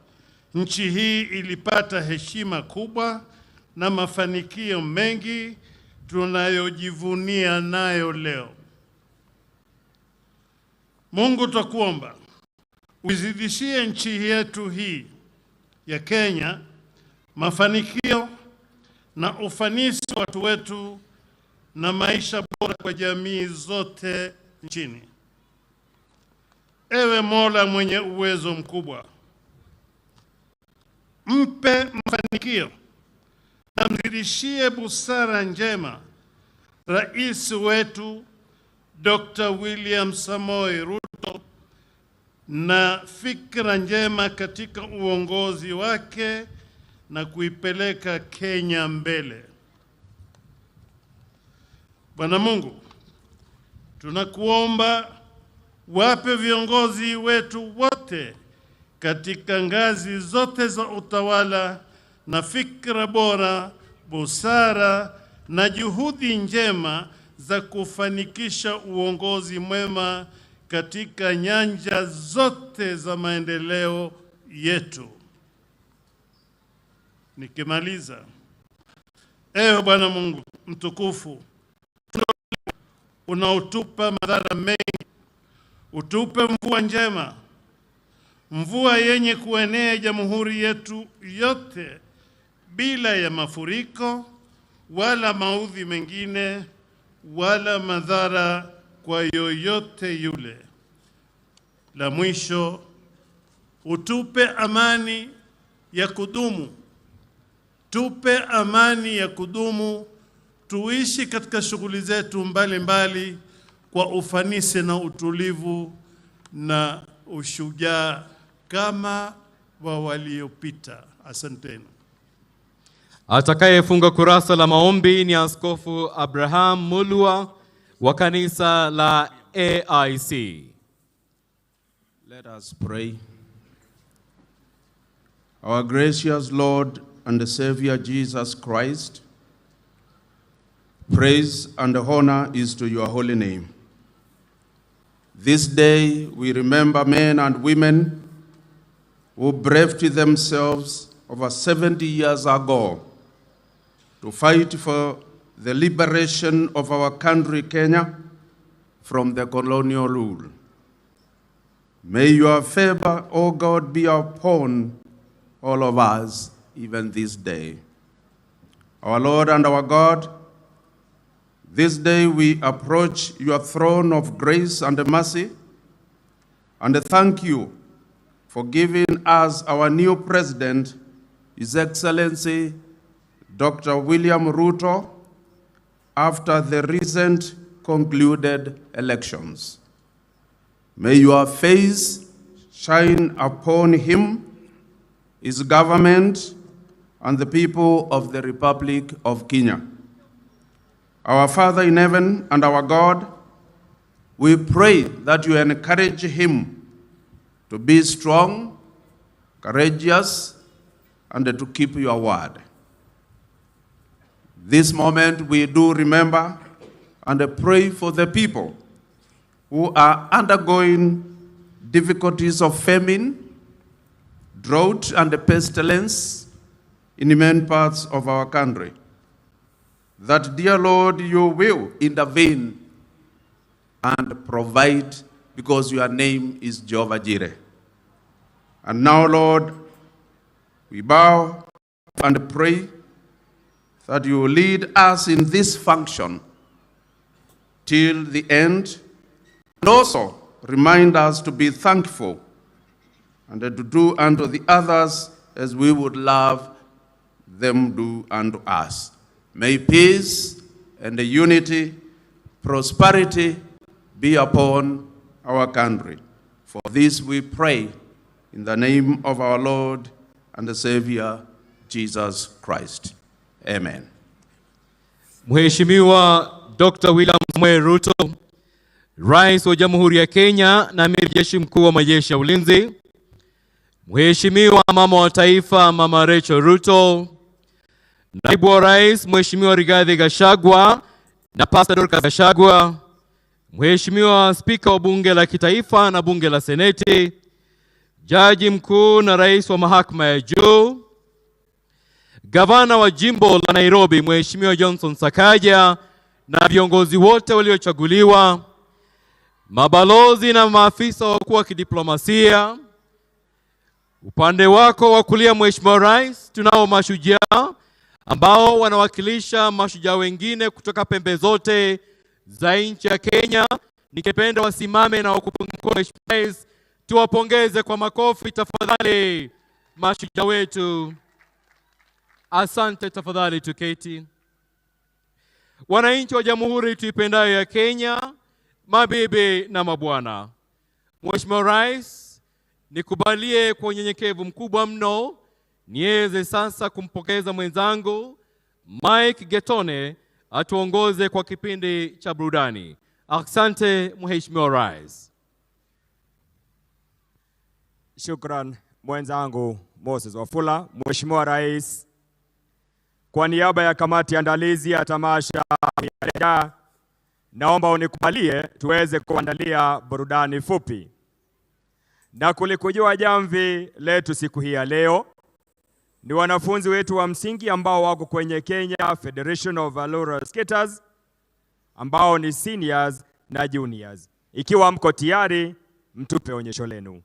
nchi hii ilipata heshima kubwa na mafanikio mengi tunayojivunia nayo leo. Mungu twakuomba uzidishie nchi yetu hii ya Kenya mafanikio na ufanisi wa watu wetu na maisha bora kwa jamii zote nchini. Ewe Mola mwenye uwezo mkubwa, mpe mafanikio na mzidishie busara njema Rais wetu Dr. William Samoei Ruto na fikra njema katika uongozi wake na kuipeleka Kenya mbele. Bwana Mungu, tunakuomba wape viongozi wetu wote katika ngazi zote za utawala na fikra bora, busara na juhudi njema za kufanikisha uongozi mwema katika nyanja zote za maendeleo yetu. Nikimaliza, ewe Bwana Mungu mtukufu, unaotupa madhara mengi, utupe mvua njema, mvua yenye kuenea jamhuri yetu yote bila ya mafuriko wala maudhi mengine wala madhara kwa yoyote yule. La mwisho, utupe amani ya kudumu. Tupe amani ya kudumu, tuishi katika shughuli zetu mbalimbali kwa ufanisi na utulivu na ushujaa kama wa waliopita. Asanteni. Atakayefunga kurasa la maombi ni Askofu Abraham Mulwa wa kanisa la AIC. Let us pray. Our gracious Lord and Savior Jesus Christ, praise and honor is to your holy name. This day we remember men and women who braved themselves over 70 years ago to fight for the liberation of our country, Kenya, from the colonial rule. May your favor, O God, be upon all of us, even this day. Our Lord and our God, this day we approach your throne of grace and mercy, and thank you for giving us our new president, His Excellency Dr. William Ruto, after the recent concluded elections. May your face shine upon him, his government, and the people of the Republic of Kenya. Our Father in heaven and our God, we pray that you encourage him to be strong, courageous, and to keep your word. This moment we do remember and pray for the people who are undergoing difficulties of famine, drought, and pestilence in many parts of our country. That, dear Lord, you will intervene and provide, because your name is Jehovah Jireh. And now, Lord, we bow and pray that you will lead us in this function till the end, and also remind us to be thankful and to do unto the others as we would love them do unto us. May peace and unity, prosperity be upon our country. For this we pray in the name of our Lord and the Savior, Jesus Christ. Amen. Mheshimiwa Dr. William Samoei Ruto, Rais wa Jamhuri ya Kenya na Amiri Jeshi Mkuu wa Majeshi ya Ulinzi, Mheshimiwa Mama wa Taifa Mama Rachel Ruto, Naibu wa Rais Mheshimiwa Rigathi Gachagua na Pastor Dorcas Gachagua, Mheshimiwa Spika wa Bunge la Kitaifa na Bunge la Seneti, Jaji Mkuu na Rais wa Mahakama ya Juu, Gavana wa Jimbo la Nairobi Mheshimiwa Johnson Sakaja na viongozi wote waliochaguliwa, mabalozi na maafisa wakuu wa kidiplomasia. Upande wako wa kulia Mheshimiwa Rais, tunao mashujaa ambao wanawakilisha mashujaa wengine kutoka pembe zote za nchi ya Kenya. Nikipenda wasimame na wakupunge mkono Mheshimiwa Rais, tuwapongeze kwa makofi tafadhali mashujaa wetu. Asante, tafadhali tuketi. Wananchi wa Jamhuri tuipendayo ya Kenya, mabibi na mabwana. Mheshimiwa Rais, nikubalie kwa unyenyekevu mkubwa mno niweze sasa kumpokeza mwenzangu Mike Getone atuongoze kwa kipindi cha burudani. Asante Mheshimiwa Rais. Shukran mwenzangu Moses Wafula. Mheshimiwa Rais, kwa niaba ya kamati andalizi ya tamasha ya naomba unikubalie tuweze kuandalia burudani fupi. Na kulikujua jamvi letu siku hii ya leo ni wanafunzi wetu wa msingi ambao wako kwenye Kenya Federation of Rural Skaters ambao ni seniors na juniors. Ikiwa mko tayari, mtupe onyesho lenu.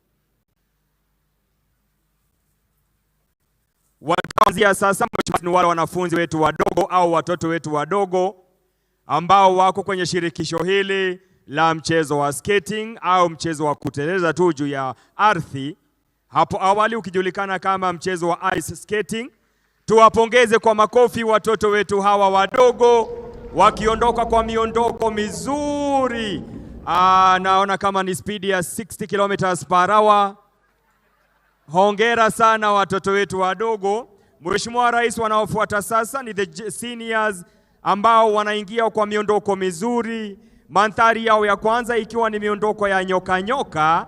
Wataanzia sasa ni wale wanafunzi wetu wadogo au watoto wetu wadogo ambao wako kwenye shirikisho hili la mchezo wa skating au mchezo wa kuteleza tu juu ya ardhi, hapo awali ukijulikana kama mchezo wa ice skating. Tuwapongeze kwa makofi watoto wetu hawa wadogo wakiondoka kwa miondoko mizuri. Naona kama ni speed ya 60 km/h. Hongera sana watoto wetu wadogo. Mheshimiwa Rais, wanaofuata sasa ni the seniors ambao wanaingia kwa miondoko mizuri. Mandhari yao ya kwanza ikiwa ni miondoko ya nyoka nyoka.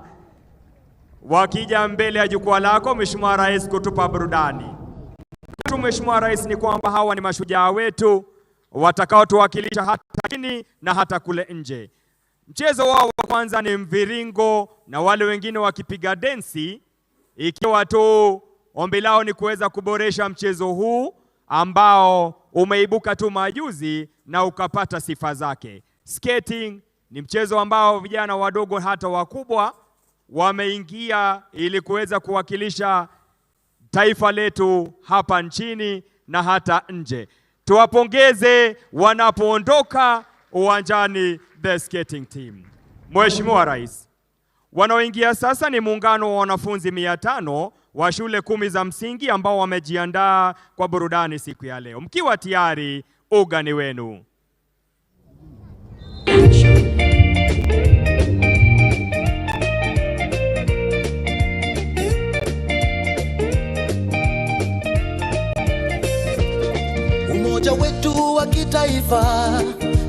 Wakija mbele ya jukwaa lako Mheshimiwa Rais kutupa burudani. Mheshimiwa Rais, ni kwamba hawa ni mashujaa wetu watakao tuwakilisha hata chini na hata kule nje. Mchezo wao wa kwanza ni mviringo na wale wengine wakipiga densi, ikiwa tu ombi lao ni kuweza kuboresha mchezo huu ambao umeibuka tu majuzi na ukapata sifa zake. Skating ni mchezo ambao vijana wadogo hata wakubwa wameingia ili kuweza kuwakilisha taifa letu hapa nchini na hata nje. Tuwapongeze wanapoondoka uwanjani the skating team. Mheshimiwa Rais, wanaoingia sasa ni muungano wa wanafunzi 500 wa shule 10 za msingi ambao wamejiandaa kwa burudani siku ya leo. Mkiwa tayari, ugani wenu. Umoja wetu wa kitaifa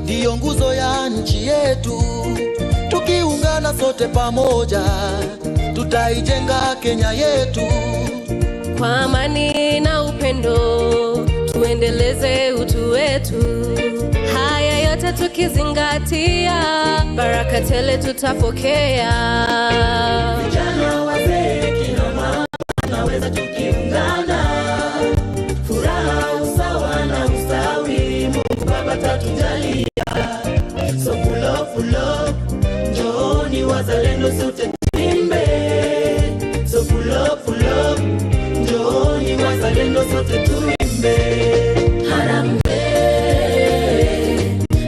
ndio nguzo ya nchi yetu. Tukiungana sote pamoja, tutaijenga Kenya yetu. Kwa amani na upendo, tuendeleze utu wetu. Haya yote tukizingatia, baraka tele tutapokea. Vijana, wazee, kina mama, naweza tukiungana. Furaha, usawa na ustawi, Mungu Baba tatujalia. So full of, njooni wazalendo sote tuimbe. So full of, njooni wazalendo sote tuimbe. Harambee,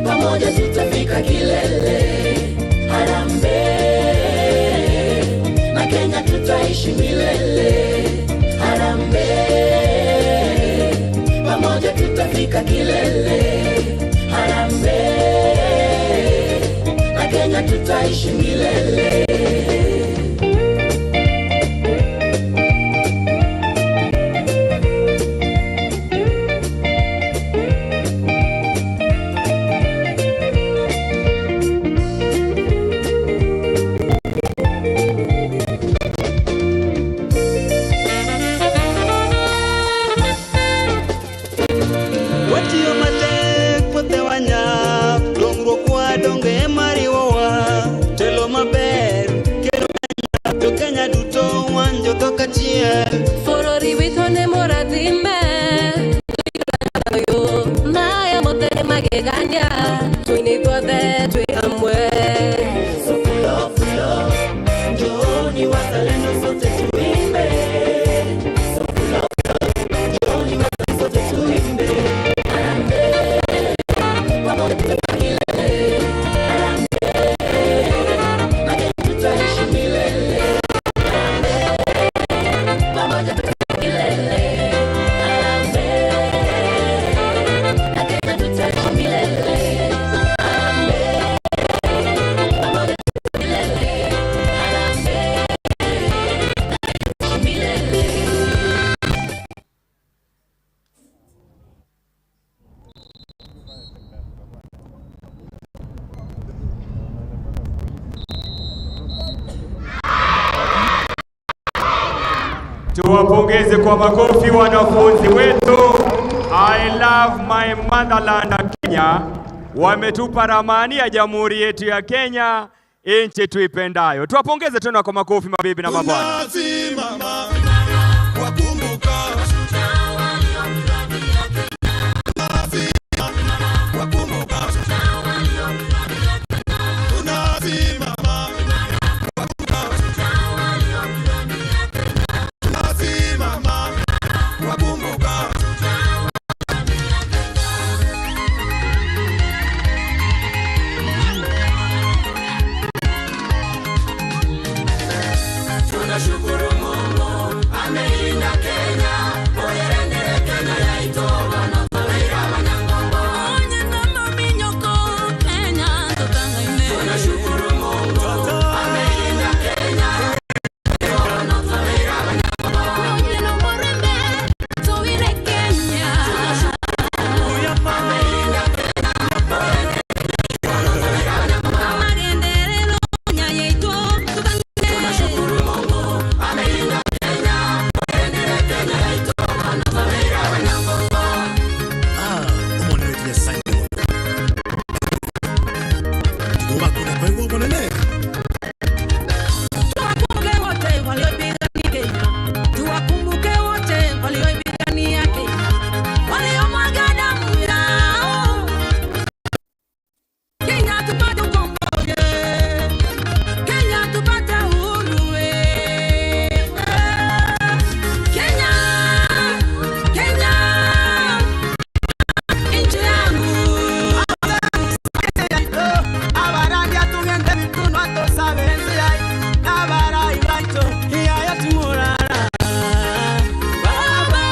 pamoja tutafika kilele. Harambee, na Kenya tutaishi milele. Harambee, pamoja tutafika kilele. Harambee, na Kenya tutaishi milele. Forori witone moradime, maya motene mageganya, tuini tuade tuiamwe. So full of, njooni wazalendo sote tuimbe. So full of, njooni wazalendo sote tuimbe. Harambee, pamoja tutafika kilele. Harambee, na Kenya tutaishi milele. Harambee, pamoja Tuwapongeze kwa makofi wanafunzi wetu. I love my motherland Kenya. Wametupa ramani ya jamhuri yetu ya Kenya, nchi tuipendayo. Tuwapongeze tena kwa makofi mabibi na mabwana. Tunashukuru Mungu ameilinda Kenya, oyerendere Kenya yaitoba na Maria Wanyangongo. Onye nama minyoko Kenya tutangaine. Tunashukuru Mungu ameilinda Kenya, yaitoba na Maria Wanyangongo. Onye no morembe tuwire Kenya. Tunashukuru Mungu ameilinda Kenya, oyerendere Maria Wanyangongo. Amagendere lo nyayeito tutangaine. Tunashukuru Mungu ameilinda Kenya, oyerendere Kenya yaitoba na Maria Wanyangongo. Umone wetu ya sasa. Ngoma kuna kwa hivyo mbona Tuwakumbuke wote waliopigania Kenya. Tuwakumbuke wote waliopigania Kenya. Waliomwaga damu yao. Kenya tupate ukombozi. Kenya tupate uhuru. Kenya, Kenya, nchi yangu. Abaranja tungende bitunwa tosabenzi ai abara ibaito iya tumurara baba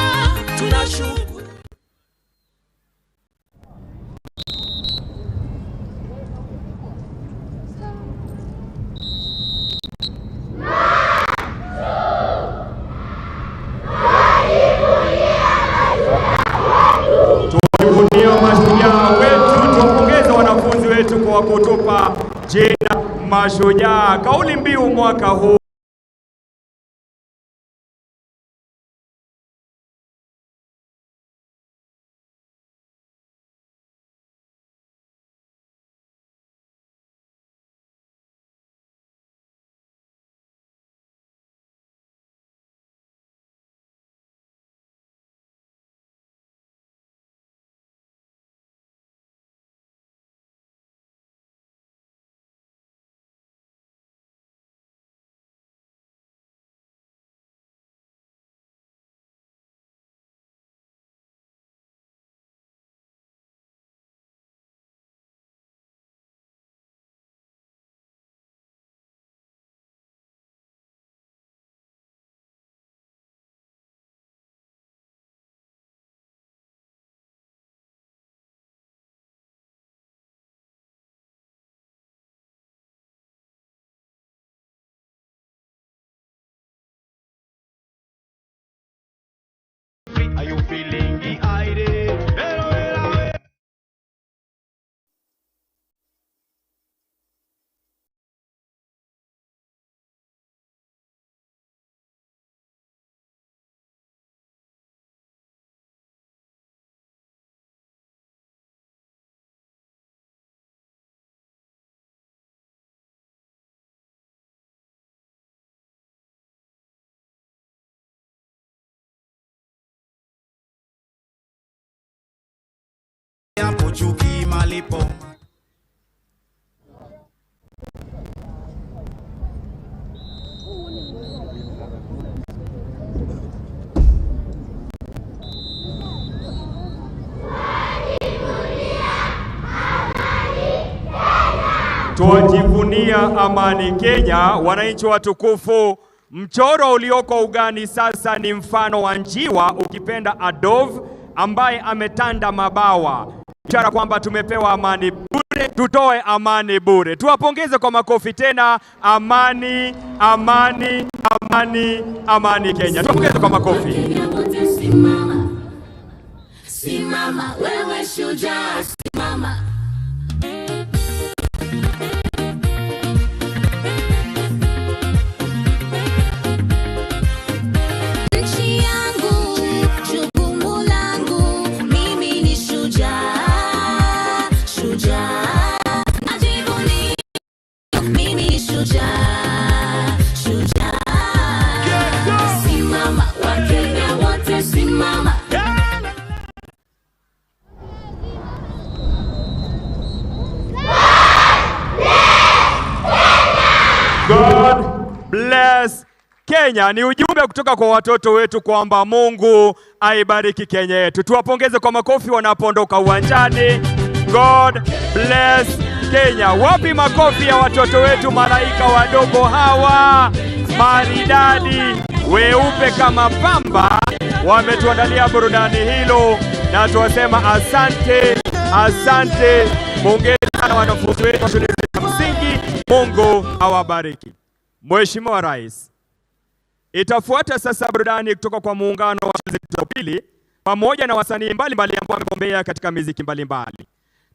tunashukuru. Tuwajivunia mashujaa wetu, tuwapongeze wanafunzi wetu kwa kutupa jina Mashujaa. Kauli mbiu mwaka huu Are you feeling the idea? Hapo chuki malipo. Tuwajivunia amani Kenya. Wananchi watukufu, mchoro ulioko ugani sasa ni mfano wa njiwa, ukipenda a dove, ambaye ametanda mabawa, ishara kwamba tumepewa amani bure, tutoe amani bure. Tuwapongeze kwa makofi tena. Amani, amani, amani, amani Kenya. Tuwapongeze kwa makofi. Simama, simama wewe shujaa, simama. God bless Kenya. Ni ujumbe kutoka kwa watoto wetu kwamba Mungu aibariki Kenya yetu. Tuwapongeze kwa makofi wanapoondoka uwanjani. God bless Kenya. Wapi makofi ya watoto wetu malaika wadogo hawa maridadi weupe kama pamba? Wametuandalia burudani hilo na tuwasema asante, asante. Pongezi sana wanafunzi wetu wa shule za msingi. Mungu awabariki. Mheshimiwa Rais, itafuata sasa burudani kutoka kwa muungano wa shule za upili pamoja na wasanii mbalimbali ambao wamebombea katika muziki mbalimbali.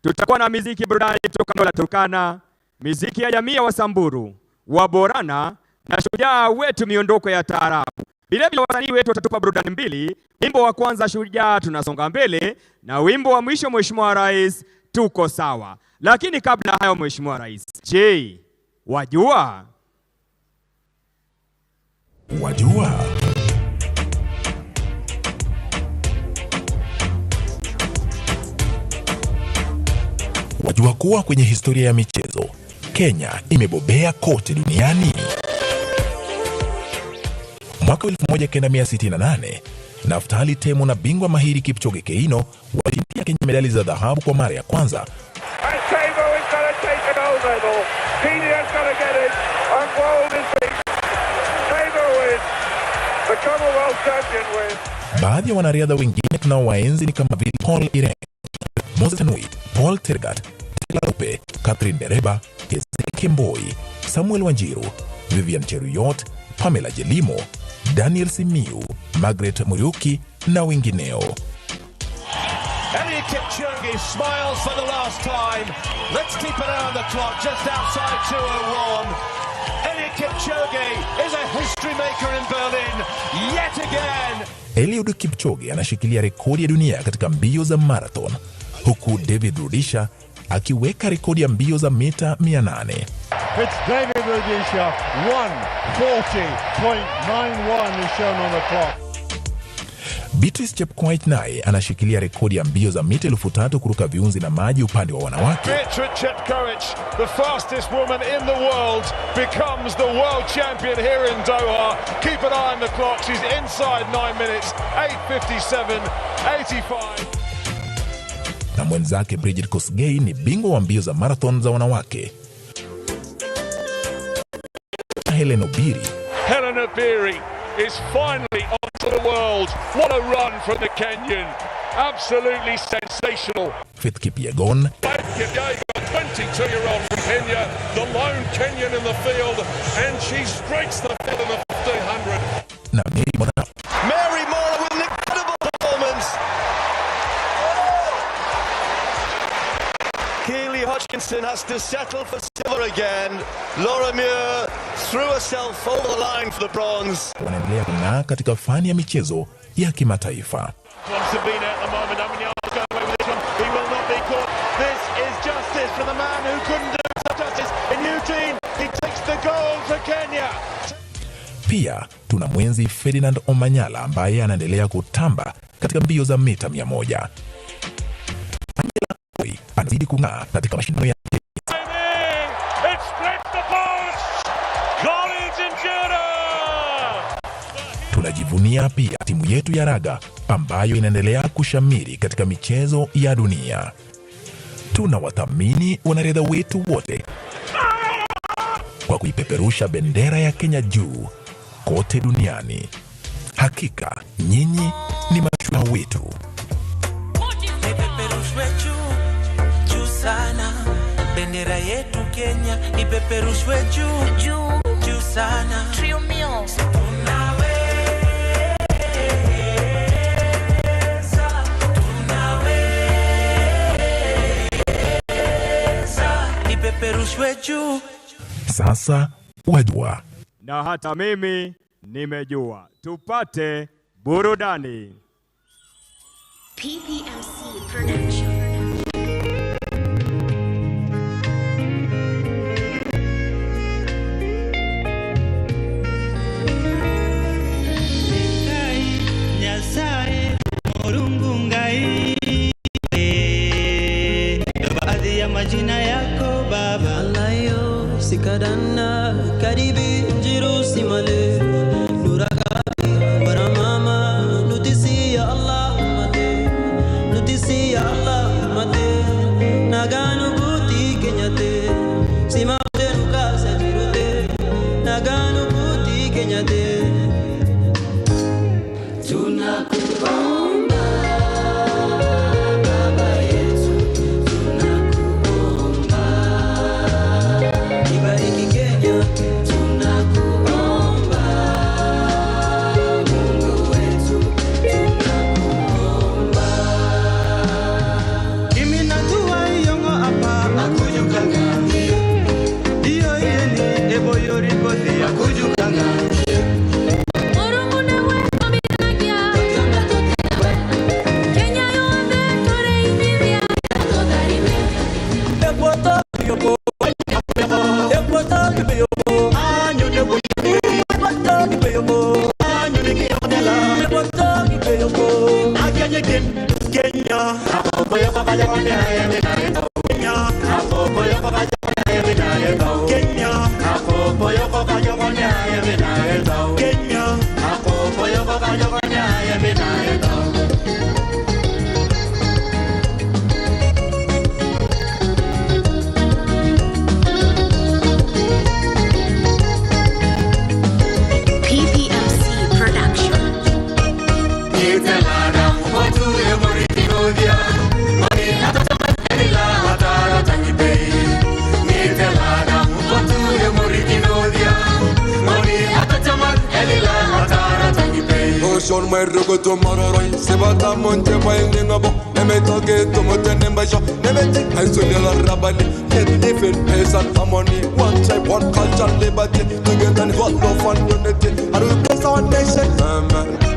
Tutakuwa na muziki burudani kutoka eneo la Turkana, muziki ya jamii ya Wasamburu, Waborana na Shujaa wetu miondoko ya taarabu. Vilevile wasanii wetu watatupa burudani mbili. Wimbo wa kwanza Shujaa tunasonga mbele, na wimbo wa mwisho Mheshimiwa Rais tuko sawa. Lakini kabla hayo Mheshimiwa Rais, je, wajua kuwa kwenye historia ya michezo Kenya imebobea kote duniani. Mwaka 1968 Naftali Temu na bingwa mahiri Kipchoge Keino walitia Kenya medali za dhahabu kwa mara ya kwanza. Baadhi ya wanariadha wengine tunaowaenzi ni kama vile Paul Irene, Moses Tanui, Paul Tergat, Tekla, Catherine Dereba, Kezeki Kemboi, Samuel Wanjiru, Vivian Cheruyot, Pamela Jelimo, Daniel Simiu, Margaret Muriuki na wengineo. Eliud Kipchoge smiles for the last time. Let's keep an eye on the clock, just outside 2:01. Eliud Kipchoge is a history maker in Berlin yet again. Eliud Kipchoge anashikilia rekodi ya dunia katika mbio za marathon, huku David Rudisha akiweka rekodi ya mbio za mita 800. It's David Rudisha, 1:40.91 is shown on the clock. Beatrice Chepkoech naye anashikilia rekodi ya mbio za mita 3000 kuruka viunzi na maji upande wa wanawake. Beatrice Chepkoech, the fastest woman in the world, becomes the world champion here in Doha. Keep an eye on the clock. She's inside 9 minutes, 8:57.85. Na mwenzake Bridget Kosgei ni bingwa wa mbio za marathon za wanawake. Helen Obiri. Helen Obiri is finally onto the world. What a run from the Kenyan. Absolutely sensational. Faith Kipyegon. Kipyegon, 22-year-old from Kenya, the lone Kenyan in the field, and she streaks the field in the 1500. Na Mary Moraa. Mary Moraa with an incredible performance. Keely Hodgkinson has to settle for silver again. Laura Muir threw herself over the line for the bronze. Wanaendelea kung'aa katika fani ya michezo ya kimataifa. Pia tuna mwenzi Ferdinand Omanyala ambaye anaendelea kutamba katika mbio za mita 100. Angela Koi anazidi kung'aa katika mashindano ya tunajivunia pia timu yetu ya raga ambayo inaendelea kushamiri katika michezo ya dunia. Tunawathamini wanariadha wetu wote kwa kuipeperusha bendera ya Kenya juu kote duniani. Hakika nyinyi ni mashujaa wetu. Ipeperushwe juu sana, bendera yetu Kenya ipeperushwe juu sana. Trio Mio. Ipeperushwe juu. Sasa wajua. Na hata mimi nimejua. Tupate burudani. PPMC Production. Nyasaye Murungungai, baadhi ya majina yako Baba. sikadana karibi jiru simale nurakabi baramama nutisi ya Allah mate nutisi ya Allah mate naganu buti kenyate simate nukasa jirute naganu buti kenyate tunakuomba baba yetu tunakuomba ibariki Kenya tunakuomba Mungu wetu tunakuomba kimi najua yongo hapa akujukanga hiyo yeni ebo yoripoti akujukanga Son mai rugo to maroroi se bata monte mai ningabo neme toge to motene mbasho neme ti haisole la rabani let live in peace and harmony one tribe one culture liberty together in God love and unity and we bless our nation amen.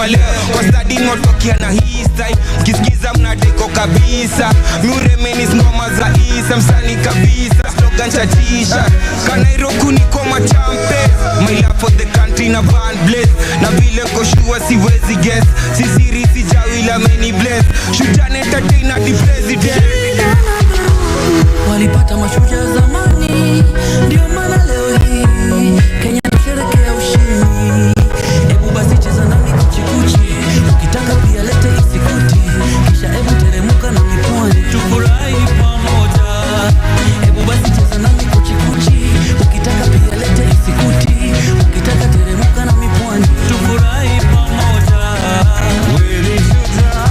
leo kwa study motokia na hii style kisikiza mnadeko kabisa muremeni ngoma za Isa msani kabisa slogan cha t-shirt Kanairo kuniko machampe my love for the country na band bless na vile koshua siwezi guess sisiri sijawila many bless Shujaa entertainer the president walipata mashujaa zamani ndio maana leo hii Kenya tunasherehekea ushindi hebu basi cheza nami kuchikuchi ukitaka pia lete isikuti kisha hebu teremuka na mipwani tufurahi pamoja hebu basi cheza nami kuchikuchi ukitaka pia lete isikuti ukitaka teremuka na mipwani tufurahi pamoja wewe ni shujaa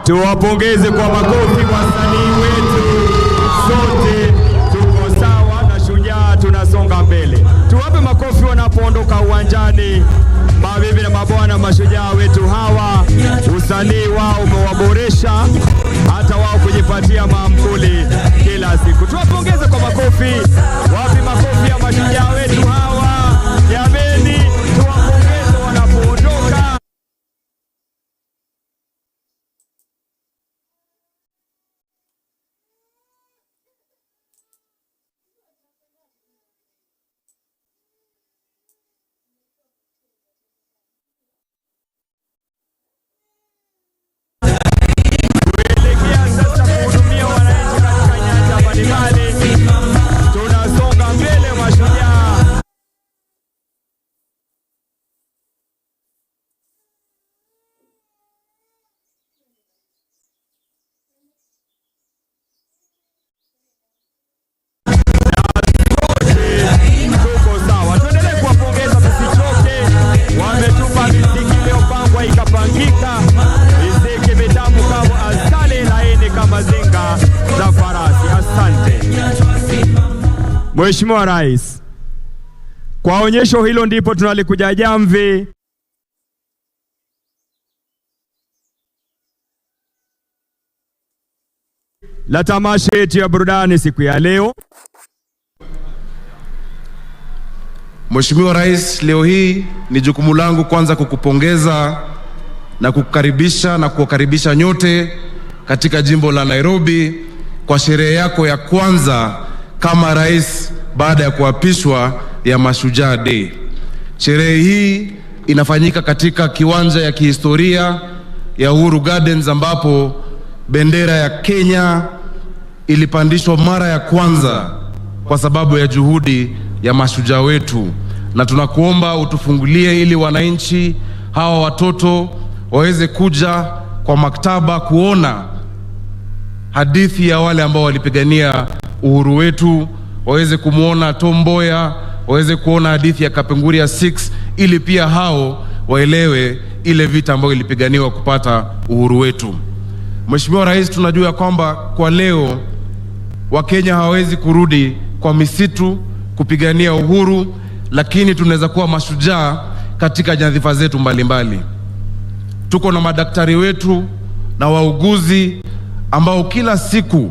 Tuwapongeze kwa makofi wasanii wetu. Sote tuko sawa na Shujaa tunasonga mbele. Tuwape makofi wanapoondoka uwanjani. Mabibi na mabwana, mashujaa wetu hawa, usanii wao umewaboresha hata wao kujipatia maamkuli kila siku. Tuwapongeze kwa makofi. Wapi makofi ya mashujaa wetu hawa? Jameni, tuwapongeze wanapoondoka. Tunasonga mbele mashujaa. Tuko sawa. Tuendelee kuwapongeza tusichoke. Wametupa miziki iliyopangwa ikapangika. Miziki mitamu kama asali, laini kama zinga za farasi. Asante Mheshimiwa Rais. Kwa onyesho hilo ndipo tunalikuja jamvi la tamasha yetu ya burudani siku ya leo. Mheshimiwa Rais, leo hii ni jukumu langu kwanza kukupongeza na kukukaribisha na kuwakaribisha nyote katika jimbo la Nairobi kwa sherehe yako ya kwanza kama rais baada ya kuapishwa ya Mashujaa Day. Sherehe hii inafanyika katika kiwanja ya kihistoria ya Uhuru Gardens ambapo bendera ya Kenya ilipandishwa mara ya kwanza kwa sababu ya juhudi ya mashujaa wetu, na tunakuomba utufungulie ili wananchi hawa watoto waweze kuja kwa maktaba kuona hadithi ya wale ambao walipigania uhuru wetu, waweze kumuona Tom Mboya, waweze kuona hadithi ya Kapenguria 6 ili pia hao waelewe ile vita ambayo ilipiganiwa kupata uhuru wetu. Mheshimiwa Rais, tunajua kwamba kwa leo Wakenya hawawezi kurudi kwa misitu kupigania uhuru, lakini tunaweza kuwa mashujaa katika nyadhifa zetu mbalimbali. Tuko na madaktari wetu na wauguzi ambao kila siku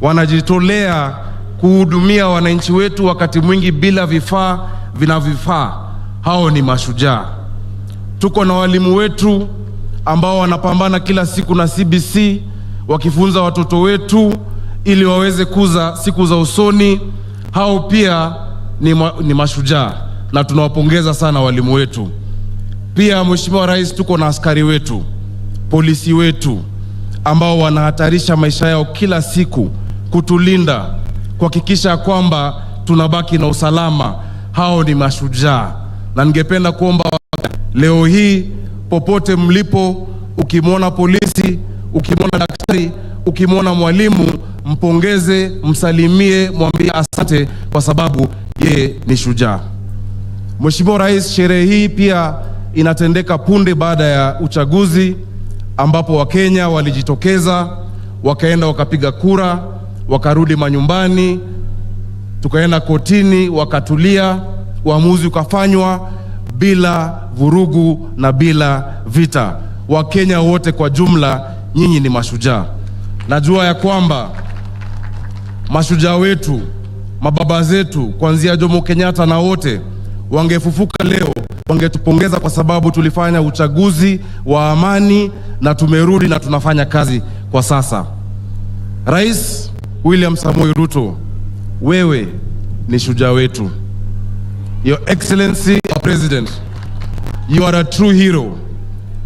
wanajitolea kuhudumia wananchi wetu, wakati mwingi bila vifaa vinavyofaa. Hao ni mashujaa. Tuko na walimu wetu ambao wanapambana kila siku na CBC wakifunza watoto wetu ili waweze kuza siku za usoni. Hao pia ni mashujaa na tunawapongeza sana walimu wetu. Pia Mheshimiwa Rais, tuko na askari wetu, polisi wetu ambao wanahatarisha maisha yao kila siku kutulinda, kuhakikisha kwamba tunabaki na usalama. Hao ni mashujaa, na ningependa kuomba leo hii popote mlipo, ukimwona polisi, ukimwona daktari, ukimwona mwalimu, mpongeze, msalimie, mwambie asante kwa sababu yeye ni shujaa. Mheshimiwa Rais, sherehe hii pia inatendeka punde baada ya uchaguzi ambapo Wakenya walijitokeza, wakaenda wakapiga kura, wakarudi manyumbani, tukaenda kotini, wakatulia, uamuzi ukafanywa bila vurugu na bila vita. Wakenya wote kwa jumla, nyinyi ni mashujaa. Najua ya kwamba mashujaa wetu, mababa zetu kuanzia Jomo Kenyatta na wote wangefufuka leo, wangetupongeza kwa sababu tulifanya uchaguzi wa amani na tumerudi na tunafanya kazi kwa sasa. Rais William Samoei Ruto, wewe ni shujaa wetu. Your Excellency, our President, you are a true hero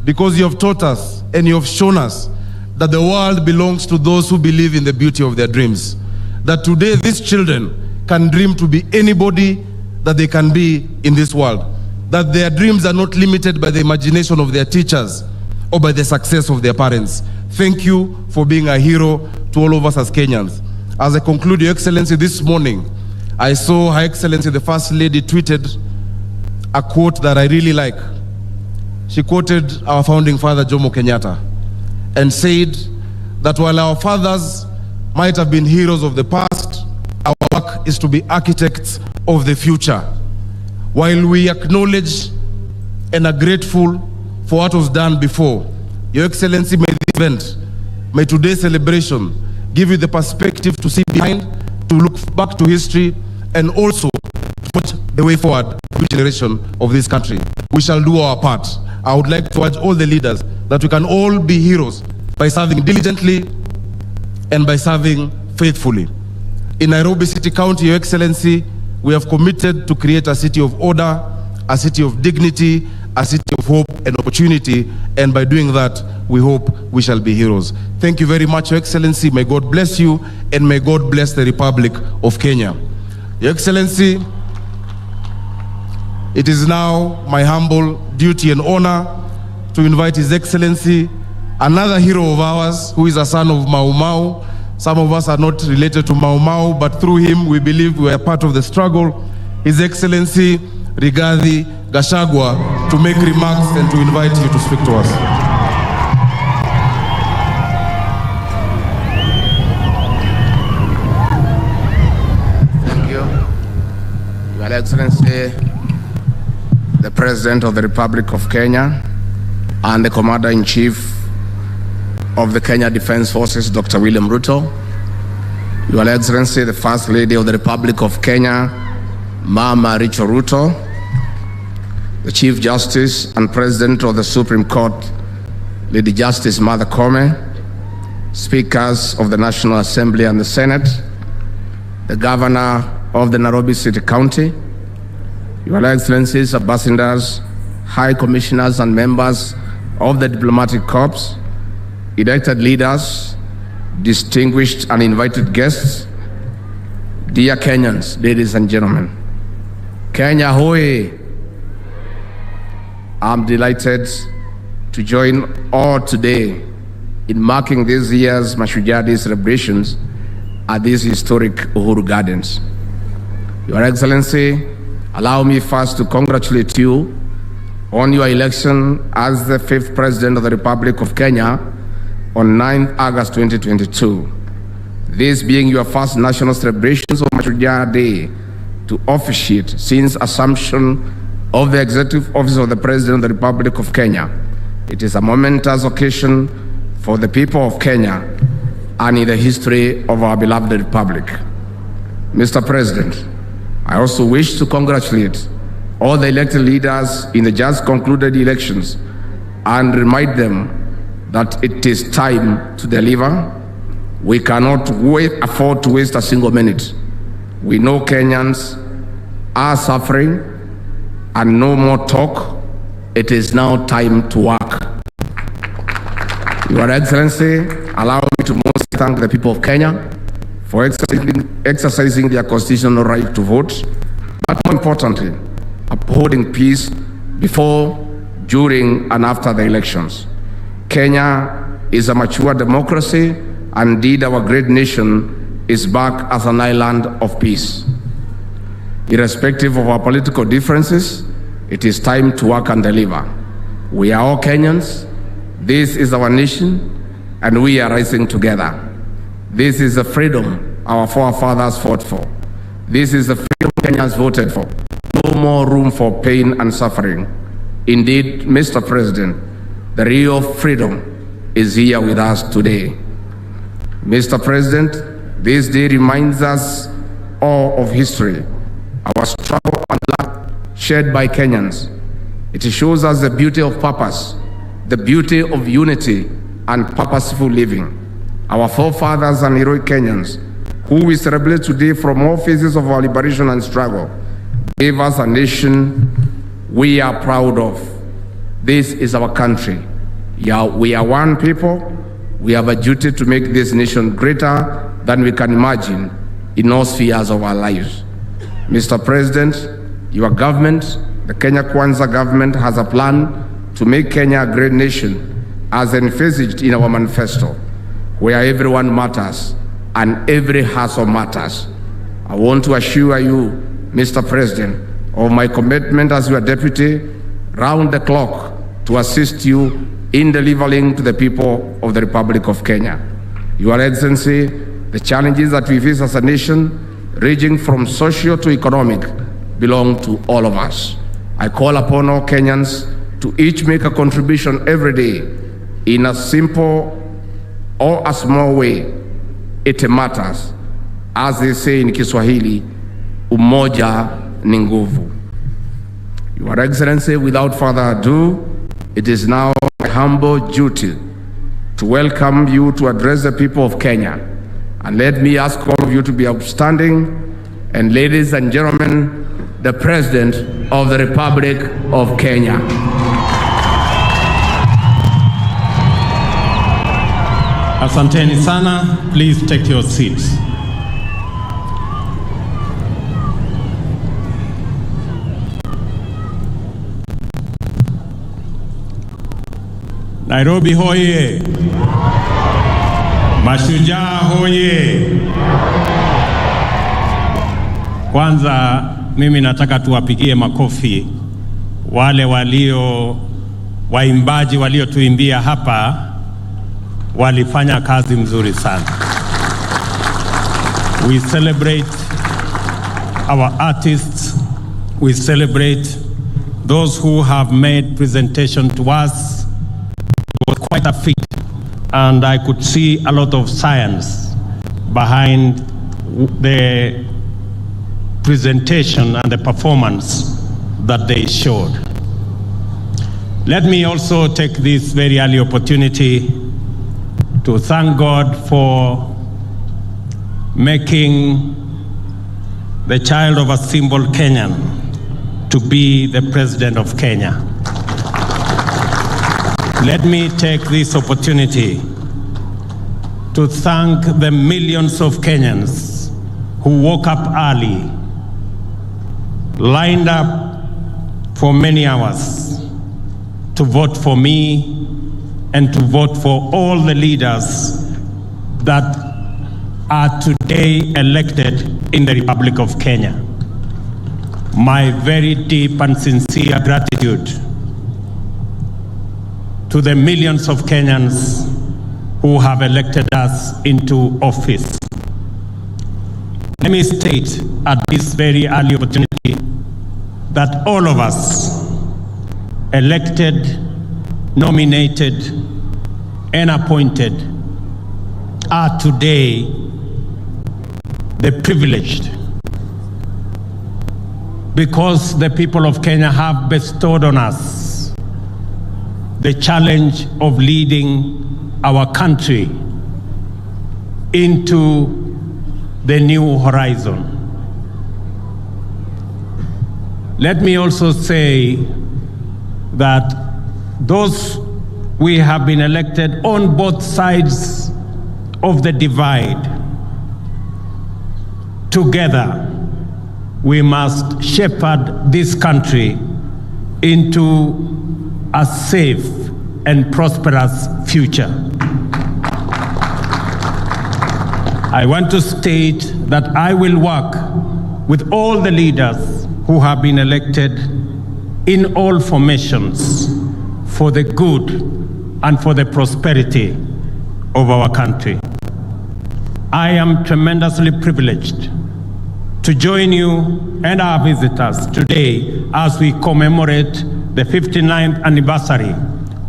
because you have taught us and you have shown us that the world belongs to those who believe in the beauty of their dreams. That today these children can dream to be anybody that they can be in this world. That their dreams are not limited by the imagination of their teachers or by the success of their parents. Thank you for being a hero to all of us as Kenyans. As I conclude, Your Excellency, this morning, I saw Her Excellency the First Lady tweeted a quote that I really like. She quoted our founding father Jomo Kenyatta and said that while our fathers might have been heroes of the past, our work is to be architects of the future. While we acknowledge and are grateful for what was done before, Your Excellency, may this event, may today's celebration give you the perspective to see behind, to look back to history, and also to put the way forward for the generation of this country. We shall do our part. I would like to urge all the leaders that we can all be heroes by serving diligently and by serving faithfully. In Nairobi City County, Your Excellency, we have committed to create a city of order, a city of dignity, a city of hope and opportunity, and by doing that, we hope we shall be heroes. Thank you very much, Your Excellency. May God bless you, and may God bless the Republic of Kenya. Your Excellency, it is now my humble duty and honor to invite His Excellency, another hero of ours, who is a son of Mau Mau. Some of us are not related to Mau Mau, but through him we believe we are part of the struggle. His Excellency Rigathi Gachagua, to make remarks and to invite you to speak to us. Thank you. Your Excellency, the President of the Republic of Kenya and the Commander-in-Chief of the Kenya Defense Forces, Dr. William Ruto, Your Excellency, the First Lady of the Republic of Kenya, Mama Rachel Ruto, the Chief Justice and President of the Supreme Court, Lady Justice Martha Koome, Speakers of the National Assembly and the Senate, the Governor of the Nairobi City County, Your Excellencies, Ambassadors, High Commissioners and members of the Diplomatic Corps, elected leaders, distinguished and invited guests, dear Kenyans, ladies and gentlemen. Kenya hoye! I'm delighted to join all today in marking this year's Mashujaa Day celebrations at these historic Uhuru Gardens. Your Excellency, Allow me first to congratulate you on your election as the 5th President of the Republic of Kenya on 9th August 2022. This being your first national celebrations of Mashujaa Day to officiate since assumption of the executive office of the President of the Republic of Kenya. It is a momentous occasion for the people of Kenya and in the history of our beloved republic. Mr. President, I also wish to congratulate all the elected leaders in the just concluded elections and remind them that it is time to deliver. We cannot afford to waste a single minute. We know Kenyans are suffering, and no more talk. It is now time to work. Your Excellency, allow me to most thank the people of Kenya for exercising their constitutional right to vote, but more importantly, upholding peace before, during, and after the elections. Kenya is a mature democracy, and indeed our great nation is back as an island of peace. Irrespective of our political differences, it is time to work and deliver. We are all Kenyans. This is our nation, and we are rising together. This is the freedom our forefathers fought for. This is the freedom Kenyans voted for. No more room for pain and suffering. Indeed, Mr. President, the real freedom is here with us today. Mr. President, this day reminds us all of history, our struggle and blood shed by Kenyans. It shows us the beauty of purpose, the beauty of unity and purposeful living. Our forefathers and heroic Kenyans, who we celebrate today from all phases of our liberation and struggle, gave us a nation we are proud of. This is our country. We are one people. We have a duty to make this nation greater than we can imagine in all spheres of our lives. Mr. President, your government, the Kenya Kwanza government, has a plan to make Kenya a great nation, as envisaged in our manifesto, where everyone matters and every hustle matters. I want to assure you, Mr. President, of my commitment as your deputy, round the clock, to assist you in delivering to the people of the Republic of Kenya. Your Excellency, the challenges that we face as a nation, ranging from social to economic, belong to all of us. I call upon all Kenyans to each make a contribution every day in a simple or a small way. It matters. As they say in Kiswahili, umoja ni nguvu. Your Excellency, without further ado, it is now my humble duty to welcome you to address the people of Kenya. And let me ask all of you to be upstanding. And ladies and gentlemen, the President of the Republic of Kenya. Asanteni sana. Please take your seats. Nairobi hoye! Mashujaa hoye! Kwanza mimi nataka tuwapigie makofi wale waimbaji waliotuimbia hapa, walifanya kazi mzuri sana. We celebrate our artists. We celebrate those who have made presentation to us. It was quite a feat, and I could see a lot of science behind the presentation and the performance that they showed. Let me also take this very early opportunity to thank God for making the child of a simple Kenyan to be the President of Kenya. Let me take this opportunity to thank the millions of Kenyans who woke up early, lined up for many hours to vote for me and to vote for all the leaders that are today elected in the Republic of Kenya. my very deep and sincere gratitude to the millions of Kenyans who have elected us into office. Let me state at this very early opportunity that all of us, elected, nominated, and appointed, are today the privileged, because the people of Kenya have bestowed on us the challenge of leading our country into the new horizon. Let me also say that those we have been elected on both sides of the divide, together we must shepherd this country into a safe and prosperous future. I want to state that I will work with all the leaders who have been elected in all formations for the good and for the prosperity of our country. I am tremendously privileged to join you and our visitors today as we commemorate the 59th anniversary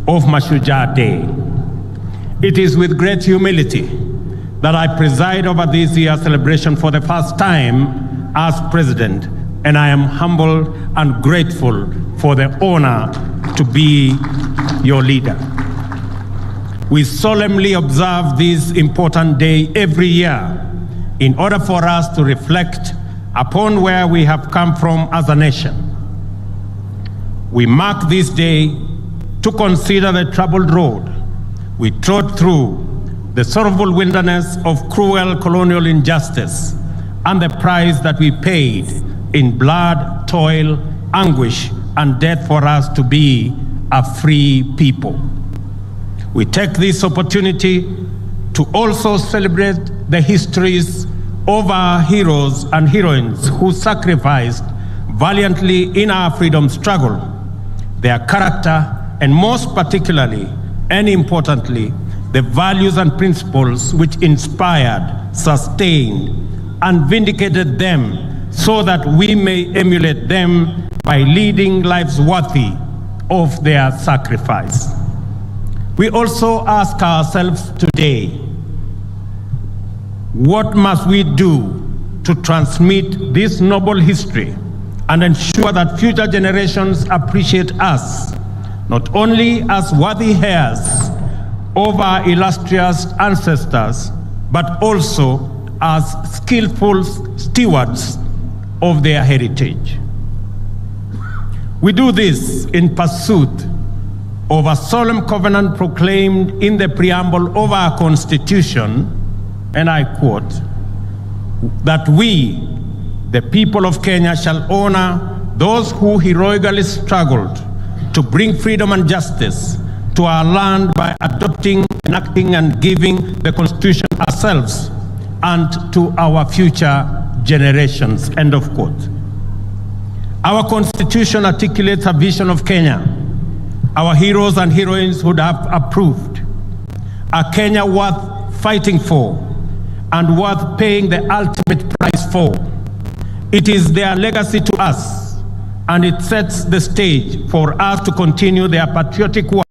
of Mashujaa Day. It is with great humility that I preside over this year's celebration for the first time as president, and I am humbled and grateful for the honor to be your leader. We solemnly observe this important day every year in order for us to reflect upon where we have come from as a nation. We mark this day to consider the troubled road we trod through, the sorrowful wilderness of cruel colonial injustice, and the price that we paid in blood, toil, anguish, and death for us to be a free people. We take this opportunity to also celebrate the histories of our heroes and heroines who sacrificed valiantly in our freedom struggle. Their character, and most particularly and importantly, the values and principles which inspired, sustained, and vindicated them so that we may emulate them by leading lives worthy of their sacrifice. We also ask ourselves today, what must we do to transmit this noble history and ensure that future generations appreciate us, not only as worthy heirs of our illustrious ancestors, but also as skillful stewards of their heritage. We do this in pursuit of a solemn covenant proclaimed in the preamble of our Constitution, and I quote, that we, the people of Kenya, shall honor those who heroically struggled to bring freedom and justice to our land by adopting, enacting, and giving the Constitution ourselves and to our future generations, end of quote. Our Constitution articulates a vision of Kenya our heroes and heroines would have approved, a Kenya worth fighting for and worth paying the ultimate price for. It is their legacy to us, and it sets the stage for us to continue their patriotic work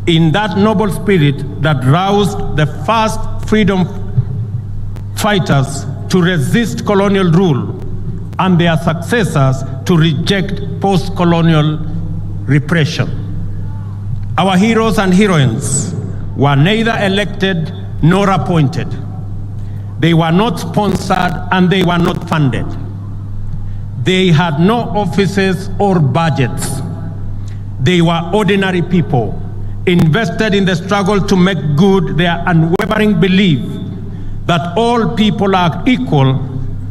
in that noble spirit that roused the first freedom fighters to resist colonial rule and their successors to reject post-colonial repression. Our heroes and heroines were neither elected nor appointed. They were not sponsored and they were not funded. They had no offices or budgets. They were ordinary people invested in the struggle to make good their unwavering belief that all people are equal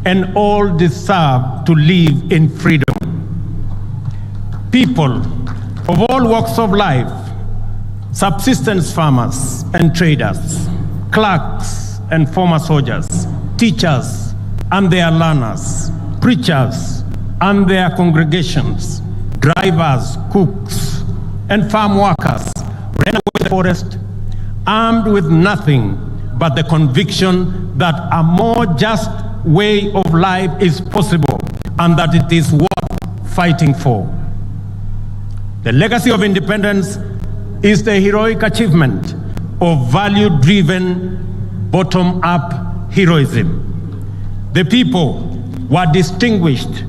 and all deserve to live in freedom. People of all walks of life, subsistence farmers and traders, clerks and former soldiers, teachers and their learners, preachers, and their congregations, drivers, cooks, and farm workers ran away the forest, armed with nothing but the conviction that a more just way of life is possible and that it is worth fighting for. The legacy of independence is the heroic achievement of value-driven, bottom-up heroism. The people were distinguished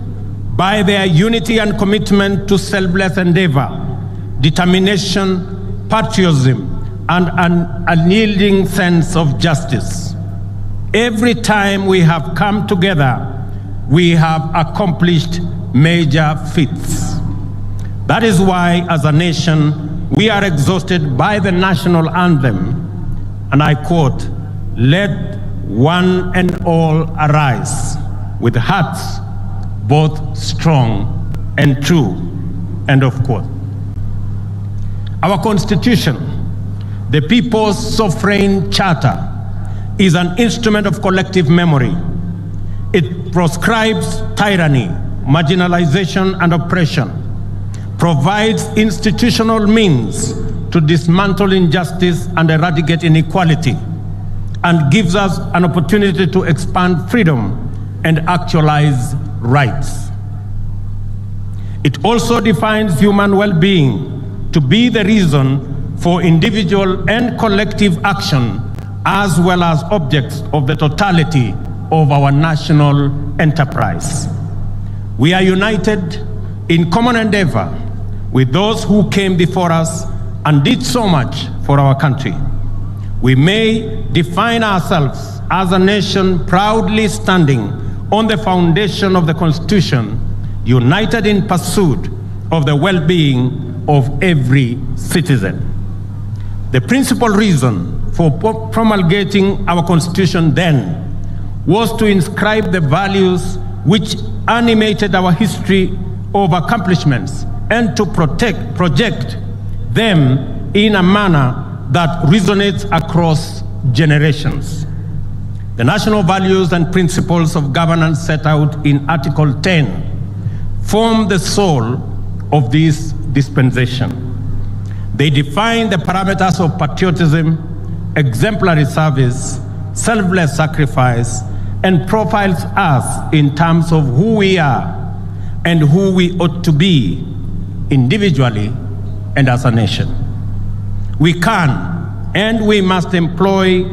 by their unity and commitment to selfless endeavor, determination, patriotism, and an unyielding sense of justice. Every time we have come together, we have accomplished major feats. That is why, as a nation, we are exhausted by the national anthem, and I quote, "Let one and all arise with hearts both strong and true," end of quote. Our Constitution, the People's Sovereign Charter, is an instrument of collective memory. It proscribes tyranny, marginalization, and oppression, provides institutional means to dismantle injustice and eradicate inequality, and gives us an opportunity to expand freedom and actualize rights. It also defines human well-being to be the reason for individual and collective action, as well as objects of the totality of our national enterprise. We are united in common endeavor with those who came before us and did so much for our country. We may define ourselves as a nation proudly standing on the foundation of the Constitution, united in pursuit of the well-being of every citizen. The principal reason for promulgating our Constitution then was to inscribe the values which animated our history of accomplishments and to project them in a manner that resonates across generations. The national values and principles of governance set out in Article 10 form the soul of this dispensation. They define the parameters of patriotism, exemplary service, selfless sacrifice, and profiles us in terms of who we are and who we ought to be individually and as a nation. We can and we must employ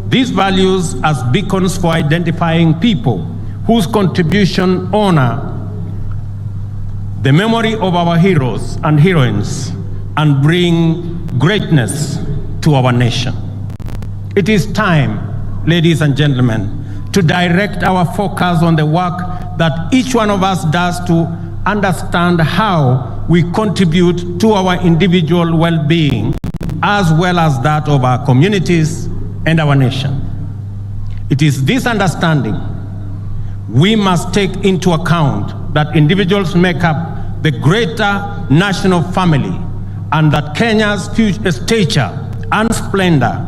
these values as beacons for identifying people whose contribution honor the memory of our heroes and heroines and bring greatness to our nation. It is time, ladies and gentlemen, to direct our focus on the work that each one of us does to understand how we contribute to our individual well-being as well as that of our communities and our nation. It is this understanding we must take into account that individuals make up the greater national family and that Kenya's future stature and splendor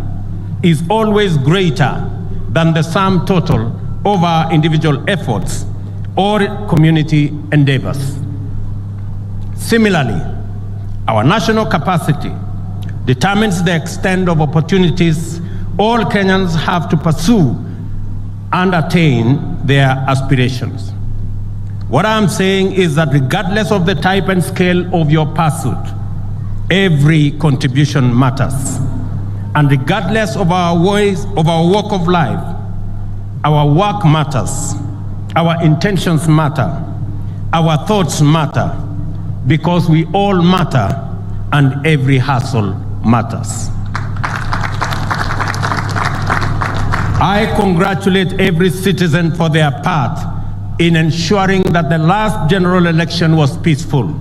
is always greater than the sum total of our individual efforts or community endeavors. Similarly, our national capacity determines the extent of opportunities all Kenyans have to pursue and attain their aspirations. What I'm saying is that regardless of the type and scale of your pursuit, every contribution matters. And regardless of our walk of life, our work matters, our intentions matter, our thoughts matter, because we all matter and every hustle matters. I congratulate every citizen for their part in ensuring that the last general election was peaceful.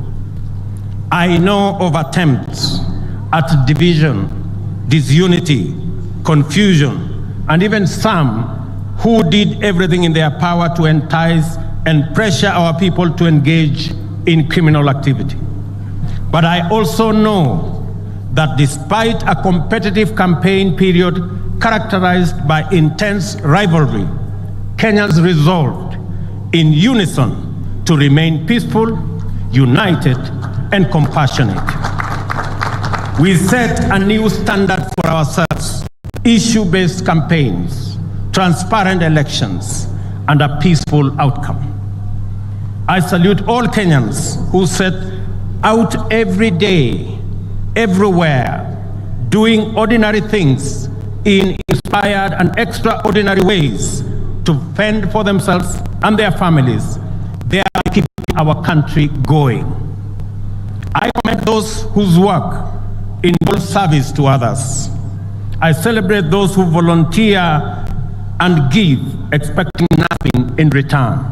I know of attempts at division, disunity, confusion, and even some who did everything in their power to entice and pressure our people to engage in criminal activity. But I also know that despite a competitive campaign period characterized by intense rivalry, Kenyans resolved in unison to remain peaceful, united, and compassionate. We set a new standard for ourselves: issue-based campaigns, transparent elections, and a peaceful outcome. I salute all Kenyans who set out every day, everywhere, doing ordinary things in inspired and extraordinary ways to fend for themselves and their families. They are keeping our country going. I commend those whose work involves service to others. I celebrate those who volunteer and give, expecting nothing in return.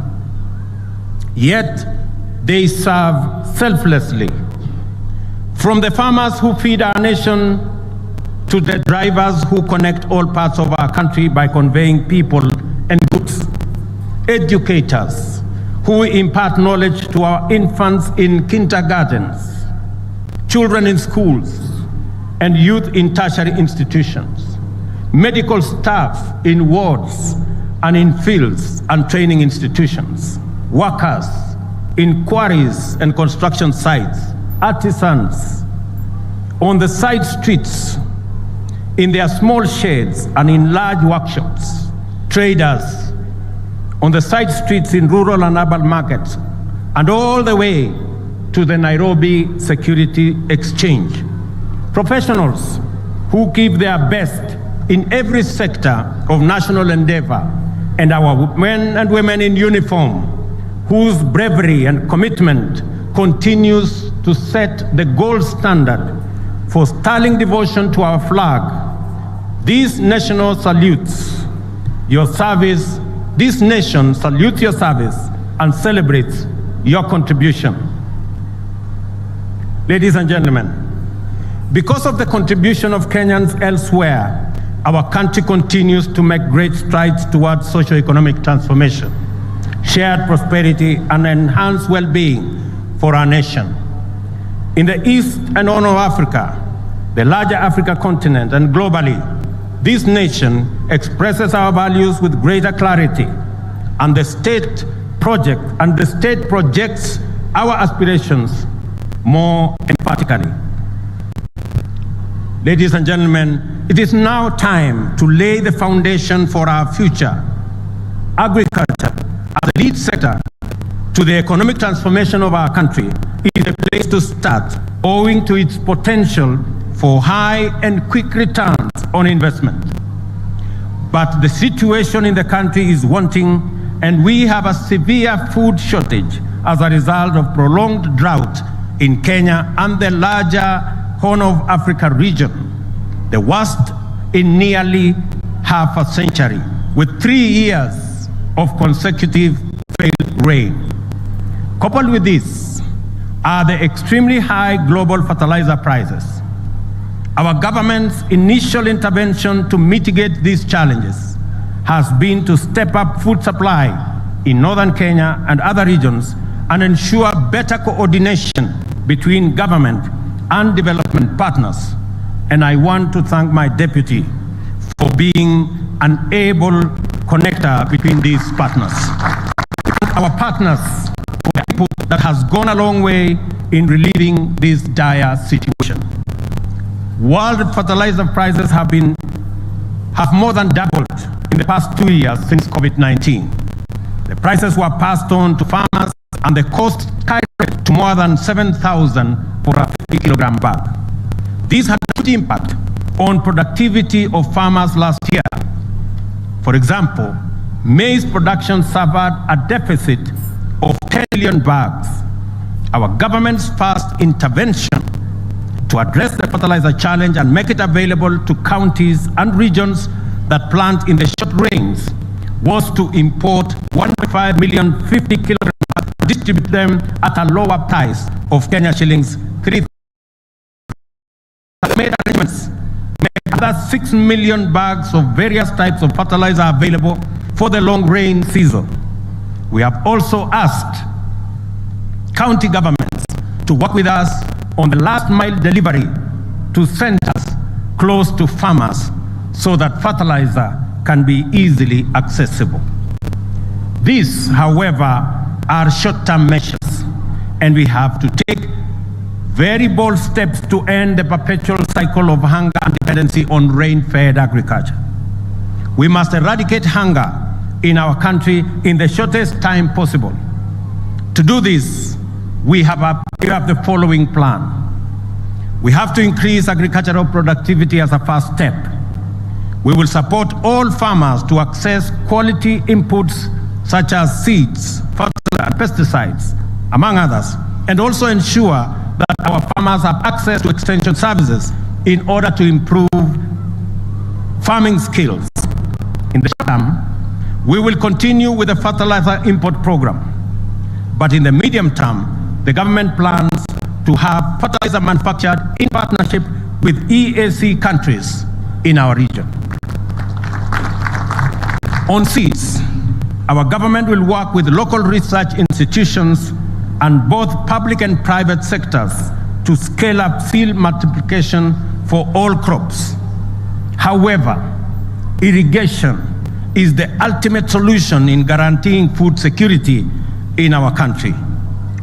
Yet they serve selflessly. From the farmers who feed our nation to the drivers who connect all parts of our country by conveying people and goods, educators who impart knowledge to our infants in kindergartens, children in schools, and youth in tertiary institutions, medical staff in wards and in fields and training institutions, workers in quarries and construction sites, artisans on the side streets, in their small sheds and in large workshops, traders on the side streets in rural and urban markets, and all the way to the Nairobi Security Exchange. Professionals who give their best in every sector of national endeavor, and our men and women in uniform whose bravery and commitment continues to set the gold standard for sterling devotion to our flag. This national salutes your service. This nation salutes your service and celebrates your contribution. Ladies and gentlemen, because of the contribution of Kenyans elsewhere, our country continues to make great strides towards socio-economic transformation, shared prosperity, and enhanced well-being for our nation. In the East and Horn of Africa, the larger Africa continent, and globally, this nation expresses our values with greater clarity, and the state projects our aspirations more emphatically. Ladies and gentlemen, it is now time to lay the foundation for our future. Agriculture, as a lead sector to the economic transformation of our country, is a place to start, owing to its potential for high and quick returns on investment. But the situation in the country is wanting, and we have a severe food shortage as a result of prolonged drought in Kenya and the larger Horn of Africa region, the worst in nearly half a century, with 3 years of consecutive failed rain. Coupled with this are the extremely high global fertilizer prices. Our government's initial intervention to mitigate these challenges has been to step up food supply in northern Kenya and other regions and ensure better coordination between government and development partners. And I want to thank my deputy for being an able connector between these partners. Our partners for the input that has gone a long way in relieving this dire situation. World fertilizer prices have more than doubled in the past 2 years since COVID-19. The prices were passed on to farmers and the cost skyrocketed to more than 7,000 for a 50-kilogram bag. This had a huge impact on productivity of farmers last year. For example, maize production suffered a deficit of 10 million bags. Our government's first intervention to address the fertilizer challenge and make it available to counties and regions that plant in the short rains was to import 1.5 million 50-kilogram bags and distribute them at a lower price of Kenya shillings 3,000. Made arrangements make other 6 million bags of various types of fertilizer available for the long rain season. We have also asked county governments to work with us on the last mile delivery to centers close to farmers so that fertilizer can be easily accessible. This, however, are short-term measures, and we have to take very bold steps to end the perpetual cycle of hunger and dependency on rain-fed agriculture. We must eradicate hunger in our country in the shortest time possible. To do this, we have the following plan. We have to increase agricultural productivity as a first step. We will support all farmers to access quality inputs such as seeds, fertilizer, and pesticides, among others, and also ensure that our farmers have access to extension services in order to improve farming skills. In the short term, we will continue with the fertilizer import program. But in the medium term, the government plans to have fertilizer manufactured in partnership with EAC countries in our region. On seeds, our government will work with local research institutions and both public and private sectors to scale up seed multiplication for all crops. However, irrigation is the ultimate solution in guaranteeing food security in our country.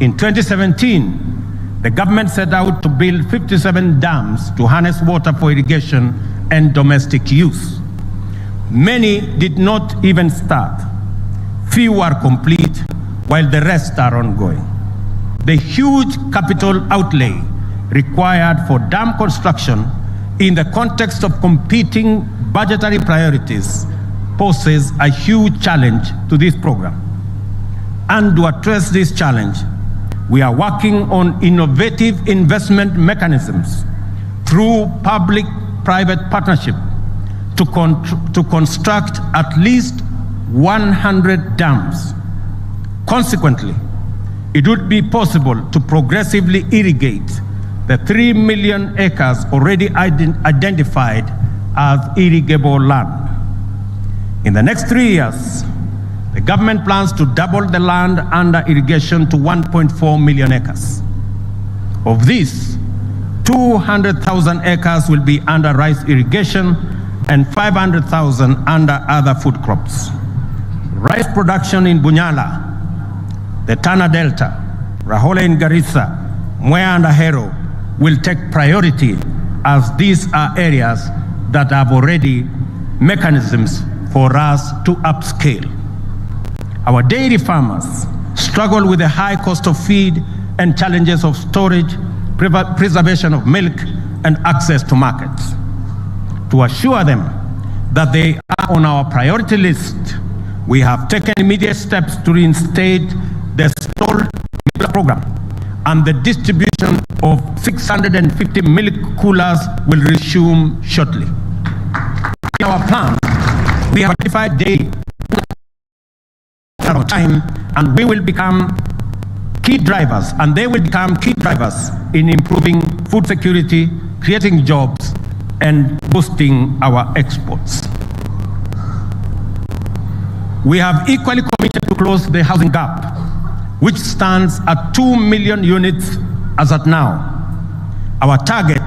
In 2017, the government set out to build 57 dams to harness water for irrigation and domestic use. Many did not even start. Few are complete, while the rest are ongoing. The huge capital outlay required for dam construction in the context of competing budgetary priorities poses a huge challenge to this program. And to address this challenge, we are working on innovative investment mechanisms through public-private partnership to construct at least 100 dams. Consequently, it would be possible to progressively irrigate the 3 million acres already identified as irrigable land. In the next 3 years, the government plans to double the land under irrigation to 1.4 million acres. Of this, 200,000 acres will be under rice irrigation and 500,000 under other food crops. Rice production in Bunyala, the Tana Delta, Rahole in Garissa, Mwea and Ahero will take priority as these are areas that have already mechanisms for us to upscale. Our dairy farmers struggle with the high cost of feed and challenges of storage, preservation of milk, and access to markets. To assure them that they are on our priority list, we have taken immediate steps to reinstate the stalled milk program, and the distribution of 650 milk coolers will resume shortly. In our plan, we have identified dairy on time, and we will become key drivers, and they will become key drivers in improving food security, creating jobs, and boosting our exports. We have equally committed to close the housing gap, which stands at 2 million units as at now. Our target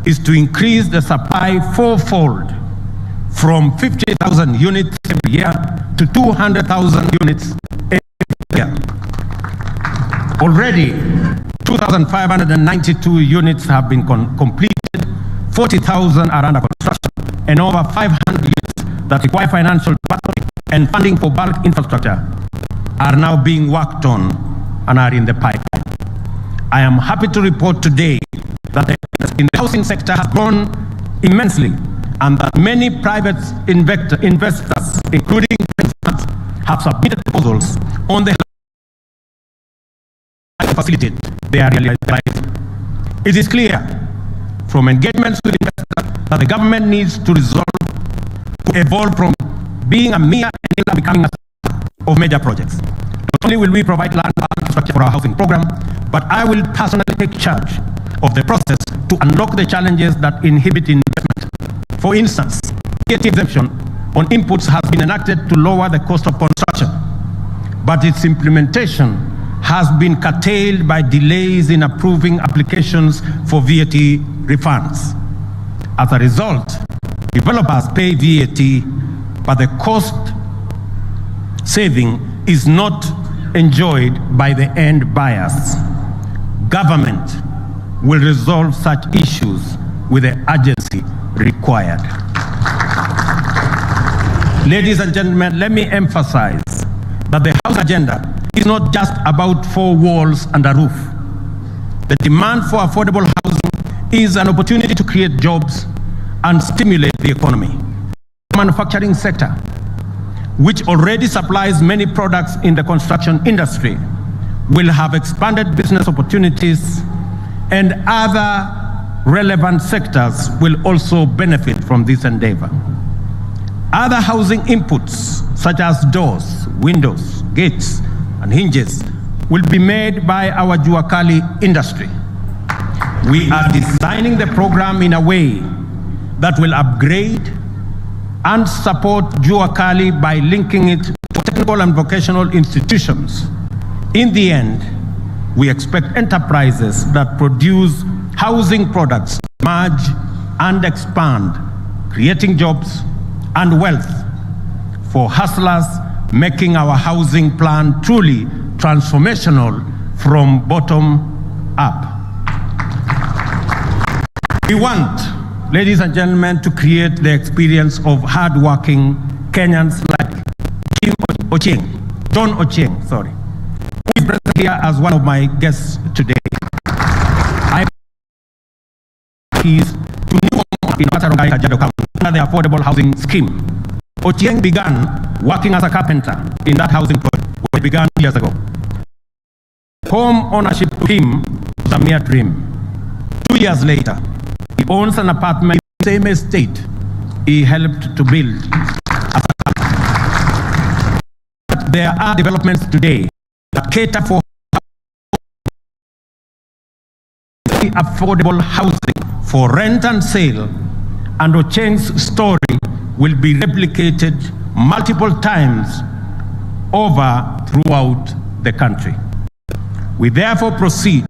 is to increase the supply fourfold, from 50,000 units every year to 200,000 units every year. Already, 2,592 units have been completed, 40,000 are under construction, and over 500 units that require financial backing and funding for bulk infrastructure are now being worked on and are in the pipeline. I am happy to report today that the interest in the housing sector has grown immensely, and that many private investors, including funds, have submitted proposals on the to facilitate their realization. It is clear from engagements with investors that the government needs to evolve from being a mere enabler to becoming a of major projects. Not only will we provide land infrastructure for our housing program, but I will personally take charge of the process to unlock the challenges that inhibit investment. For instance, VAT exemption on inputs has been enacted to lower the cost of construction, but its implementation has been curtailed by delays in approving applications for VAT refunds. As a result, developers pay VAT, but the cost saving is not enjoyed by the end buyers. Government will resolve such issues with the urgency required. Ladies and gentlemen, let me emphasize that the house agenda is not just about four walls and a roof. The demand for affordable housing is an opportunity to create jobs and stimulate the economy. The manufacturing sector, which already supplies many products in the construction industry, will have expanded business opportunities, and other relevant sectors will also benefit from this endeavor. Other housing inputs, such as doors, windows, gates, and hinges, will be made by our Jua Kali industry. We are designing the program in a way that will upgrade and support Jua Kali by linking it to technical and vocational institutions. In the end, we expect enterprises that produce housing products merge and expand, creating jobs and wealth for hustlers, making our housing plan truly transformational from bottom up. We want, ladies and gentlemen, to create the experience of hardworking Kenyans like John Ochieng, who is present here as one of my guests today. I is to new in Watarongai, Kajiado County under the affordable housing scheme. Ochieng began working as a carpenter in that housing project, which began years ago. Home ownership to him was a mere dream. 2 years later, he owns an apartment in the same estate he helped to build. There are developments today that cater for affordable housing for rent and sale, and Ochieng's story will be replicated multiple times over throughout the country. We therefore proceed